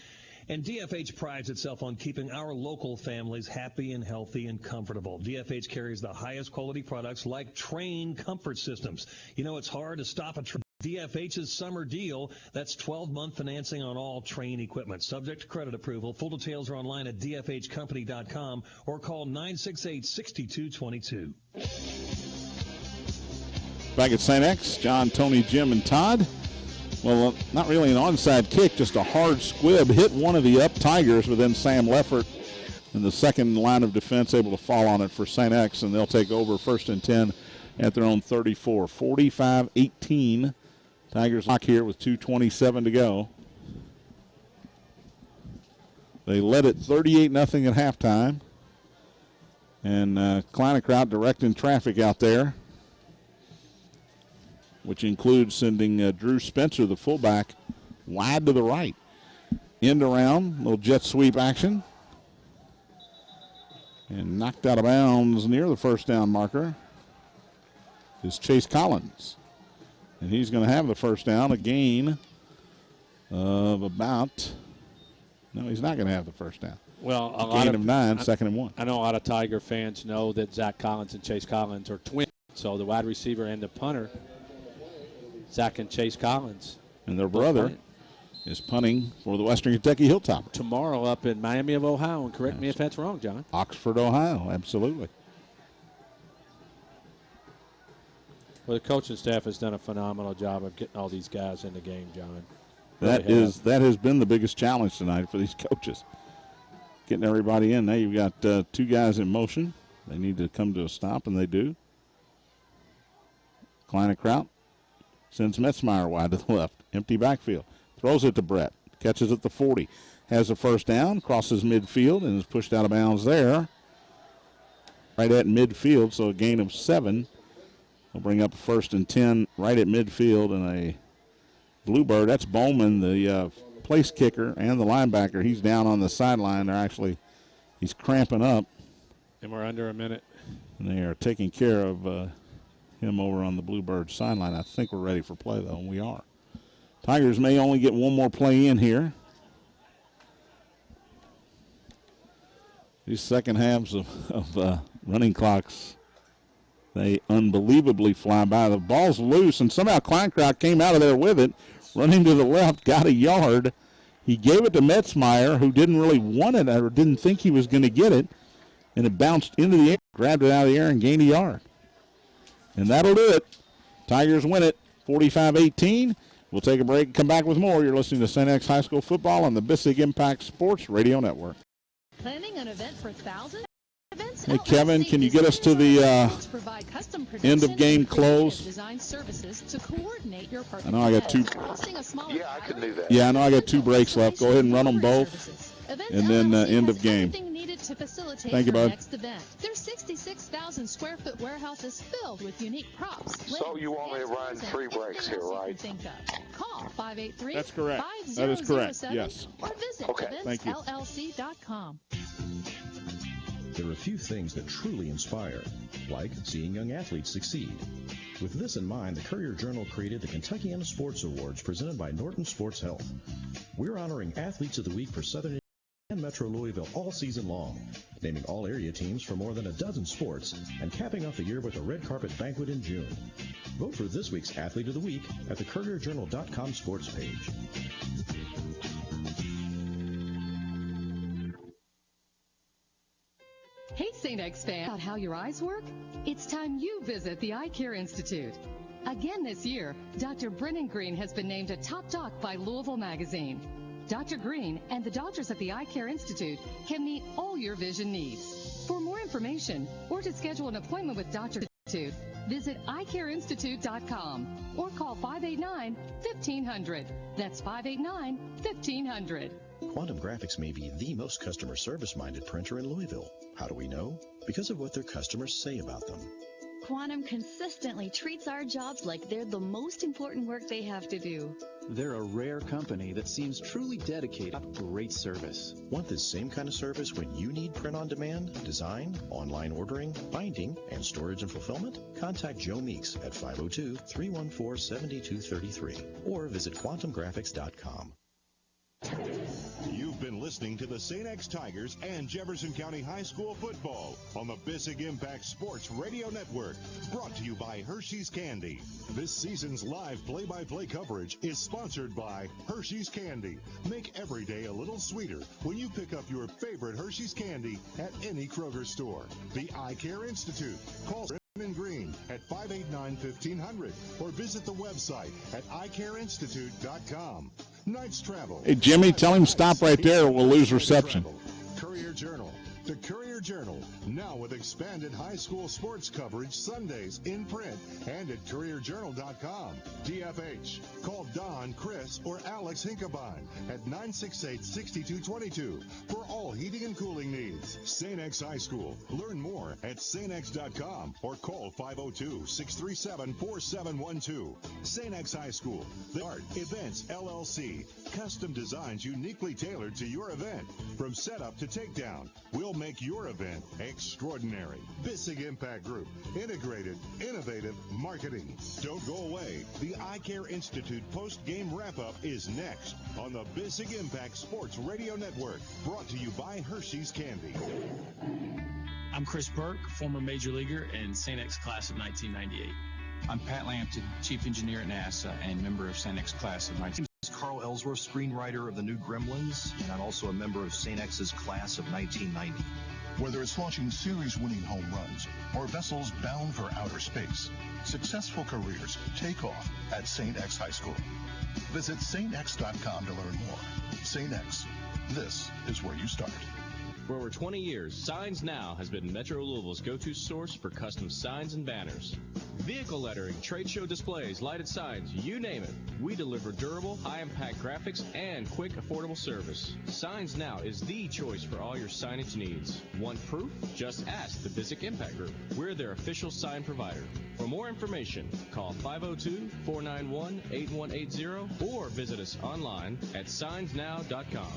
And DFH prides itself on keeping our local families happy and healthy and comfortable. DFH carries the highest quality products like Train comfort systems. You know, it's hard to stop a train. DFH's summer deal, that's 12-month financing on all Train equipment, subject to credit approval. Full details are online at dfhcompany.com or call 968-6222. Back at St. X, John, Tony, Jim, and Todd. Well, not really an onside kick, just a hard squib. Hit one of the up Tigers, but then Sam Leffert in the second line of defense able to fall on it for St. X, and they'll take over 1st and 10 at their own 34. 45-18. Tigers lock here with 2:27 to go. They led it 38-0 at halftime. And Kleinenkraut directing traffic out there, which includes sending Drew Spencer, the fullback, wide to the right. End around, little jet sweep action. And knocked out of bounds near the first down marker is Chase Collins. And he's going to have the first down, a gain of about, no, he's not going to have the first down. Well, a gain of 9, 2nd and 1. I know a lot of Tiger fans know that Zach Collins and Chase Collins are twins. So the wide receiver and the punter, Zach and Chase Collins. And their brother is punting for the Western Kentucky Hilltop. Tomorrow up in Miami of Ohio, and correct me if that's wrong, John. Oxford, Ohio, absolutely. Well, the coaching staff has done a phenomenal job of getting all these guys in the game, John. That has been the biggest challenge tonight for these coaches. Getting everybody in. Now you've got 2 guys in motion. They need to come to a stop, and they do. Kleinenkraut sends Metzmeyer wide to the left. Empty backfield. Throws it to Brett. Catches at the 40. Has a first down. Crosses midfield and is pushed out of bounds there. Right at midfield, so a gain of 7. Will bring up 1st and 10 right at midfield, and a Bluebird. That's Bowman, the place kicker and the linebacker. He's down on the sideline. He's cramping up. And we're under a minute. And they are taking care of him over on the Bluebird sideline. I think we're ready for play, though, and we are. Tigers may only get one more play in here. These second halves of running clocks, they unbelievably fly by. The ball's loose, and somehow Kleinkraut came out of there with it, running to the left, got a yard. He gave it to Metzmeyer, who didn't really want it or didn't think he was going to get it, and it bounced into the air, grabbed it out of the air, and gained a yard. And that'll do it. Tigers win it 45-18. We'll take a break and come back with more. You're listening to St. X High School football on the Bissig Impact Sports Radio Network. Planning an event for thousands? Hey, Kevin, can you get us to the end of game close? I know I got two. Yeah, I can do that. Yeah, I know I got 2 breaks left. Go ahead and run them both, and then end of game. Thank you, bud. Their 66,000 square foot warehouse is filled with unique props. So you want me to run 3 breaks here, right? Call 583. That's correct. That is correct. Yes. Or visit Thank you. eventsllc.com. There are few things that truly inspire, like seeing young athletes succeed. With this in mind, the Courier-Journal created the Kentuckiana Sports Awards presented by Norton Sports Health. We're honoring Athletes of the Week for Southern and Metro Louisville all season long, naming all area teams for more than a dozen sports, and capping off the year with a red carpet banquet in June. Vote for this week's Athlete of the Week at the CourierJournal.com sports page. Hey, St. X fan, about how your eyes work? It's time you visit the Eye Care Institute. Again this year, Dr. Brennan Green has been named a top doc by Louisville Magazine. Dr. Green and the doctors at the Eye Care Institute can meet all your vision needs. For more information or to schedule an appointment with Dr. Institute, visit eyecareinstitute.com or call 589-1500. That's 589-1500. Quantum Graphics may be the most customer service-minded printer in Louisville. How do we know? Because of what their customers say about them. Quantum consistently treats our jobs like they're the most important work they have to do. They're a rare company that seems truly dedicated to great service. Want this same kind of service when you need print on demand, design, online ordering, binding, and storage and fulfillment? Contact Joe Meeks at 502-314-7233 or visit quantumgraphics.com. You've been listening to the St. X Tigers and Jefferson County High School football on the Bissig Impact Sports Radio Network, brought to you by Hershey's Candy. This season's live play-by-play coverage is sponsored by Hershey's Candy. Make every day a little sweeter when you pick up your favorite Hershey's Candy at any Kroger store. The Eye Care Institute. Call Brennan Green at 589-1500 or visit the website at eyecareinstitute.com. Knights Travel. Hey, Jimmy, tell him stop right there or we'll lose reception. Courier-Journal. The Courier-Journal, now with expanded high school sports coverage Sundays in print and at CourierJournal.com. DFH. Call Don, Chris, or Alex Hinkabine at 968-6222 for all heating and cooling needs. St. X High School. Learn more at stx.com or call 502-637-4712. St. X High School. The Art Events LLC. Custom designs uniquely tailored to your event. From setup to takedown, we'll make your event extraordinary. Bissig Impact Group. Integrated, innovative marketing. Don't go away. The Eye Care Institute post-game wrap-up is next on the Bissig Impact Sports Radio Network. Brought to you by Hershey's Candy. I'm Chris Burke, former major leaguer and St. X class of 1998. I'm Pat Lampton, chief engineer at NASA and member of St. X class of 1998. Carl Ellsworth, screenwriter of The New Gremlins, and I'm also a member of St. X's class of 1990. Whether it's launching series-winning home runs or vessels bound for outer space, successful careers take off at St. X High School. Visit stx.com to learn more. St. X, this is where you start. For over 20 years, Signs Now has been Metro Louisville's go-to source for custom signs and banners. Vehicle lettering, trade show displays, lighted signs, you name it. We deliver durable, high-impact graphics and quick, affordable service. Signs Now is the choice for all your signage needs. Want proof? Just ask the Bissig Impact Group. We're their official sign provider. For more information, call 502-491-8180 or visit us online at signsnow.com.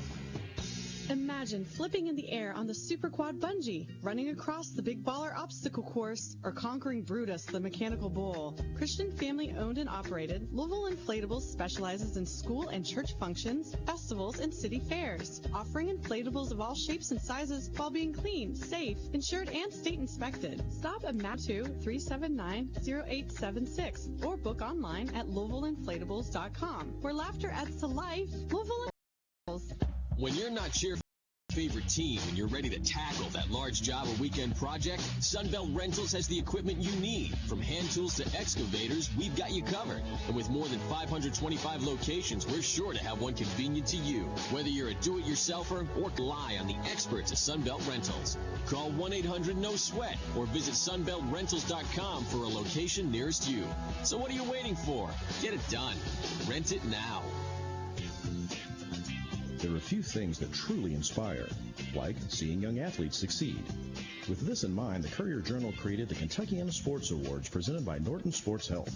Imagine flipping in the air on the Super Quad Bungee, running across the Big Baller Obstacle Course, or conquering Brutus, the Mechanical Bull. Christian family owned and operated, Louisville Inflatables specializes in school and church functions, festivals, and city fairs, offering inflatables of all shapes and sizes while being clean, safe, insured, and state inspected. Stop at MAP 2-379-0876 or book online at LouisvilleInflatables.com, where laughter adds to life. Louisville Inflatables. When you're not cheering favorite team and you're ready to tackle that large job or weekend project, Sunbelt Rentals has the equipment you need. From hand tools to excavators, we've got you covered. And with more than 525 locations, we're sure to have one convenient to you. Whether you're a do-it-yourselfer or rely on the experts at Sunbelt Rentals. Call 1-800-NO-SWEAT or visit sunbeltrentals.com for a location nearest you. So what are you waiting for? Get it done. Rent it now. There are few things that truly inspire, like seeing young athletes succeed. With this in mind, the Courier-Journal created the Kentuckiana Sports Awards presented by Norton Sports Health.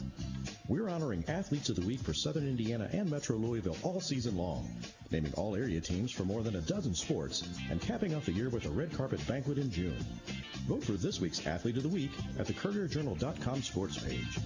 We're honoring Athletes of the Week for Southern Indiana and Metro Louisville all season long, naming all area teams for more than a dozen sports, and capping off the year with a red carpet banquet in June. Vote for this week's Athlete of the Week at the CourierJournal.com sports page.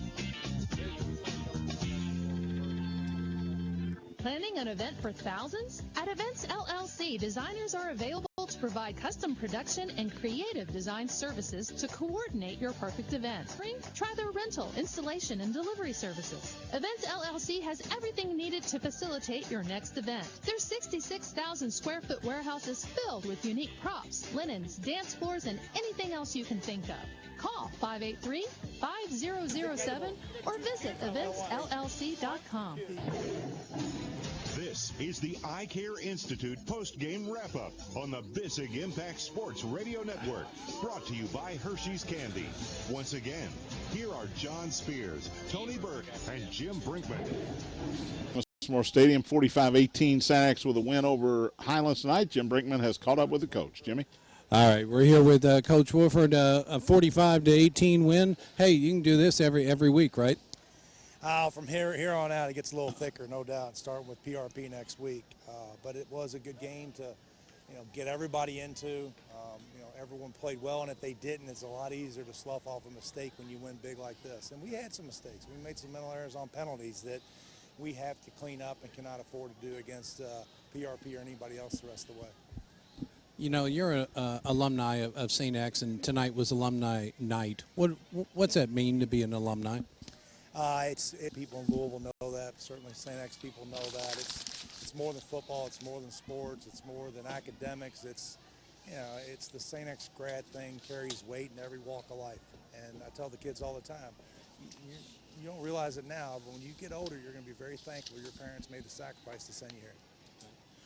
Planning an event for thousands? At Events LLC, designers are available to provide custom production and creative design services to coordinate your perfect event. Try their rental, installation, and delivery services. Events LLC has everything needed to facilitate your next event. Their 66,000 square foot warehouse is filled with unique props, linens, dance floors, and anything else you can think of. Call 583-5007 or visit eventsllc.com. This is the Eye Care Institute post-game wrap-up on the Bissig Impact Sports Radio Network, brought to you by Hershey's Candy. Once again, here are John Spears, Tony Burke, and Jim Brinkman. Westmore Stadium, 45-18, Sanex with a win over Highlands tonight. Jim Brinkman has caught up with the coach. Jimmy? All right, we're here with Coach Wolford, a 45-18 win. Hey, you can do this every week, right? From here on out, it gets a little thicker, no doubt, starting with PRP next week. But it was a good game to, get everybody into. Everyone played well, and if they didn't, it's a lot easier to slough off a mistake when you win big like this. And we had some mistakes. We made some mental errors on penalties that we have to clean up and cannot afford to do against PRP or anybody else the rest of the way. You're an alumni of St. X, and tonight was alumni night. What's that mean to be an alumni? People in Louisville know that. Certainly St. X people know that. It's more than football. It's more than sports. It's more than academics. It's the St. X grad thing carries weight in every walk of life. And I tell the kids all the time, you don't realize it now, but when you get older, you're going to be very thankful your parents made the sacrifice to send you here.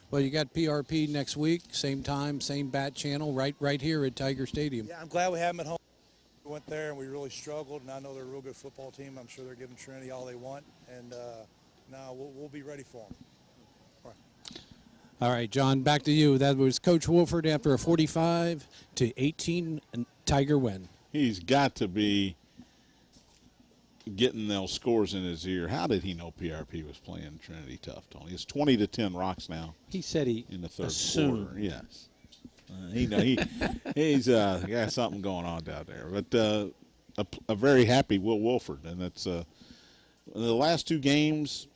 Well, you got PRP next week, same time, same bat channel, right here at Tiger Stadium. Yeah, I'm glad we have them at home. We went there and we really struggled, and I know they're a real good football team. I'm sure they're giving Trinity all they want, and now we'll be ready for them. All right, John, back to you. That was Coach Wolford after a 45-18 Tiger win. He's got to be getting those scores in his ear. How did he know PRP was playing Trinity tough, Tony? It's 20-10 Rocks now. He said he in the third assumed. quarter. Yes, he's got something going on down there. But a very happy Will Wolford, and it's the last two games,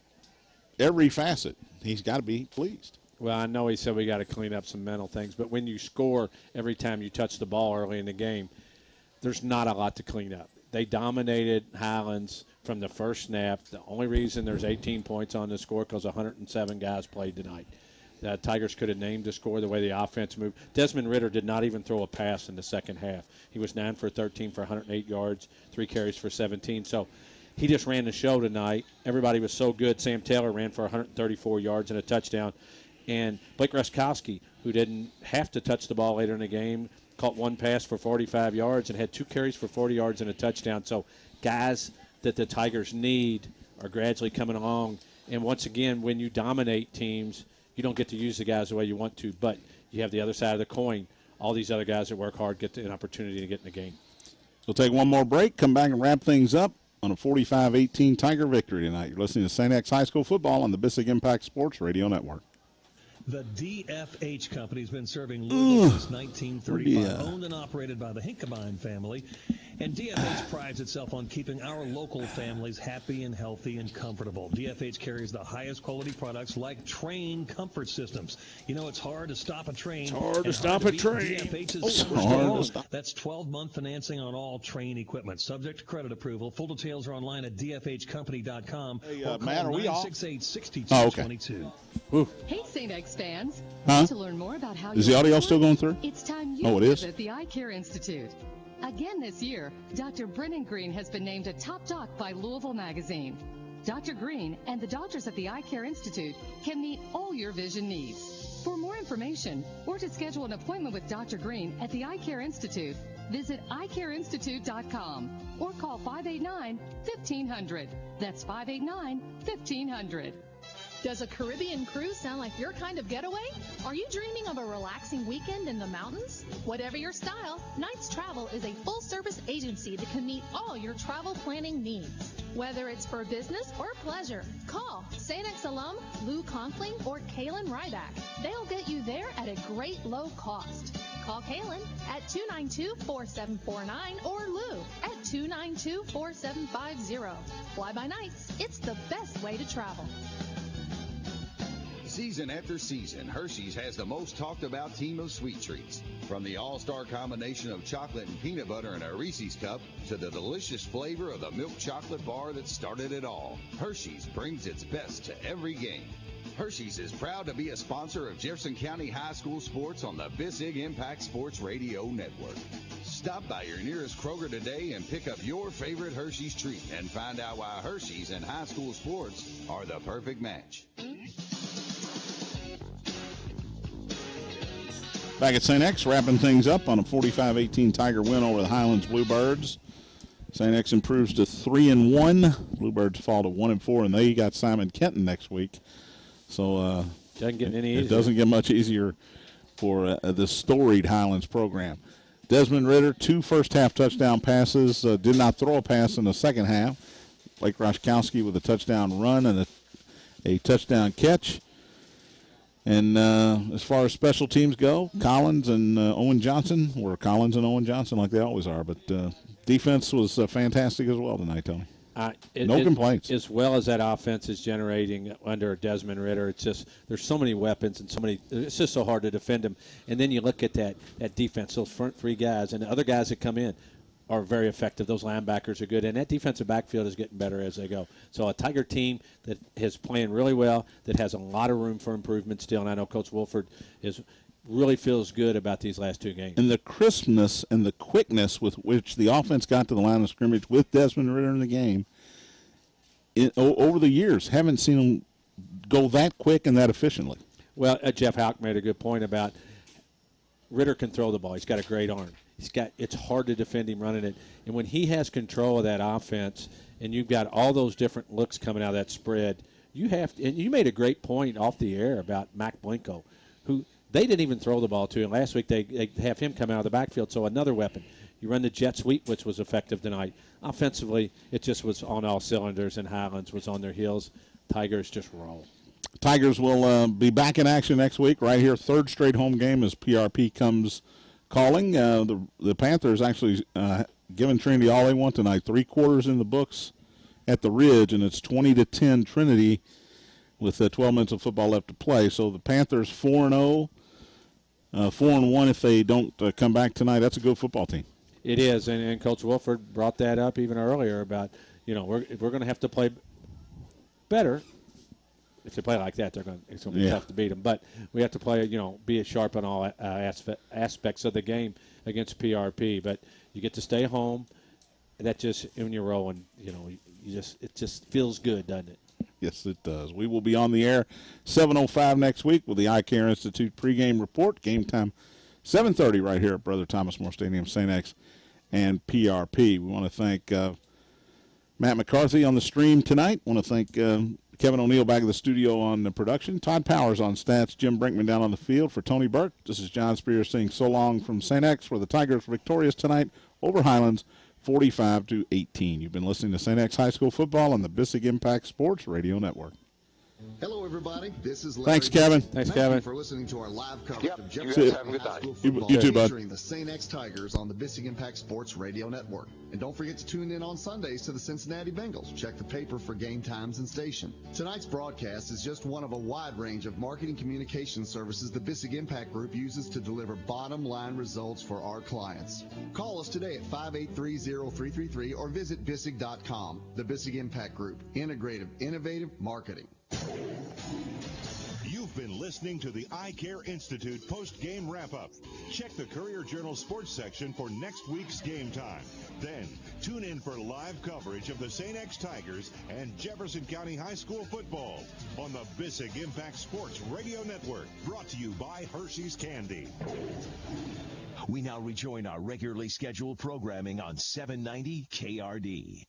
every facet he's got to be pleased. Well, I know he said we got to clean up some mental things, but when you score every time you touch the ball early in the game, there's not a lot to clean up. They dominated Highlands from the first snap. The only reason there's 18 points on the score because 107 guys played tonight. The Tigers could have named the score the way the offense moved. Desmond Ritter did not even throw a pass in the second half. He was 9 for 13 for 108 yards, 3 carries for 17. So he just ran the show tonight. Everybody was so good. Sam Taylor ran for 134 yards and a touchdown. And Blake Ruskowski, who didn't have to touch the ball later in the game, caught one pass for 45 yards and had 2 carries for 40 yards and a touchdown. So guys that the Tigers need are gradually coming along. And once again, when you dominate teams, you don't get to use the guys the way you want to, but you have the other side of the coin. All these other guys that work hard get an opportunity to get in the game. We'll take one more break, come back and wrap things up on a 45-18 Tiger victory tonight. You're listening to St. X High School football on the Bissig Impact Sports Radio Network. The DFH Company has been serving Louisville since 1935, owned and operated by the Hinkabine family. And DFH prides itself on keeping our local families happy and healthy and comfortable. DFH carries the highest quality products like train comfort systems. You know, it's hard to stop a train. It's hard to stop a train. DFH's hard to stop. That's 12-month financing on all train equipment, subject to credit approval. Full details are online at dfhcompany.com. Hey, or call Matt, are we off? 968-6222. Hey, St. X fans. Huh? To learn more about how Is the your audio eyes still work, going through? It's time you Oh, it is? visit the Eye Care Institute. Again this year, Dr. Brennan Green has been named a top doc by Louisville Magazine. Dr. Green and the doctors at the Eye Care Institute can meet all your vision needs. For more information or to schedule an appointment with Dr. Green at the Eye Care Institute, visit eyecareinstitute.com or call 589-1500. That's 589-1500. Does a Caribbean cruise sound like your kind of getaway? Are you dreaming of a relaxing weekend in the mountains? Whatever your style, Knights Travel is a full-service agency that can meet all your travel planning needs. Whether it's for business or pleasure, call St. X alum Lou Conkling or Kaylin Ryback. They'll get you there at a great low cost. Call Kaylin at 292-4749 or Lou at 292-4750. Fly by Nights, it's the best way to travel. Season after season, Hershey's has the most talked about team of sweet treats. From the all-star combination of chocolate and peanut butter in a Reese's cup to the delicious flavor of the milk chocolate bar that started it all, Hershey's brings its best to every game. Hershey's is proud to be a sponsor of Jefferson County High School sports on the Bissig Impact Sports Radio Network. Stop by your nearest Kroger today and pick up your favorite Hershey's treat and find out why Hershey's and high school sports are the perfect match. Back at St. X, wrapping things up on a 45-18 Tiger win over the Highlands Bluebirds. St. X improves to 3-1. Bluebirds fall to 1-4, and they got Simon Kenton next week. So doesn't get any easier. It doesn't get much easier for the storied Highlands program. Desmond Ritter, 2 first-half touchdown passes, did not throw a pass in the second half. Blake Roszkowski with a touchdown run and a touchdown catch. And as far as special teams go, Collins and Owen Johnson were Collins and Owen Johnson like they always are. But defense was fantastic as well tonight, Tony. No complaints. As well as that offense is generating under Desmond Ritter, it's just there's so many weapons and so many. It's just so hard to defend them. And then you look at that defense, those front 3 guys, and the other guys that come in are very effective. Those linebackers are good, and that defensive backfield is getting better as they go. So a Tiger team that is playing really well, that has a lot of room for improvement still, and I know Coach Wolford really feels good about these last 2 games. And the crispness and the quickness with which the offense got to the line of scrimmage with Desmond Ritter in the game, over the years, haven't seen them go that quick and that efficiently. Well, Jeff Houck made a good point about Ritter can throw the ball. He's got a great arm. It's hard to defend him running it. And when he has control of that offense and you've got all those different looks coming out of that spread, and you made a great point off the air about Mac Blinko, who they didn't even throw the ball to. And last week they have him come out of the backfield. So another weapon. You run the jet sweep, which was effective tonight. Offensively, it just was on all cylinders, and Highlands was on their heels. Tigers just roll. Tigers will be back in action next week right here. 3rd straight home game as PRP comes calling. The Panthers actually giving Trinity all they want tonight. 3 quarters in the books at the Ridge, and it's 20-10 Trinity with 12 minutes of football left to play. So the Panthers 4-0, 4-1 if they don't come back tonight. That's a good football team. It is, and Coach Wolford brought that up even earlier about, we're going to have to play better. If they play like that, it's going to be tough to beat them. But we have to play, be sharp on all aspects of the game against PRP. But you get to stay home. That just, when you're rolling, it just feels good, doesn't it? Yes, it does. We will be on the air 7:05 next week with the Eye Care Institute pregame report. Game time 7:30 right here at Brother Thomas More Stadium, St. X and PRP. We want to thank Matt McCarthy on the stream tonight. We want to thank Kevin O'Neill back in the studio on the production. Todd Powers on stats. Jim Brinkman down on the field. For Tony Burke, this is John Spears saying so long from St. X, where the Tigers were victorious tonight over Highlands, 45-18. You've been listening to St. X High School football on the Bissig Impact Sports Radio Network. Hello, everybody. This is Larry. Thanks, Kevin. Thank you for listening to our live coverage of Jefferson High School football, You too, bud. featuring the St. X Tigers on the Bissig Impact Sports Radio Network. And don't forget to tune in on Sundays to the Cincinnati Bengals. Check the paper for game times and station. Tonight's broadcast is just one of a wide range of marketing communication services the Bissig Impact Group uses to deliver bottom-line results for our clients. Call us today at 583-0333 or visit Bissig.com. The Bissig Impact Group. Integrative, innovative marketing. You've been listening to the Eye Care Institute post-game wrap-up. Check the Courier-Journal sports section for next week's game time. Then, tune in for live coverage of the St. X Tigers and Jefferson County High School football on the Bissig Impact Sports Radio Network, brought to you by Hershey's Candy. We now rejoin our regularly scheduled programming on 790 KRD.